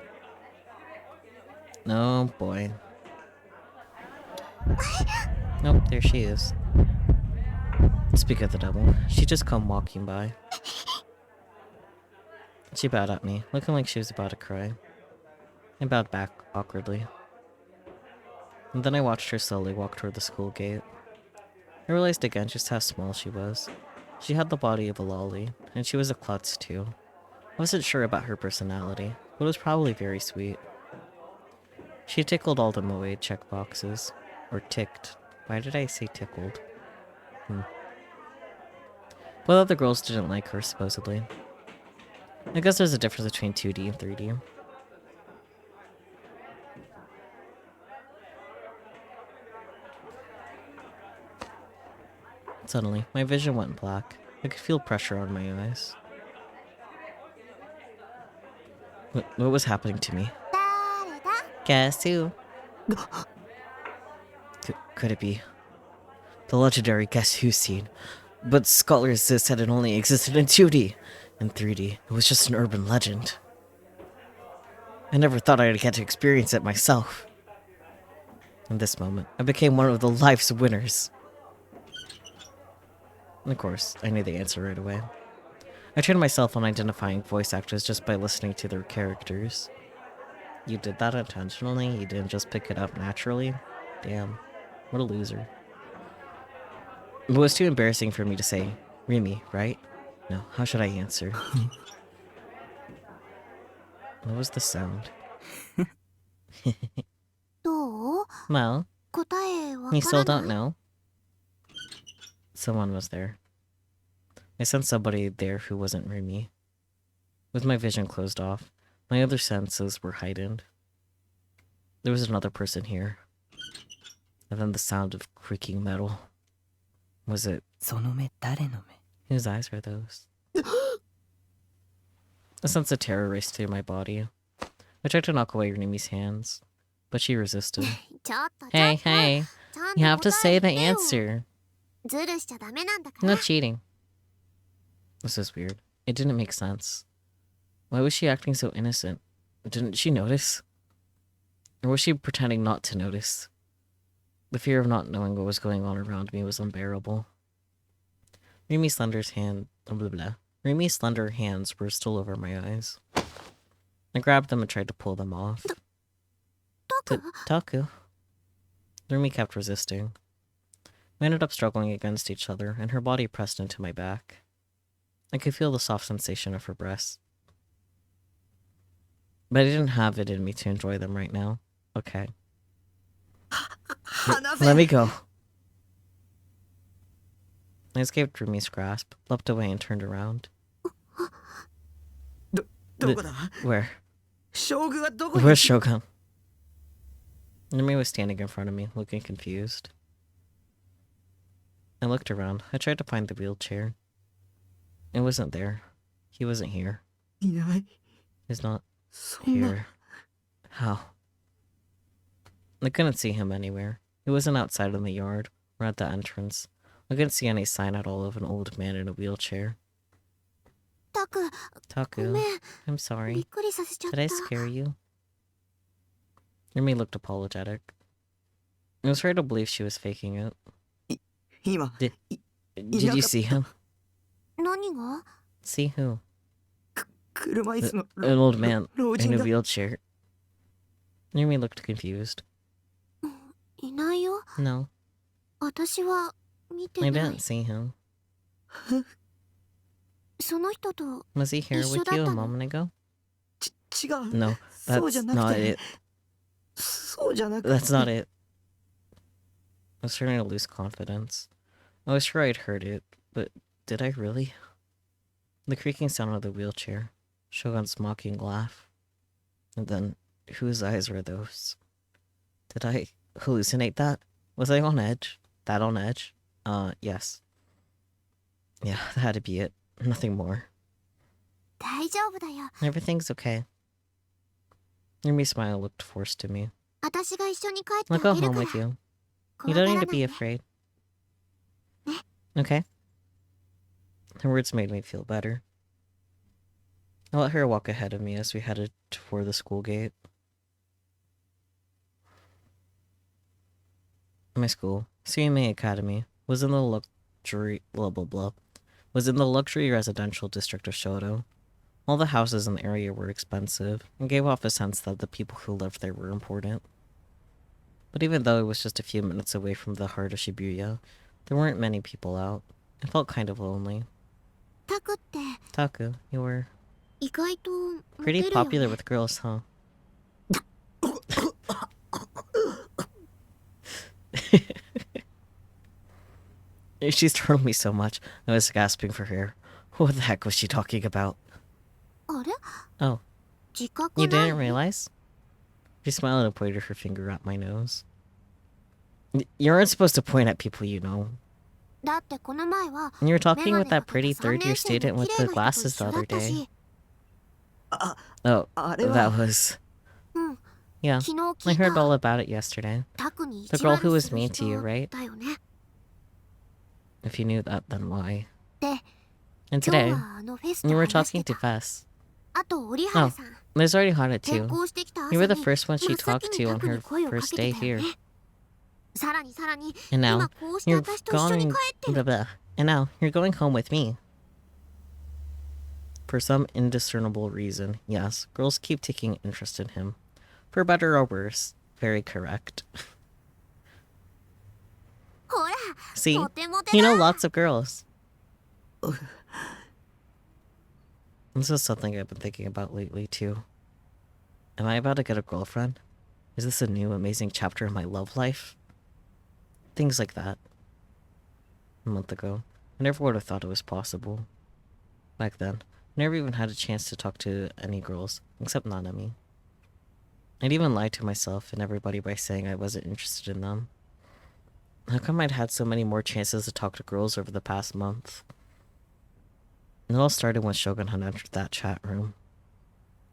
Oh boy. Nope, there she is. Speak of the devil, she just come walking by. She bowed at me, looking like she was about to cry. I bowed back awkwardly. And then I watched her slowly walk toward the school gate. I realized again just how small she was. She had the body of a lolly, and she was a klutz too. I wasn't sure about her personality, but it was probably very sweet. She tickled all the moe checkboxes. Or ticked. Why did I say tickled? But other girls didn't like her, supposedly. I guess there's a difference between 2D and 3D. Suddenly, my vision went black. I could feel pressure on my eyes. What was happening to me? 誰だ Guess who? Could it be the legendary Guess Who scene? But scholars said it only existed in 2D. In 3D, it was just an urban legend. I never thought I'd get to experience it myself. In this moment, I became one of the life's winners. And of course, I knew the answer right away. I trained myself on identifying voice actors just by listening to their characters. You did that intentionally? You didn't just pick it up naturally? Damn. What a loser. It was too embarrassing for me to say, Rimi, right? No, how should I answer? What was the sound? どう Well, 答えわ you か still ら don't ない know. Someone was there. I sensed somebody there who wasn't Rimi. With my vision closed off, my other senses were heightened. There was another person here. And then the sound of creaking metal. Was it... その目誰の目 Whose eyes are those? A sense of terror raced through my body. I tried to knock away Rimi's hands, but she resisted. ちょっと Hey, ちょっと hey, ちゃん you have と to 答 say え the てよ answer. ズルしちゃダメなんだから No cheating. This is weird. It didn't make sense. Why was she acting so innocent? Didn't she notice? Or was she pretending not to notice? The fear of not knowing what was going on around me was unbearable. Rimi's slender hands were still over my eyes. I grabbed them and tried to pull them off. タク Taku. Rimi kept resisting. We ended up struggling against each other, and her body pressed into my back. I could feel the soft sensation of her breasts. But I didn't have it in me to enjoy them right now. Okay. Let me go. I escaped Rumi's grasp, leapt away, and turned around. どこだ Where? 将軍はどこに Where's Shogun? Numi was standing in front of me, looking confused. I looked around. I tried to find the wheelchair. It wasn't there. He wasn't here. いない。 He's not そんな。 here. How? I couldn't see him anywhere. He wasn't outside in the yard or at the entrance. I couldn't see any sign at all of an old man in a wheelchair. タク、ご Taku, めん。 I'm び sorry. っくりさせちゃっ Did た。 I scare you? Rumi looked apologetic. It was hard to believe she was faking it. 今。 Did い Did you see him? 何が？ See who? 車椅子の An old man 老 in 人 a が。 wheelchair. Rumi looked confused. いないよ。 No, 私は見て I ない didn't。see him. その人と Was he here 一緒 with だっ you た a の？ moment ago? 違う。 No, そうじゃ that's なく not て。 it. そうじゃなく That's not て。 it. I was starting to lose confidence. I was sure I'd heard it, but did I really? The creaking sound of the wheelchair, Shogun's mocking laugh. And then, whose eyes were those? Did I hallucinate that? Was I on edge? That on edge? Yes. Yeah, that had to be it. Nothing more. 大丈夫だよ。 Everything's okay. Rumi's smile looked forced to me. 私が一緒に帰って I'll あ go げる home から with you. 怖 You が don't ら need な to い be ね。 afraid. ね。 Okay. Her words made me feel better. I let her walk ahead of me as we headed toward the school gate. My school, Suimei Academy, was in the luxury residential district of Shoto. All the houses in the area were expensive and gave off a sense that the people who lived there were important. But even though it was just a few minutes away from the heart of Shibuya, there weren't many people out. I felt kind of lonely. タクって Taku, you were 意外とモテ pretty るよ popular ね。 with girls, huh? She startled me so much, I was gasping for air. What the heck was she talking about? あれ？ Oh, 自覚 you ない didn't realize? She smiled and pointed her finger at my nose. You aren't supposed to point at people you know. だってこの前は You were メ talking ガ with ネが that かか pretty 3 third-year 年生 student の with 綺麗 the な人と glasses 一 the 緒だ other った day. し。 Oh, あれ that は。 was... うん。 Yeah, 昨日 I 聞い heard all た。 about it yesterday. タクに The 意地 girl 悪 who す was る mean to you, 人 right? だよね。 If you knew that, then why? で、 And 今日 today, はあのフェスで you were 話して talking to た。 Fess. あと折原 Oh, さん。 there's already Hana 転 too. 校してきた朝 You were the に first one she 真っ先 talked に to タ on クに her 声をか first け day てたよ here. ね。さらに And 今 now, こうして you're 私と一緒に going... 帰ってる。 Blah, blah. And now, you're going home with me. For some indiscernible reason, yes, girls keep taking interest in him. For better or worse, very correct. ほら、 See, モテモテ you だ。 know lots of girls. This is something I've been thinking about lately, too. Am I about to get a girlfriend? Is this a new, amazing chapter in my love life? Things like that. A month ago, I never would have thought it was possible. Back then, I never even had a chance to talk to any girls, except Nanami. I'd even lied to myself and everybody by saying I wasn't interested in them. How come I'd had so many more chances to talk to girls over the past month? It all started when Shogun had entered that chat room.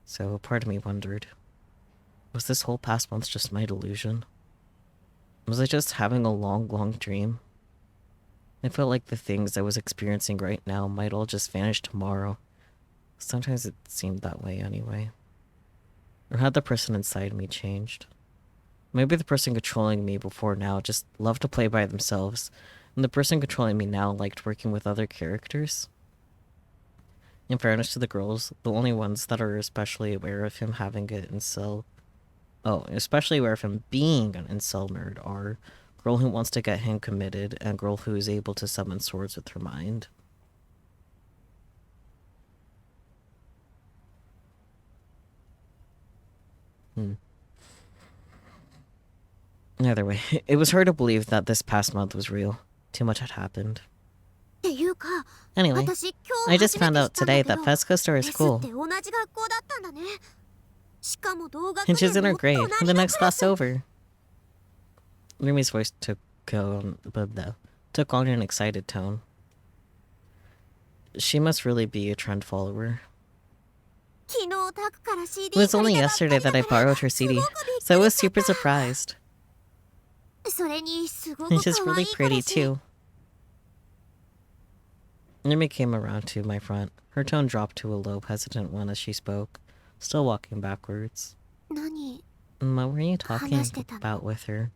So part of me wondered, was this whole past month just my delusion? Was I just having a long, long dream? I felt like the things I was experiencing right now might all just vanish tomorrow. Sometimes it seemed that way anyway. Or had the person inside me changed? Maybe the person controlling me before now just loved to play by themselves, and the person controlling me now liked working with other characters? In fairness to the girls, the only ones that are especially aware of him having an incel... Oh, especially aware of him being an incel nerd are girl who wants to get him committed and girl who is able to summon swords with her mind. Either way, it was hard to believe that this past month was real. Too much had happened. っていうか、 Anyway, 私今 I 日 just 初め found て知 out ったんだ today けど、 that Fesco store フ is ェスっ cool. て同じ学校だったんだね。しかも同学 And she's 年 in の her grade, 隣 in the の next クラス。 class over. Rumi's voice took on an excited tone. She must really be a trend follower. It was only yesterday that I borrowed her CD, so I was super surprised. And she's really pretty too. Rumi came around to my front. Her tone dropped to a low, hesitant one as she spoke, still walking backwards. What were you talking about with her?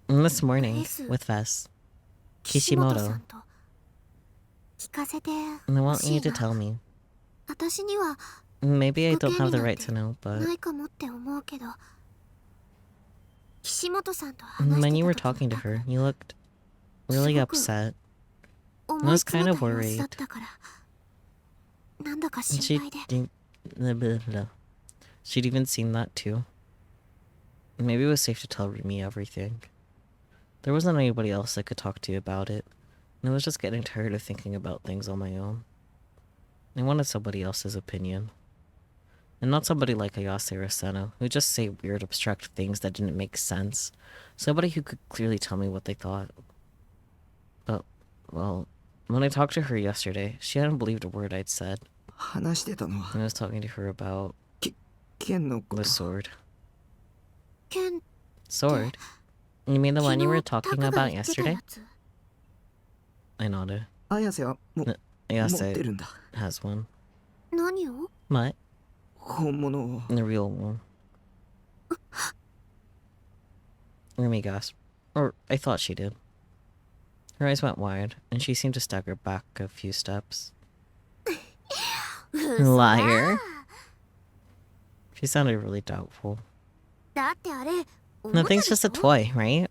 This morning, with Vess. Kishimoto. And I want you to tell me. Maybe I don't have the right to know, but... When you were talking to her, you looked really upset. I was kind of worried. She'd even seen that too. Maybe it was safe to tell Rumi everything. There wasn't anybody else I could talk to about it, and I was just getting tired of thinking about things on my own. I wanted somebody else's opinion. And not somebody like Ayase or Aseno, who just say weird abstract things that didn't make sense. Somebody who could clearly tell me what they thought. But, well, when I talked to her yesterday, she hadn't believed a word I'd said. And I was talking to her about the sword. Sword? You mean the one you were talking about yesterday? I nodded. Ayase has one. What? The real one. Rumi gasped. Or, I thought she did. Her eyes went wide, and she seemed to stagger back a few steps. Liar. She sounded really doubtful. Nothing's just a toy, right?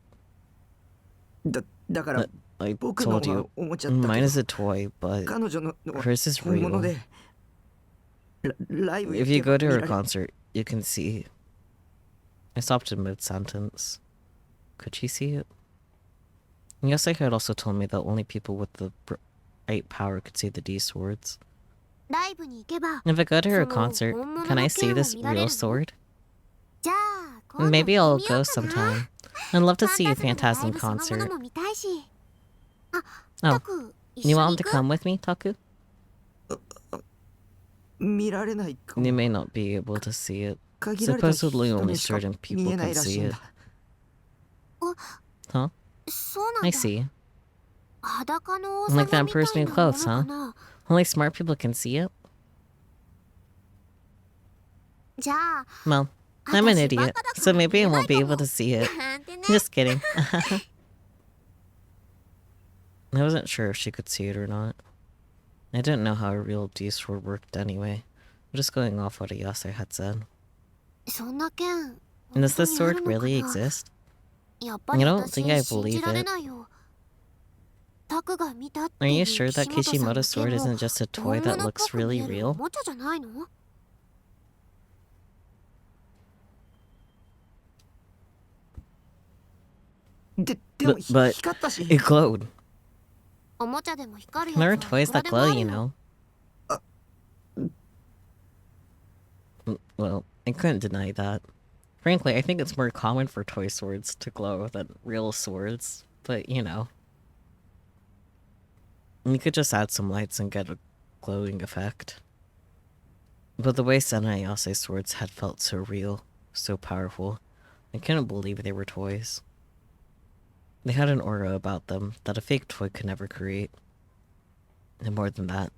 I told you, mine is a toy, but hers is real. If you go to her concert, you can see... I stopped in mid-sentence. Could she see it? Yosei had also told me that only people with the bright power could see the D swords. If I go to her concert, can I see this real sword? Maybe I'll go sometime. I'd love to see a Phantasm concert. Oh, you want to come with me, Taku? You may not be able to see it. Supposedly only certain people can see it. Huh? I see. Like that person in clothes, huh? Only smart people can see it? Well, I'm an idiot, so maybe I won't be able to see it. Just kidding. I wasn't sure if she could see it or not. I didn't know how a real D-sword worked anyway. I'm just going off what Ayase had said. And does this sword really exist? I don't think I believe it. Are you sure that Kishimoto's sword isn't just a toy that looks really real? But it glowed. There are toys that glow, you know. Well, I couldn't deny that. Frankly, I think it's more common for toy swords to glow than real swords, but you know. You could just add some lights and get a glowing effect. But the way Sen and Ayase's swords had felt so real, so powerful, I couldn't believe they were toys. They had an aura about them that a fake toy could never create. And more than that,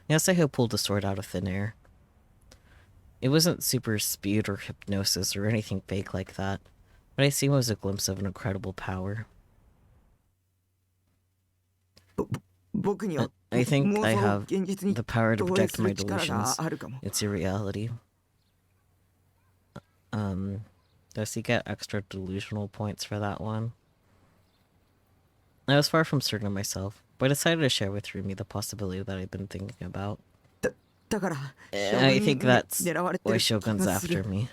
Yasuo pulled the sword out of thin air. It wasn't super speed or hypnosis or anything fake like that. What I seen was a glimpse of an incredible power. I think I have the power to project my delusions. It's a reality. Does he get extra delusional points for that one? I was far from certain of myself, but I decided to share with Rumi the possibility that I've been thinking about. I think that's why Shogun's after me.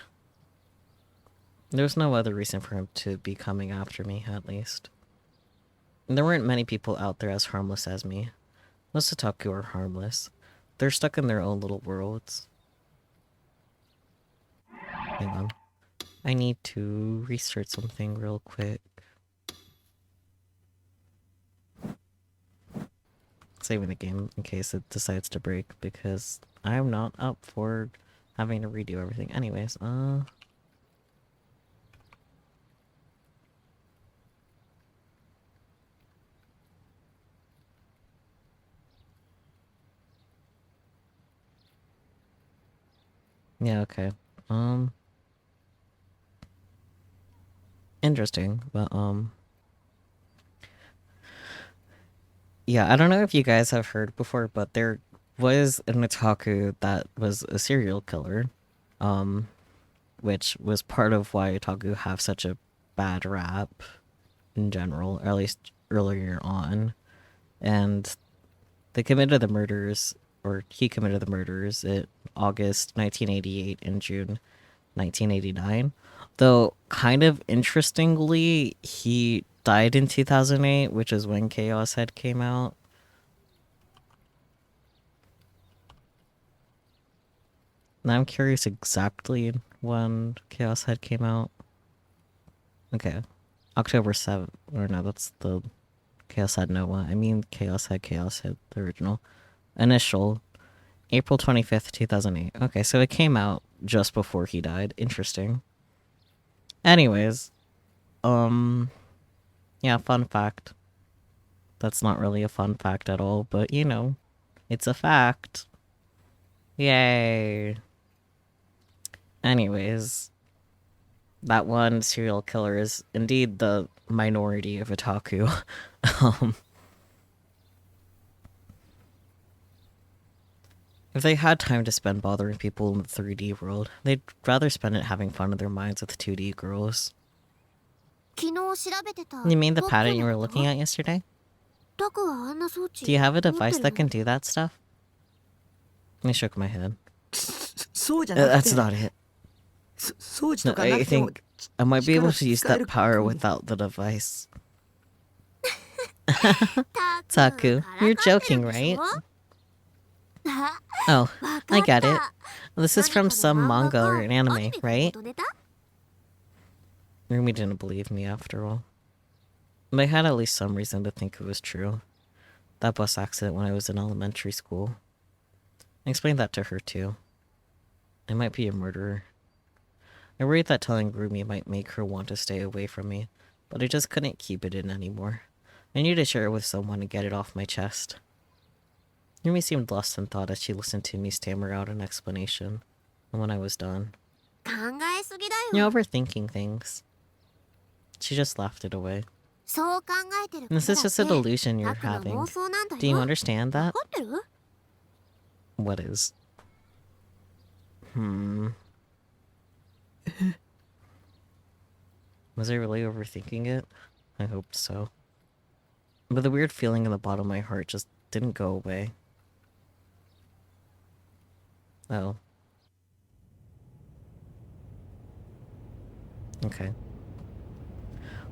There's no other reason for him to be coming after me, at least. There weren't many people out there as harmless as me. Most otaku are harmless. They're stuck in their own little worlds. Hang on. I need to restart something real quick. Saving the game in case it decides to break, because I'm not up for having to redo everything. Anyways, yeah, okay. Interesting, but, yeah, I don't know if you guys have heard before, but there was an otaku that was a serial killer, which was part of why otaku have such a bad rap in general, or at least earlier on. And they committed the murders, or he committed the murders in August 1988 and June 1989. Though, kind of interestingly, he died in 2008, which is when Chaos Head came out. Now I'm curious exactly when Chaos Head came out. Okay. October 7th. Or no, that's the Chaos Head Noah. I mean Chaos Head, the original. Initial. April 25th, 2008. Okay, so it came out just before he died. Interesting. Anyways. Yeah, fun fact. That's not really a fun fact at all, but you know, it's a fact. Yay. Anyways, that one serial killer is indeed the minority of otaku. If they had time to spend bothering people in the 3D world, they'd rather spend it having fun in their minds with 2D girls. You mean the pattern you were looking at yesterday? Do you have a device that can do that stuff? I shook my head. That's not it. No, I think I might be able to use that power without the device. Taku, you're joking, right? Oh, I get it. This is from some manga or an anime, right? Rumi didn't believe me after all. But I had at least some reason to think it was true. That bus accident when I was in elementary school. I explained that to her too. I might be a murderer. I worried that telling Rumi might make her want to stay away from me, but I just couldn't keep it in anymore. I needed to share it with someone and get it off my chest. Rumi seemed lost in thought as she listened to me stammer out an explanation. And when I was done, you're overthinking things. She just laughed it away. This is just a delusion you're having. Do you understand that? What is? Was I really overthinking it? I hoped so. But the weird feeling in the bottom of my heart just didn't go away. Oh. Okay.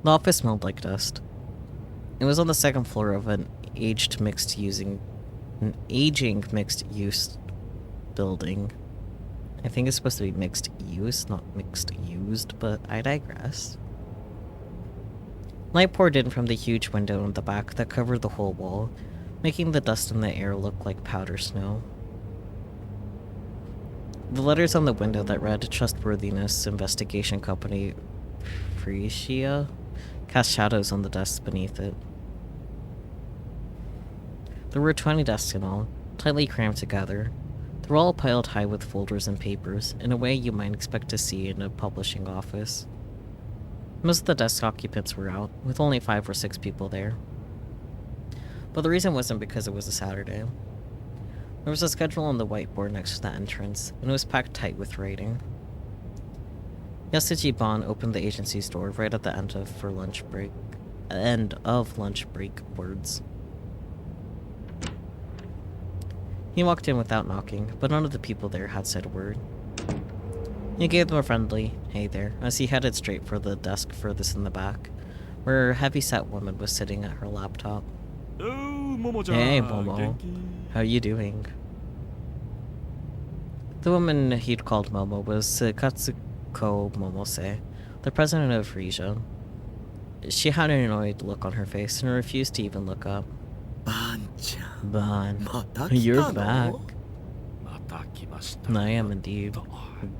The office smelled like dust. It was on the second floor of an aging mixed use building. I think it's supposed to be mixed use, not mixed used, but I digress. Light poured in from the huge window in the back that covered the whole wall, making the dust in the air look like powder snow. The letters on the window that read Trustworthiness Investigation Company Frisia cast shadows on the desks beneath it. There were 20 desks in all, tightly crammed together. They were all piled high with folders and papers, in a way you might expect to see in a publishing office. Most of the desk occupants were out, with only 5 or 6 people there. But the reason wasn't because it was a Saturday. There was a schedule on the whiteboard next to the entrance, and it was packed tight with writing. Yasuji Ban opened the agency's door right at the end of lunch break words. He walked in without knocking, but none of the people there had said a word. He gave them a friendly, "Hey there," as he headed straight for the desk furthest in the back, where a heavy-set woman was sitting at her laptop. Hey, Momo. How you doing? The woman he'd called Momo was Ko Momose, the president of Frisia. She had an annoyed look on her face and refused to even look up. バンちゃん Ban, また you're 来た back. の また来ました。 I am indeed.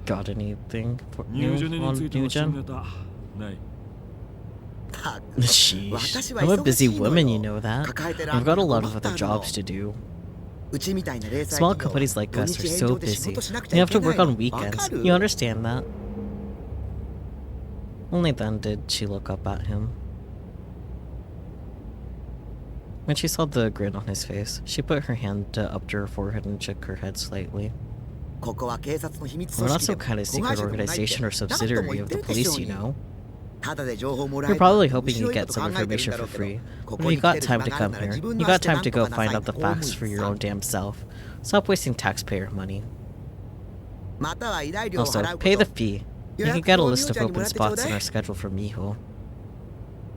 Got anything for ニュージェ new ネ on について New の新 Gen? ネタない。たく Sheesh. 私は I'm a 忙 busy しいの woman, you よ know that. 抱えてる I've got a 頭 lot が of 困っ other たの jobs to do. うちみたいな零細 Small 企業 companies like 土 us 日 are 返 so 上で仕 busy. 事しなくち We ゃい have け to ない work の on わ weekends. かる You understand that? Only then did she look up at him. When she saw the grin on his face, she put her hand up to her forehead and shook her head slightly. ここは警察の秘密 We're 組 not 織 some で kind of 子会 secret 社でもないって organization or 何度も subsidiary 言っ of て the るでしょ police, う you に know. ただで情報もら You're えば probably 面 hoping 白 you いこ get と some 考えて information るんだろ for うけど free. こ But こ when に you 来て got る time 暇 to がある come なら here, 自分 you の got 足で time なん to と go かな find さい out the 公務 facts 員 for your さ own ん damn self. Stop wasting taxpayer money. または依頼料を Also, 払うこ pay the と fee. 予 You can 約 get a をみ list お of ちゃんにも open らってちょう spots だ in い our schedule for Miho.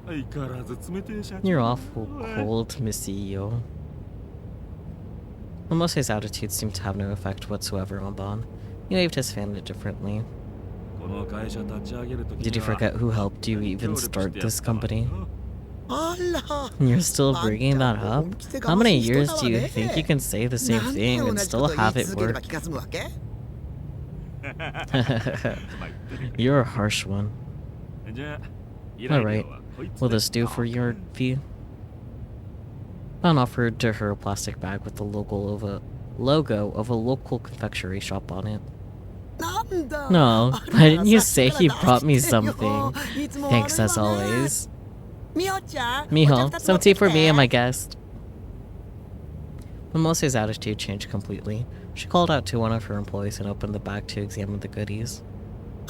相変わらず冷てえ社長。 You're awful cold, Miss CEO. Momose's attitude seemed to have no effect whatsoever on Bon. He waved his fan indifferently. この会社立ち上げる時 Did you には forget who helped you even 協力して start やった this わ company? あら You're still あん bringing た that も up? 本気で How がまし many い人 years だ do わ you ね think you can say the な same んで thing 同 and じこ still と言い have 続 it けれ work? ば気が済むわけ You're a harsh one. じゃあ依頼料 Alright. はこいつ Will で this do for your fee? Bon offered to her a plastic bag with the logo of a local confectionery shop on it. なんだ No, あ why ら didn't you さっ say きから he 出 brought me してよ something? いつも Thanks 悪 as いわね always. みおちゃん Miho, お茶二つ some 持って tea き for て me and my guest. Momose's attitude changed completely. She called out to one of her employees and opened the bag to examine the goodies.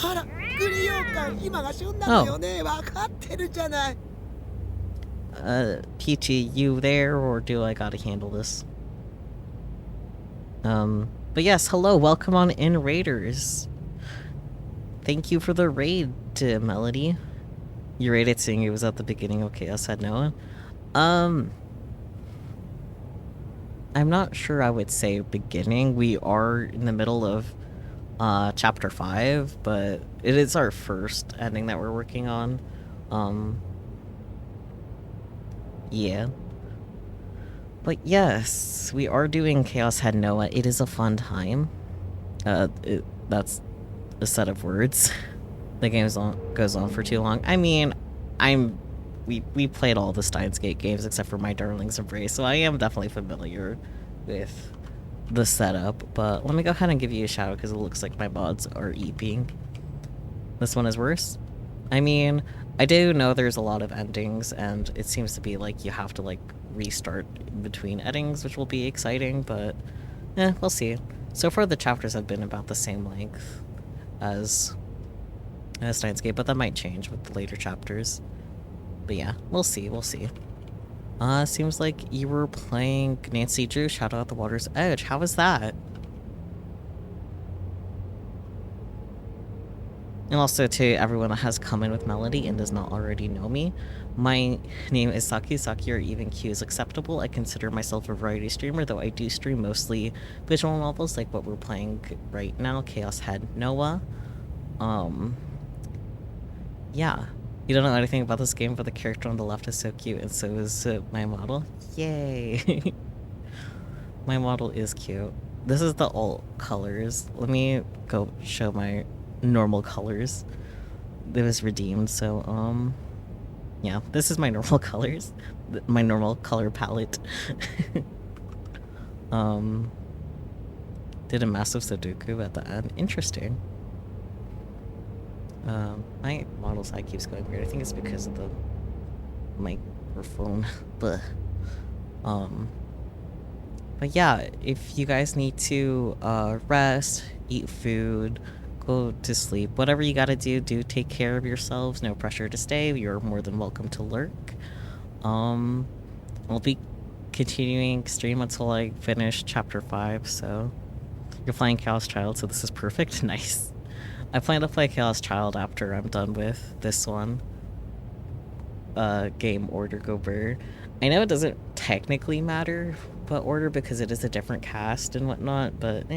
あら栗羊羹今が旬なのよねわかってるじゃない Peachy, you there, or do I gotta handle this? But yes, hello, welcome on in, Raiders. Thank you for the raid, Melody. You raided seeing it was at the beginning of Chaos Had Noah. I'm not sure I would say beginning. We are in the middle of chapter 5, but it is our first ending that we're working on. Yeah. But yes, we are doing Chaos Had Noah. It is a fun time. That's a set of words. The game goes on for too long. I mean, we played all the Steins Gate games except for My Darling's Embrace, so I am definitely familiar with the setup. But let me go ahead and give you a shout out because it looks like my mods are eeping. This one is worse. I mean, I do know there's a lot of endings, and it seems to be like you have to like restart between endings, which will be exciting, but we'll see. So far the chapters have been about the same length as Steins Gate, but that might change with the later chapters. But yeah, we'll see. Seems like you were playing Nancy Drew, Shadow at the Water's Edge. How was that? And also to everyone that has come in with Melody and does not already know me, my name is Saki. Saki or even Q is acceptable. I consider myself a variety streamer, though I do stream mostly visual novels like what we're playing right now, Chaos Had Noah. Yeah. You don't know anything about this game, but the character on the left is so cute, and so is my model. Yay! My model is cute. This is the alt colors. Let me go show my normal colors. It was redeemed, so, yeah, this is my normal colors. My normal color palette. Did a massive Sudoku at the end. Interesting. My model side keeps going weird. I think it's because of the microphone. But yeah, if you guys need to rest, eat food, go to sleep, whatever you gotta do take care of yourselves. No pressure to stay. You're more than welcome to lurk. I'll be continuing stream until I finish chapter 5, so you're playing Chaos Child, so this is perfect. Nice. I plan to play Chaos Child after I'm done with this one. Game order go burr. I know it doesn't technically matter what order because it is a different cast and whatnot, but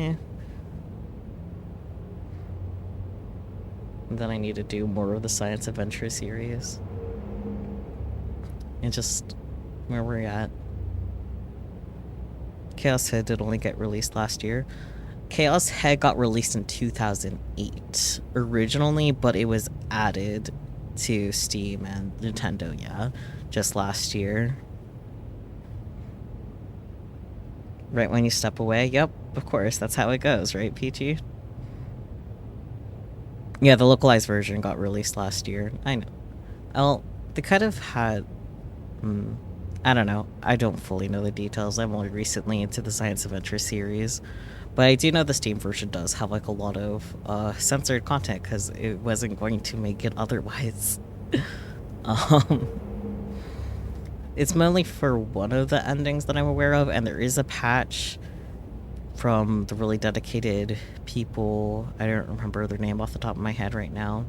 And then I need to do more of the Science Adventure series. And just where we're at. Chaos Head did only get released last year. Chaos Head got released in 2008 originally, but it was added to Steam and Nintendo, yeah, just last year. Right when you step away, yep, of course, that's how it goes, right, Peachy? Yeah, the localized version got released last year. I know. Well, they kind of had... I don't know. I don't fully know the details. I'm only recently into the Science Adventure series. But I do know the Steam version does have, like, a lot of censored content, because it wasn't going to make it otherwise. It's mainly for one of the endings that I'm aware of, and there is a patch from the really dedicated people. I don't remember their name off the top of my head right now.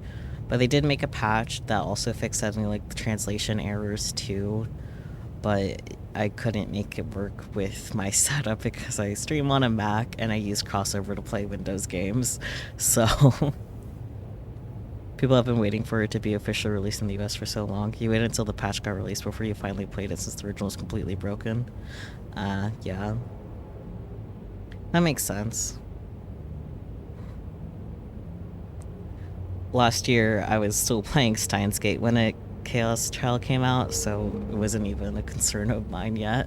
But they did make a patch that also fixed any, like, the translation errors, too. But I couldn't make it work with my setup because I stream on a Mac and I use crossover to play Windows games. So people have been waiting for it to be officially released in the US for so long. You wait until the patch got released before you finally played it since the original was completely broken. Yeah. That makes sense. Last year I was still playing Steins Gate when Chaos Child came out, so it wasn't even a concern of mine yet.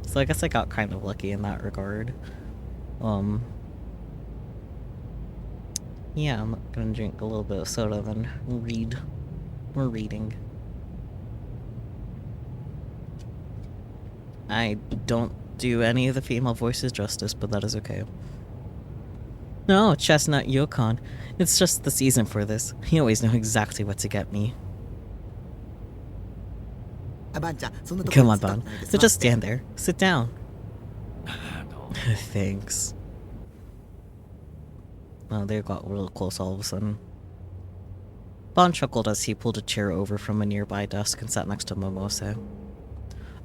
So I guess I got kind of lucky in that regard. Yeah, I'm gonna drink a little bit of soda then read. We're reading. I don't do any of the female voices justice, but that is okay. No, Chestnut Yukon. It's just the season for this. You always know exactly what to get me. Come on, Bon. So just stand there. Sit down. Thanks. Oh, they got real close all of a sudden. Bon chuckled as he pulled a chair over from a nearby desk and sat next to Momose.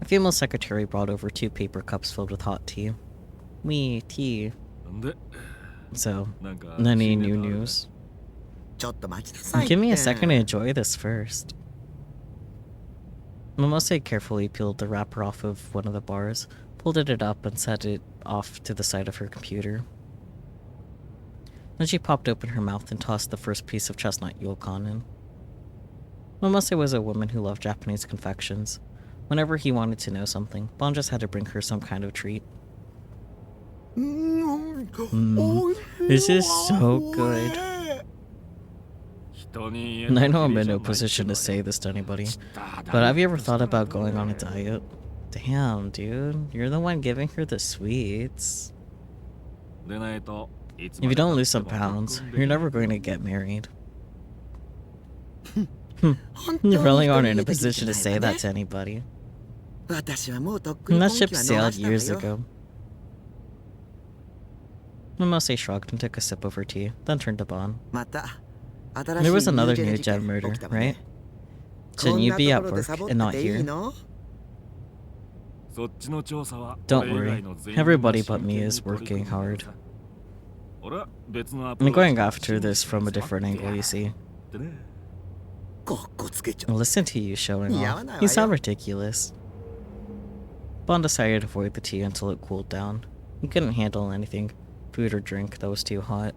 A female secretary brought over 2 paper cups filled with hot tea. Tea. So, any new news? Give me a second to enjoy this first. Momose carefully peeled the wrapper off of one of the bars, folded it up, and set it off to the side of her computer. Then she popped open her mouth and tossed the first piece of chestnut yulkan in. Momose was a woman who loved Japanese confections. Whenever he wanted to know something, Bon just had to bring her some kind of treat. This is so good. And I know I'm in no position to say this to anybody, but have you ever thought about going on a diet? Damn, dude, you're the one giving her the sweets. If you don't lose some pounds, you're never going to get married. You really aren't in a position to say that to anybody. And that ship sailed years ago. Momose shrugged and took a sip of her tea, then turned to Bon. There was another new gen murder, right? Shouldn't you be at work and not here? Don't worry, everybody but me is working hard. I'm going after this from a different angle, you see. Listen to you showing off. You sound ridiculous. Bon decided to avoid the tea until it cooled down. He couldn't handle anything, food or drink, that was too hot.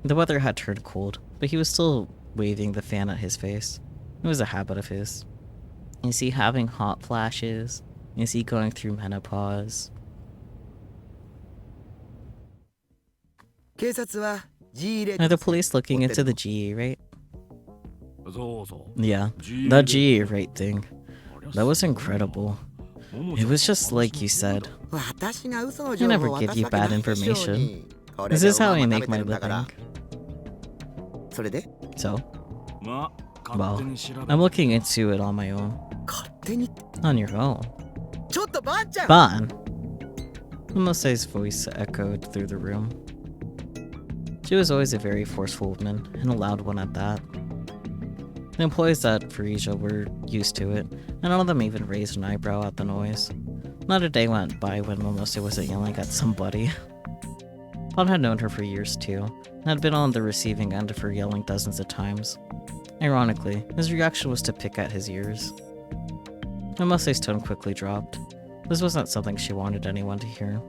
The weather had turned cold, but he was still waving the fan at his face. It was a habit of his. Is he having hot flashes? Is he going through menopause? Are the police looking into the GE rate? Yeah, that GE rate thing. That was incredible. It was just like you said. I never give you bad information. This is how I make my living. So? Well, I'm looking into it on my own. On your own? Bon! Momose's voice echoed through the room. She was always a very forceful woman, and a loud one at that. The employees at Frisia were used to it, and none of them even raised an eyebrow at the noise. Not a day went by when Momose wasn't yelling at somebody. Vod had known her for years too, and had been on the receiving end of her yelling dozens of times. Ironically, his reaction was to pick at his ears. Namose's tone quickly dropped. This wasn't something she wanted anyone to hear.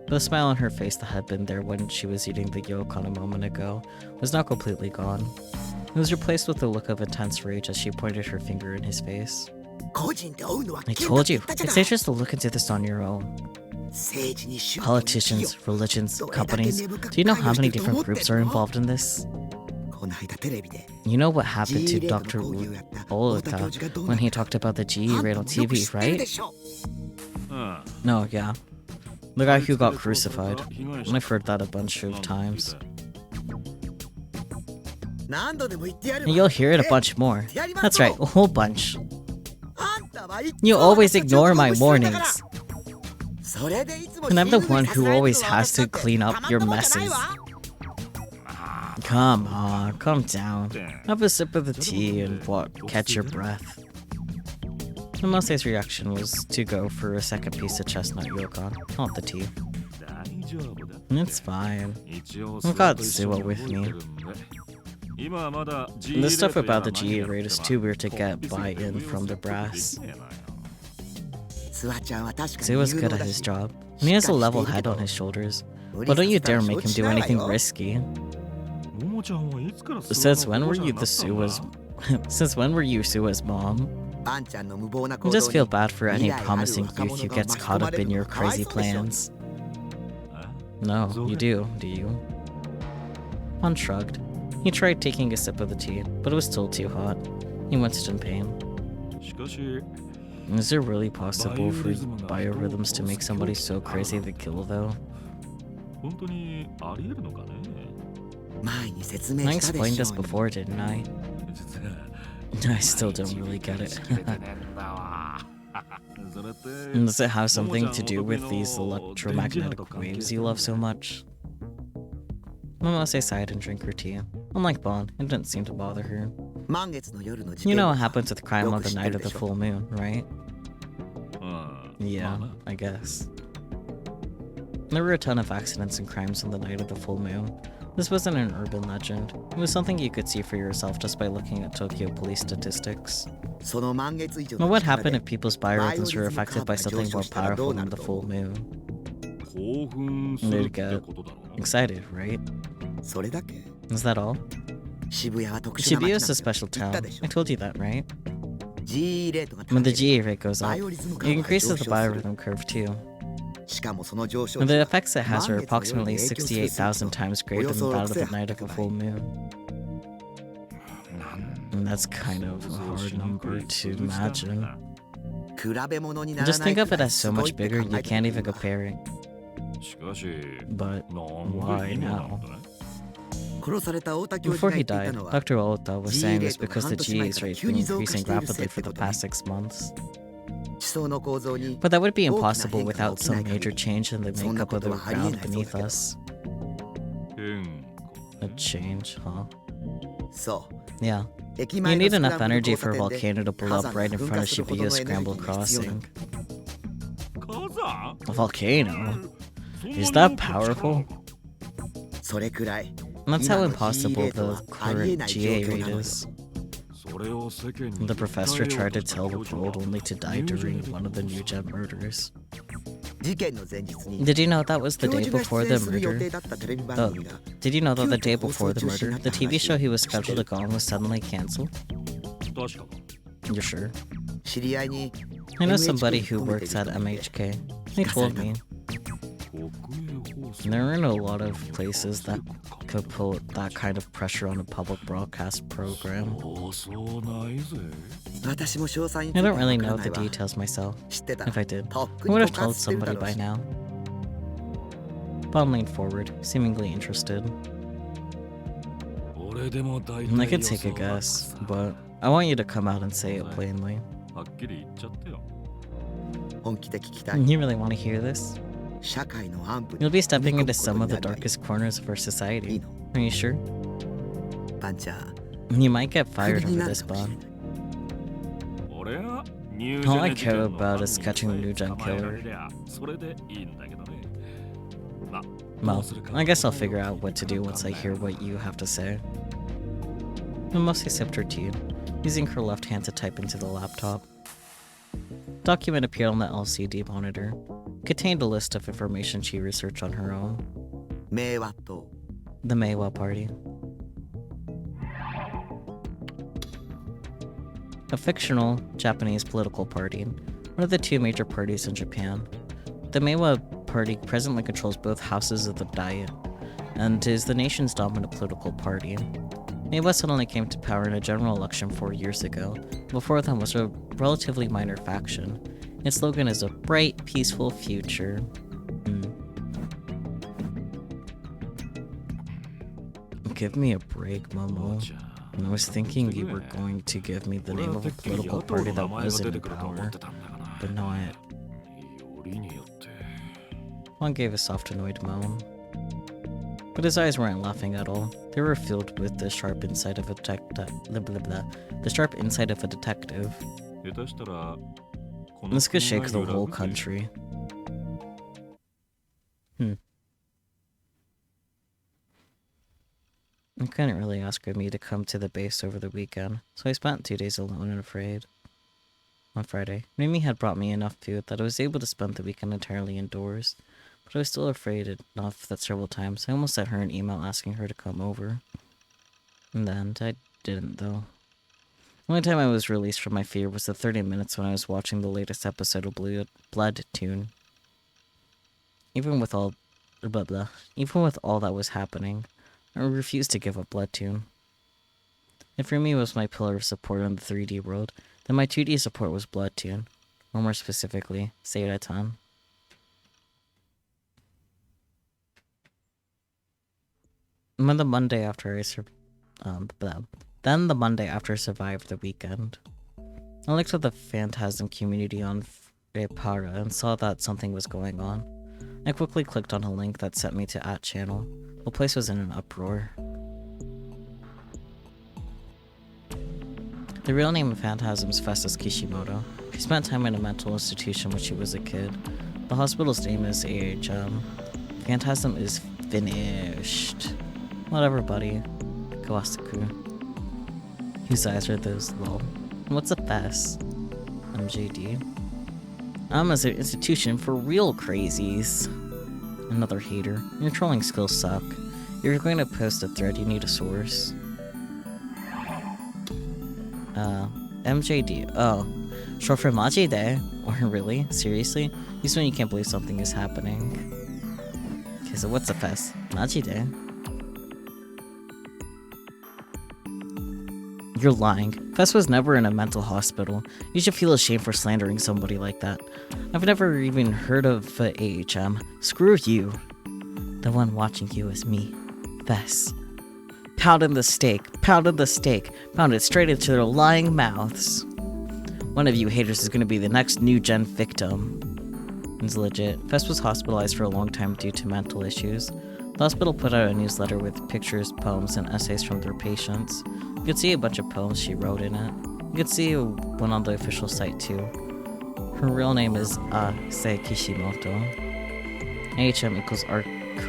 The smile on her face that had been there when she was eating the yolk-on a moment ago was now completely gone. It was replaced with a look of intense rage as she pointed her finger in his face. I told you, it's dangerous to look into this on your own. Politicians, religions, companies. Do you know how many different groups are involved in this? You know what happened to Dr. Oluta when he talked about the GE raid on TV, right? No, yeah. The guy who got crucified. I've heard that a bunch of times. And you'll hear it a bunch more. That's right, a whole bunch. You always ignore my warnings. And I'm the one who always has to clean up your messes. Come on, calm down. Have a sip of the tea and catch your breath. Namose's reaction was to go for a second piece of chestnut yolk-on, not the tea. It's fine. I've got Suwa with me. This stuff about the GE raid is too weird to get buy-in from the brass. Suwa's good at his job, and he has a level head on his shoulders. But don't you dare make him do anything risky. Since when were you Suwa's mom? I just feel bad for any promising youth who gets caught up in your crazy plans. No, you do you? Vod shrugged. He tried taking a sip of the tea, but it was still too hot. He winced in pain. Is it really possible for biorhythms to make somebody so crazy they kill, though? I explained this before, didn't I? I still don't really get it. Does it have something to do with these electromagnetic waves you love so much? Namose sighed and drank her tea. Unlike Vod, it didn't seem to bother her. You know what happens with crime on the night of the full moon, right? Yeah, I guess. There were a ton of accidents and crimes on the night of the full moon. This wasn't an urban legend. It was something you could see for yourself just by looking at Tokyo police statistics. But what happened if people's biorhythms were affected by something more powerful than the full moon? They'd get excited, right? Is that all? Shibuya is a special town. I told you that, right? When the GE rate goes up, it increases the biorhythm curve too. And the effects it has are approximately 68,000 times greater than that of the night of a full moon. And that's kind of a hard number to imagine. Just think of it as so much bigger you can't even compare it. But why now? Before he died, Dr. Ota was saying this because the GE's rate has been increasing rapidly for the past 6 months. But that would be impossible without some major change in the makeup of the ground beneath us. A change, huh? Yeah. You need enough energy for a volcano to blow up right in front of Shibuya's Scramble Crossing. A volcano? Is that powerful? That's how impossible the current GA rate is. The professor tried to tell the world only to die during one of the New Gen murders. Did you know that was the day before the murder? Did you know that the day before the murder, the TV show he was scheduled to go on was suddenly cancelled? You're sure? I know somebody who works at MHK. They told me. There aren't a lot of places that could put that kind of pressure on a public broadcast program. I don't really know the details myself. If I did, I would have told somebody by now. Vod leaned forward, seemingly interested. I could take a guess, but I want you to come out and say it plainly. You really want to hear this? You'll be stepping into some of the darkest corners of our society. Are you sure? You might get fired over this, Vod. All I care about is catching the New Gen killer. Well, I guess I'll figure out what to do once I hear what you have to say. I mostly sipped her tea, using her left hand to type into the laptop. The document appeared on the LCD monitor. It contained a list of information she researched on her own. NoAH The NoAH Party. A fictional Japanese political party, one of the two major parties in Japan. The NoAH Party presently controls both houses of the Diet, and is the nation's dominant political party. NoAH suddenly came to power in a general election 4 years ago. Before them was a relatively minor faction. Its slogan is a bright, peaceful future. Give me a break, Momo. I was thinking you were going to give me the name of a political party that wasn't in power, but not. Juan gave a soft, annoyed moan. But his eyes weren't laughing at all. They were filled with the sharp insight of a detective. This could shake the whole country. I couldn't really ask me to come to the base over the weekend, so I spent 2 days alone and afraid. On Friday, Mimi had brought me enough food that I was able to spend the weekend entirely indoors, but I was still afraid enough that several times I almost sent her an email asking her to come over. In the end, I didn't though. The only time I was released from my fear was the 30 minutes when I was watching the latest episode of Blood Tune. Even with all that was happening, I refused to give up Blood Tune. If Rumi was my pillar of support in the 3D world, then my 2D support was Blood Tune, or more specifically, Seira-tan. Then the Monday after I survived the weekend, I looked at the Phantasm community on Repara and saw that something was going on. I quickly clicked on a link that sent me to @channel. The place was in an uproar. The real name of Phantasm's Fest is Kishimoto. She spent time in a mental institution when she was a kid. The hospital's name is AHM. Phantasm is finished. Whatever, buddy. Kawasaku. Whose eyes are those, lol? What's a fest? MJD. I'm as an institution for real crazies. Another hater. Your trolling skills suck. If you're going to post a thread, you need a source. MJD. Oh. Short for Majide? Or really? Seriously? This when you can't believe something is happening. Okay, so what's a fest? Majide? You're lying. Fest was never in a mental hospital. You should feel ashamed for slandering somebody like that. I've never even heard of AHM. Screw you. The one watching you is me. Fest. Pounded the steak. Pounded the steak. Pounded straight into their lying mouths. One of you haters is gonna be the next new gen victim. It's legit. Fest was hospitalized for a long time due to mental issues. The hospital put out a newsletter with pictures, poems, and essays from their patients. You could see a bunch of poems she wrote in it. You could see one on the official site too. Her real name is Ase Kishimoto. AHM equals Arc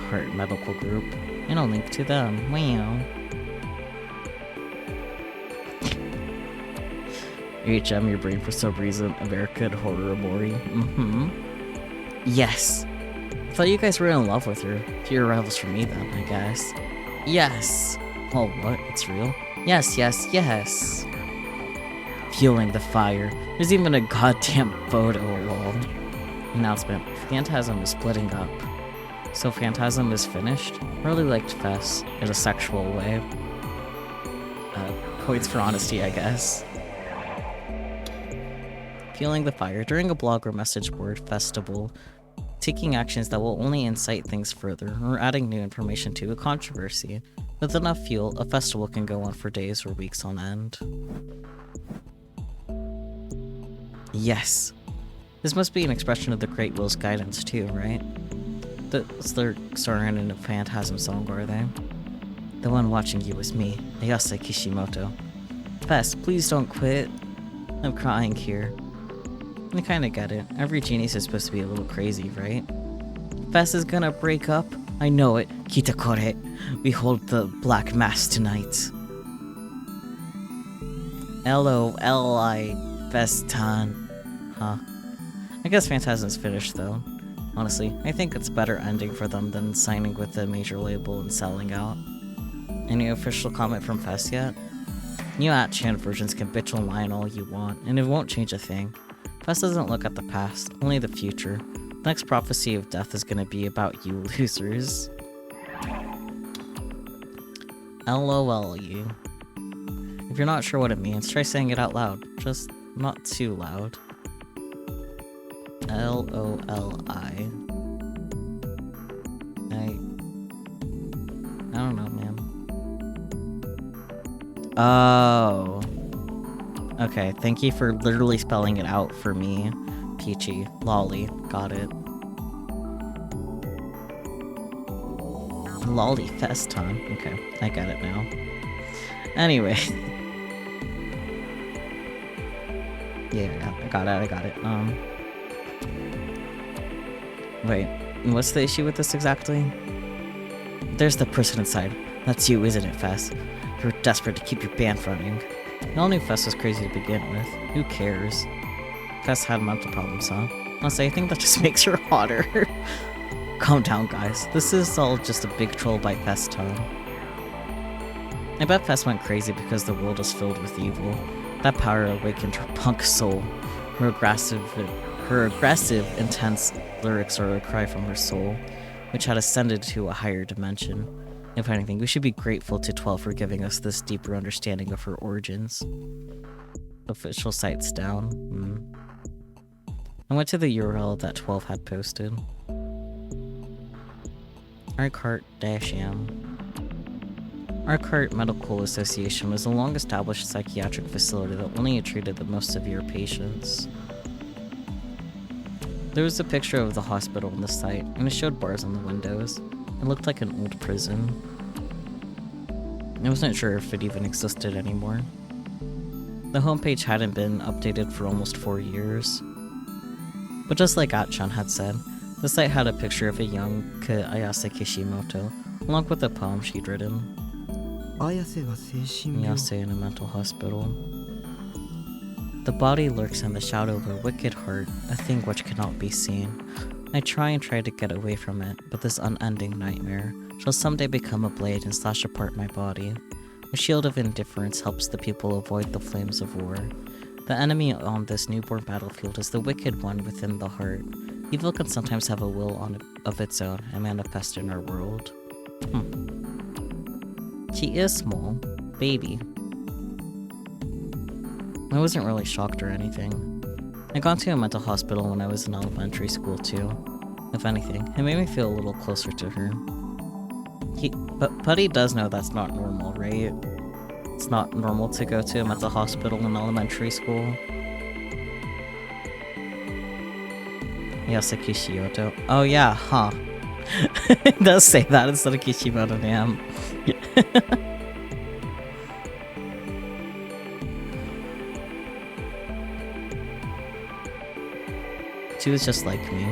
Heart Medical Group. And I'll link to them. Wow. AHM, your brain for some reason. American Horror Mori. Yes. I thought you guys were in love with her. Fewer rivals for me then, I guess. Yes. Oh, what? It's real? Yes, yes, yes. Fueling the fire. There's even a goddamn photo wall. Announcement. Phantasm is splitting up. So Phantasm is finished? Really liked Fest in a sexual way. Points for honesty, I guess. Fueling the fire. During a blog or message board festival, taking actions that will only incite things further, or adding new information to a controversy. With enough fuel, a festival can go on for days or weeks on end. Yes. This must be an expression of the Great Will's guidance too, right? They're starring in a Phantasm song, are they? The one watching you is me, Ayase Kishimoto. Fest, please don't quit. I'm crying here. I kinda get it. Every genius is supposed to be a little crazy, right? Fest is gonna break up. I know it, Kitakore. We hold the Black Mass tonight. L-O-L-I Festan. Huh. I guess Phantasm's finished, though. Honestly, I think it's a better ending for them than signing with a major label and selling out. Any official comment from Fest yet? New at-chant versions can bitch online all you want, and it won't change a thing. Fest doesn't look at the past, only the future. The next prophecy of death is gonna be about you losers. LOL you. If you're not sure what it means, try saying it out loud. Just not too loud. L-O-L-I. I don't know, man. Oh. Okay, thank you for literally spelling it out for me, Peachy. Lolly. Got it. Lolly Fest, huh? Okay, I get it now. Anyway. Yeah, I got it. Wait, what's the issue with this exactly? There's the person inside. That's you, isn't it, Fess? You're desperate to keep your band running. You all knew Fess was crazy to begin with. Who cares? Fess had mental problems, huh? Honestly, I think that just makes her hotter. Calm down, guys. This is all just a big troll by Fess tone. I bet Fess went crazy because the world is filled with evil. That power awakened her punk soul. Her aggressive, intense lyrics are a cry from her soul, which had ascended to a higher dimension. If anything, we should be grateful to 12 for giving us this deeper understanding of her origins. Official site's down. I went to the URL that 12 had posted. Arcart-M. Arcart Medical Association was a long-established psychiatric facility that only treated the most severe patients. There was a picture of the hospital on the site, and it showed bars on the windows. It looked like an old prison. I wasn't sure if it even existed anymore. The homepage hadn't been updated for almost 4 years. But just like Atchan had said, the site had a picture of a young Ayase Kishimoto, along with a poem she'd written. Ayase in a mental hospital. The body lurks in the shadow of a wicked heart, a thing which cannot be seen. I try to get away from it, but this unending nightmare shall someday become a blade and slash apart my body. A shield of indifference helps the people avoid the flames of war. The enemy on this newborn battlefield is the wicked one within the heart. Evil can sometimes have a will of its own and manifest in our world. She is small. Baby. I wasn't really shocked or anything. I got to a mental hospital when I was in elementary school too. If anything, it made me feel a little closer to her. But Putty does know that's not normal, right? It's not normal to go to a mental hospital in elementary school. Ayase Kishimoto. Oh yeah, huh. It does say that instead of Kishimoto, damn. She was just like me.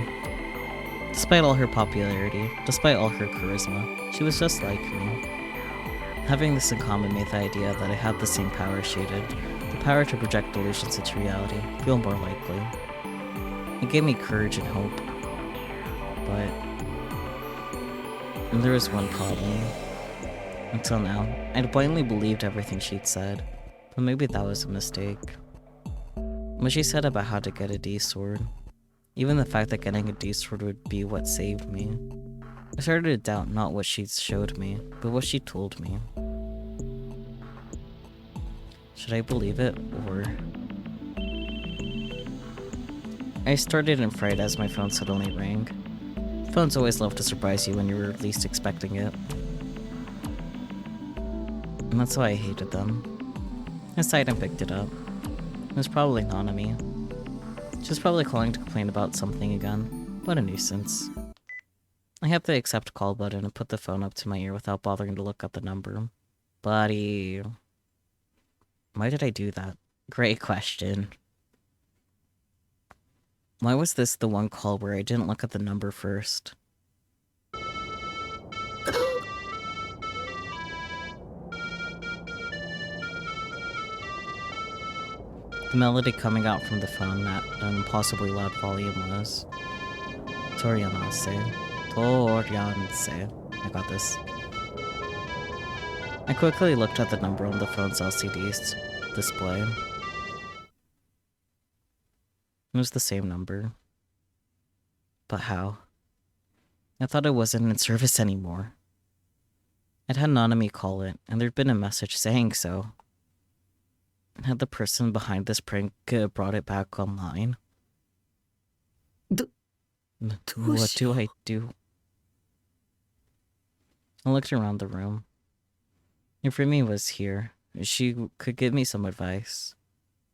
Despite all her popularity, despite all her charisma, she was just like me. Having this in common made the idea that I had the same power she did, the power to project delusions into reality, feel more likely. It gave me courage and hope. But there was one problem. Until now, I'd blindly believed everything she'd said, but maybe that was a mistake. What she said about how to get a D-sword, even the fact that getting a D-sword would be what saved me. I started to doubt not what she showed me, but what she told me. Should I believe it, or... I started in fright as my phone suddenly rang. Phones always love to surprise you when you were least expecting it. And that's why I hated them. I sighed and picked it up. It was probably Nanami. She was probably calling to complain about something again. What a nuisance. I hit the accept call button and put the phone up to my ear without bothering to look at the number. Buddy. Why did I do that? Great question. Why was this the one call where I didn't look at the number first? The melody coming out from the phone at an impossibly loud volume was Torianase. I got this. I quickly looked at the number on the phone's LCD display. It was the same number. But how? I thought it wasn't in service anymore. I'd had Nanami call it, and there'd been a message saying so. Had the person behind this prank brought it back online? What do I do? I looked around the room. If Remy was here, she could give me some advice.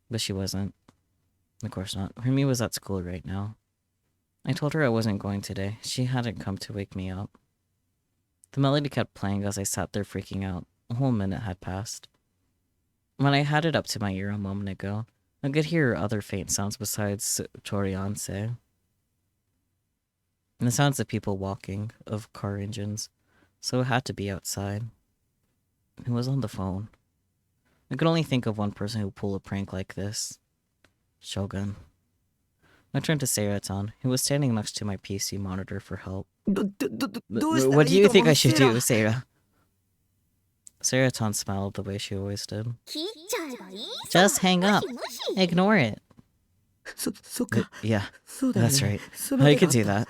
But she wasn't. Of course not. Remy was at school right now. I told her I wasn't going today. She hadn't come to wake me up. The melody kept playing as I sat there freaking out. A whole minute had passed. When I had it up to my ear a moment ago, I could hear other faint sounds besides Torianse. And the sounds of people walking, of car engines, so it had to be outside. Who was on the phone? I could only think of one person who would pull a prank like this. Shogun. I turned to Seiraton, who was standing next to my PC monitor for help. What do you think I should do, Seira? Seiraton smiled the way she always did. Just hang up. Ignore it. Yeah, that's right. I could do that.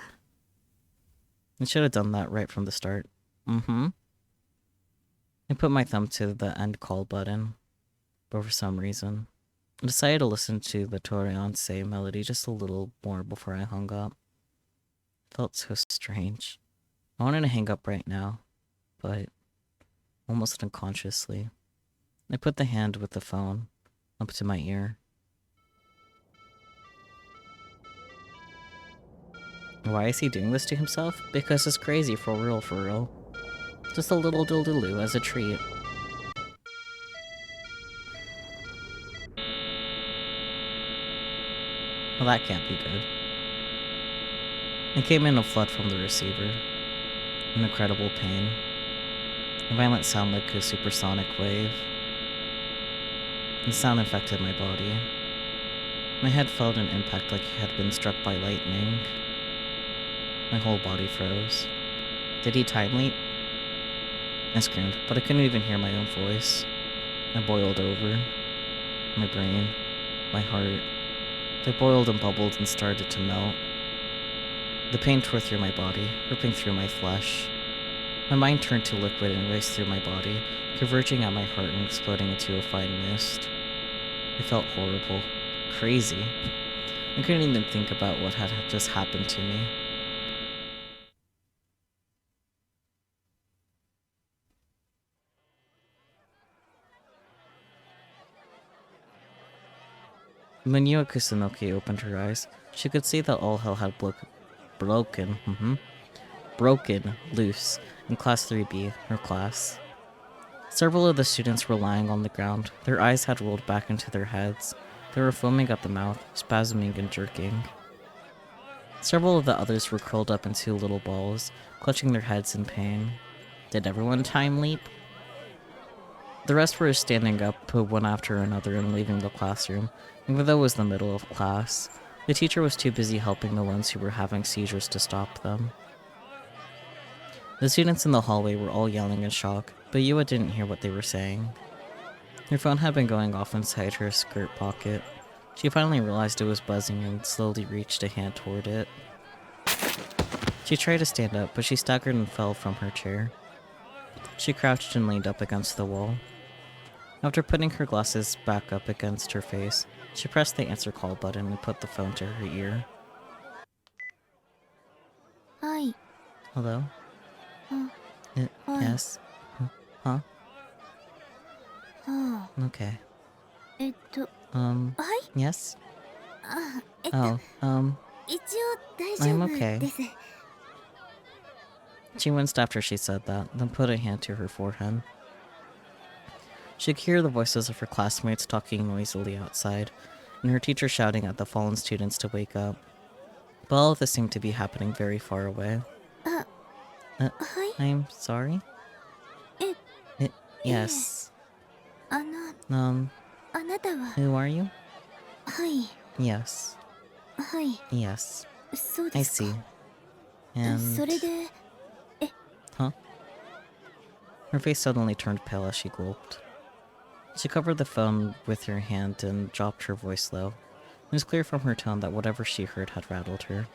I should have done that right from the start. I put my thumb to the end call button, but for some reason, I decided to listen to the Torianse melody just a little more before I hung up. It felt so strange. I wanted to hang up right now, but almost unconsciously, I put the hand with the phone up to my ear. Why is he doing this to himself? Because it's crazy, for real, for real. Just a little doodaloo as a treat. Well, that can't be good. It came in a flood from the receiver. An incredible pain. A violent sound like a supersonic wave. The sound infected my body. My head felt an impact like it had been struck by lightning. My whole body froze. Did he time leap? I screamed, but I couldn't even hear my own voice. I boiled over. My brain, my heart, they boiled and bubbled and started to melt. The pain tore through my body, ripping through my flesh. My mind turned to liquid and raced through my body, converging at my heart and exploding into a fine mist. It felt horrible. Crazy. I couldn't even think about what had just happened to me. When Yua Kusunoki opened her eyes, she could see that all hell had broken loose in Class 3B, her class. Several of the students were lying on the ground. Their eyes had rolled back into their heads. They were foaming at the mouth, spasming and jerking. Several of the others were curled up into little balls, clutching their heads in pain. Did everyone time leap? The rest were standing up, one after another, and leaving the classroom, even though it was the middle of class. The teacher was too busy helping the ones who were having seizures to stop them. The students in the hallway were all yelling in shock, but Yua didn't hear what they were saying. Her phone had been going off inside her skirt pocket. She finally realized it was buzzing and slowly reached a hand toward it. She tried to stand up, but she staggered and fell from her chair. She crouched and leaned up against the wall. After putting her glasses back up against her face, she pressed the answer call button and put the phone to her ear. Hi. Hello? Yes? Huh? Okay. Yes? I'm okay. She winced after she said that, then put a hand to her forehead. She could hear the voices of her classmates talking noisily outside, and her teacher shouting at the fallen students to wake up. But all of this seemed to be happening very far away. I'm sorry? Yes. Who are you? はい。 Yes. はい。 Yes. そう I ですか。 see. And... それで、 Huh? Her face suddenly turned pale as she gulped. She covered the phone with her hand and dropped her voice low. It was clear from her tone that whatever she heard had rattled her.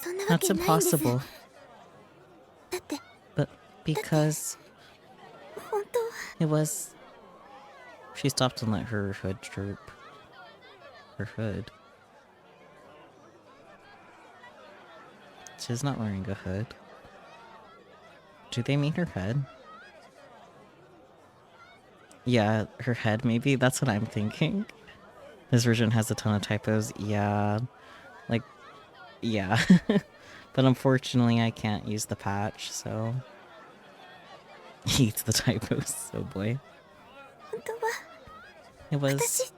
そんなわ That's けないんです。 impossible. だって、 But because 本当は it was... She stopped and let her hood droop. Her hood? She's not wearing a hood. Do they mean her head? Yeah, her head maybe? That's what I'm thinking. This version has a ton of typos. Yeah. Like, yeah. But unfortunately I can't use the patch, so... He eats the typos, oh boy. 本当は It was... 私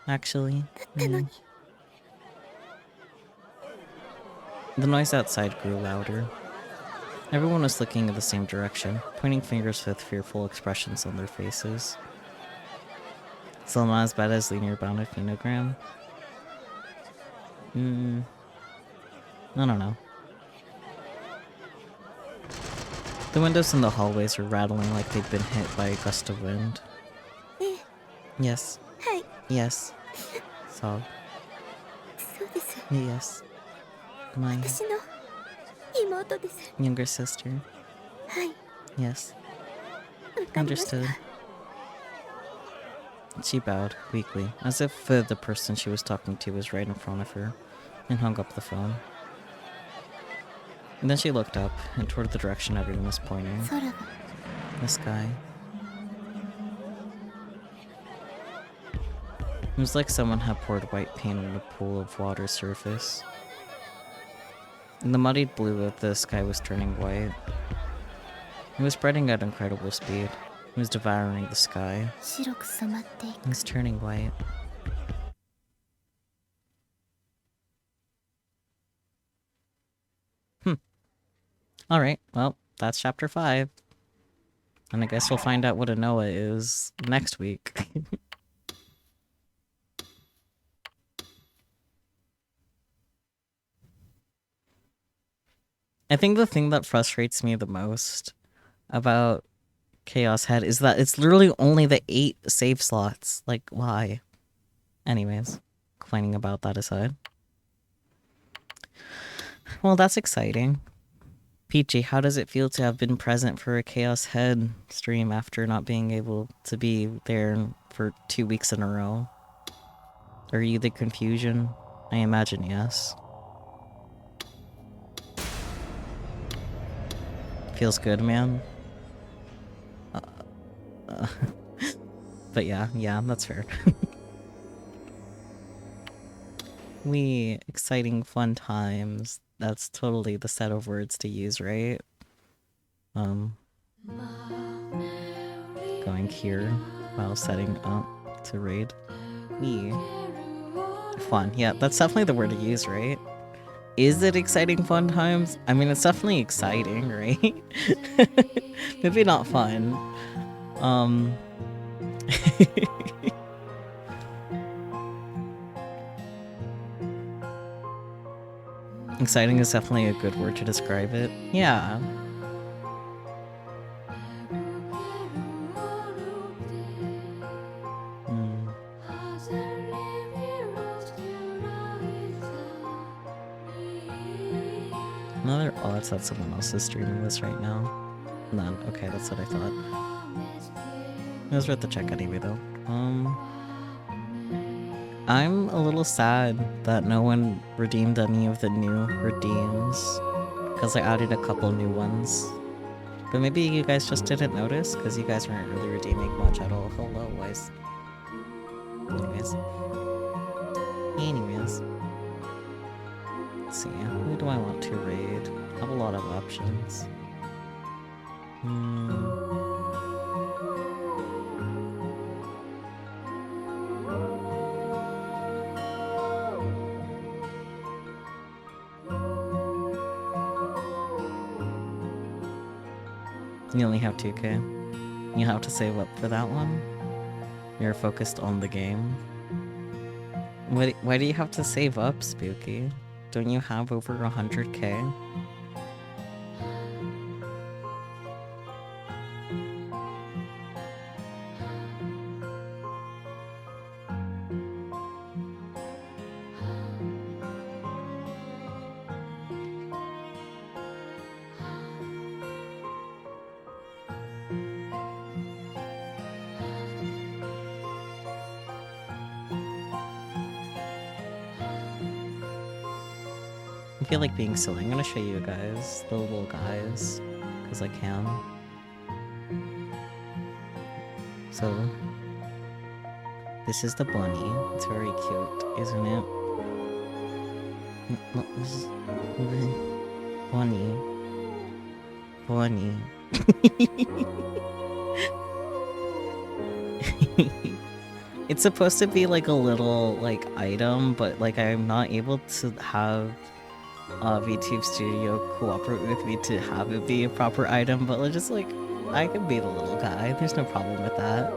actually... だったのに。 The noise outside grew louder. Everyone was looking in the same direction, pointing fingers with fearful expressions on their faces. Still not as bad as linear-bounded phenogram? I don't know. The windows in the hallways were rattling like they'd been hit by a gust of wind. ええ、 Yes. はい。 Yes. Sob. そうです。 Yes. My 私の妹です。 younger sister. はい。 Yes. わかりました。 Understood. She bowed, weakly, as if the person she was talking to was right in front of her, and hung up the phone. And then she looked up, and toward the direction everyone was pointing. 空が The sky. It was like someone had poured white paint on a pool of water's surface. In the muddied blue of the sky was turning white. It was spreading at incredible speed. It was devouring the sky. 白く染まっていく。 It was turning white. Alright, well, that's chapter 5. And I guess we'll find out what a NoAH is next week. I think the thing that frustrates me the most about Chaos Head is that it's literally only the 8 save slots. Like, why? Anyways, complaining about that aside. Well, that's exciting. Peachy, how does it feel to have been present for a Chaos Head stream after not being able to be there for 2 weeks in a row? Are you the confusion? I imagine yes. Feels good, man. But yeah, that's fair. Exciting fun times. That's totally the set of words to use, right? Going here while setting up to raid. Fun. Yeah, that's definitely the word to use, right? Is it exciting fun times? I mean, it's definitely exciting, right? Maybe not fun. Exciting is definitely a good word to describe it. Yeah. Another... Oh, that's that someone else is streaming this right now. None. Okay, that's what I thought. It was worth the check anyway, though. I'm a little sad that no one redeemed any of the new redeems, because I added a couple new ones. But maybe you guys just didn't notice, because you guys weren't really redeeming much at all. Hello, boys. Anyways. Let's see, who do I want to raid? I have a lot of options. You only have 2k. You have to save up for that one? You're focused on the game. Why do you have to save up, Spooky? Don't you have over 100k? I feel like being silly. I'm gonna show you guys, the little guys, because I can. So, this is the bunny. It's very cute, isn't it? No, this is bunny. Bunny. It's supposed to be like a little like item, but like I'm not able to have VTube Studio cooperate with me to have it be a proper item, but just like I can be the little guy. There's no problem with that.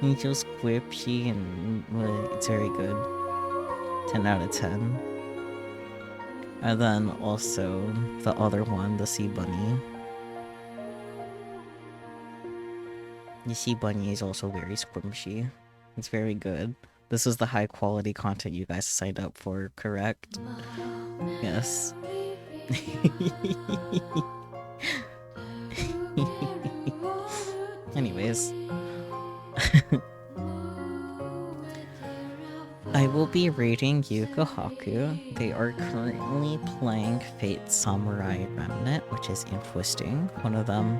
He's so squishy and it's very good. 10 out of 10. And then also the other one, the sea bunny. The sea bunny is also very squishy. It's very good. This is the high quality content you guys signed up for, correct? Yes. Anyways. I will be rating Yuka Haku. They are currently playing Fate Samurai Remnant, which is interesting. One of them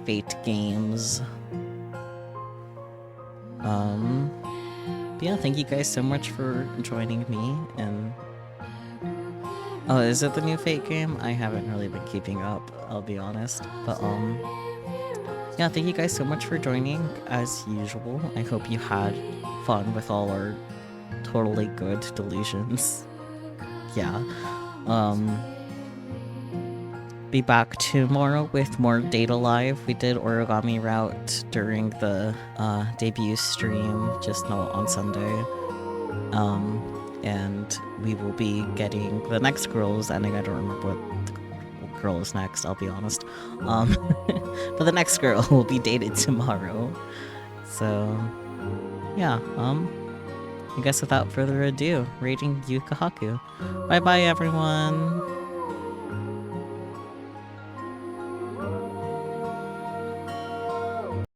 Fate games. But yeah, thank you guys so much for joining me, and oh, is it the new Fate game? I haven't really been keeping up, I'll be honest. But yeah, thank you guys so much for joining as usual. I hope you had fun with all our totally good delusions. Yeah. Be back tomorrow with more Data Live. We did Origami Route during the debut stream, just not on Sunday. And we will be getting the next girl's ending. I don't remember what girl is next, I'll be honest. But the next girl will be dated tomorrow. So yeah, I guess without further ado, rating Yuka Haku. Bye bye everyone!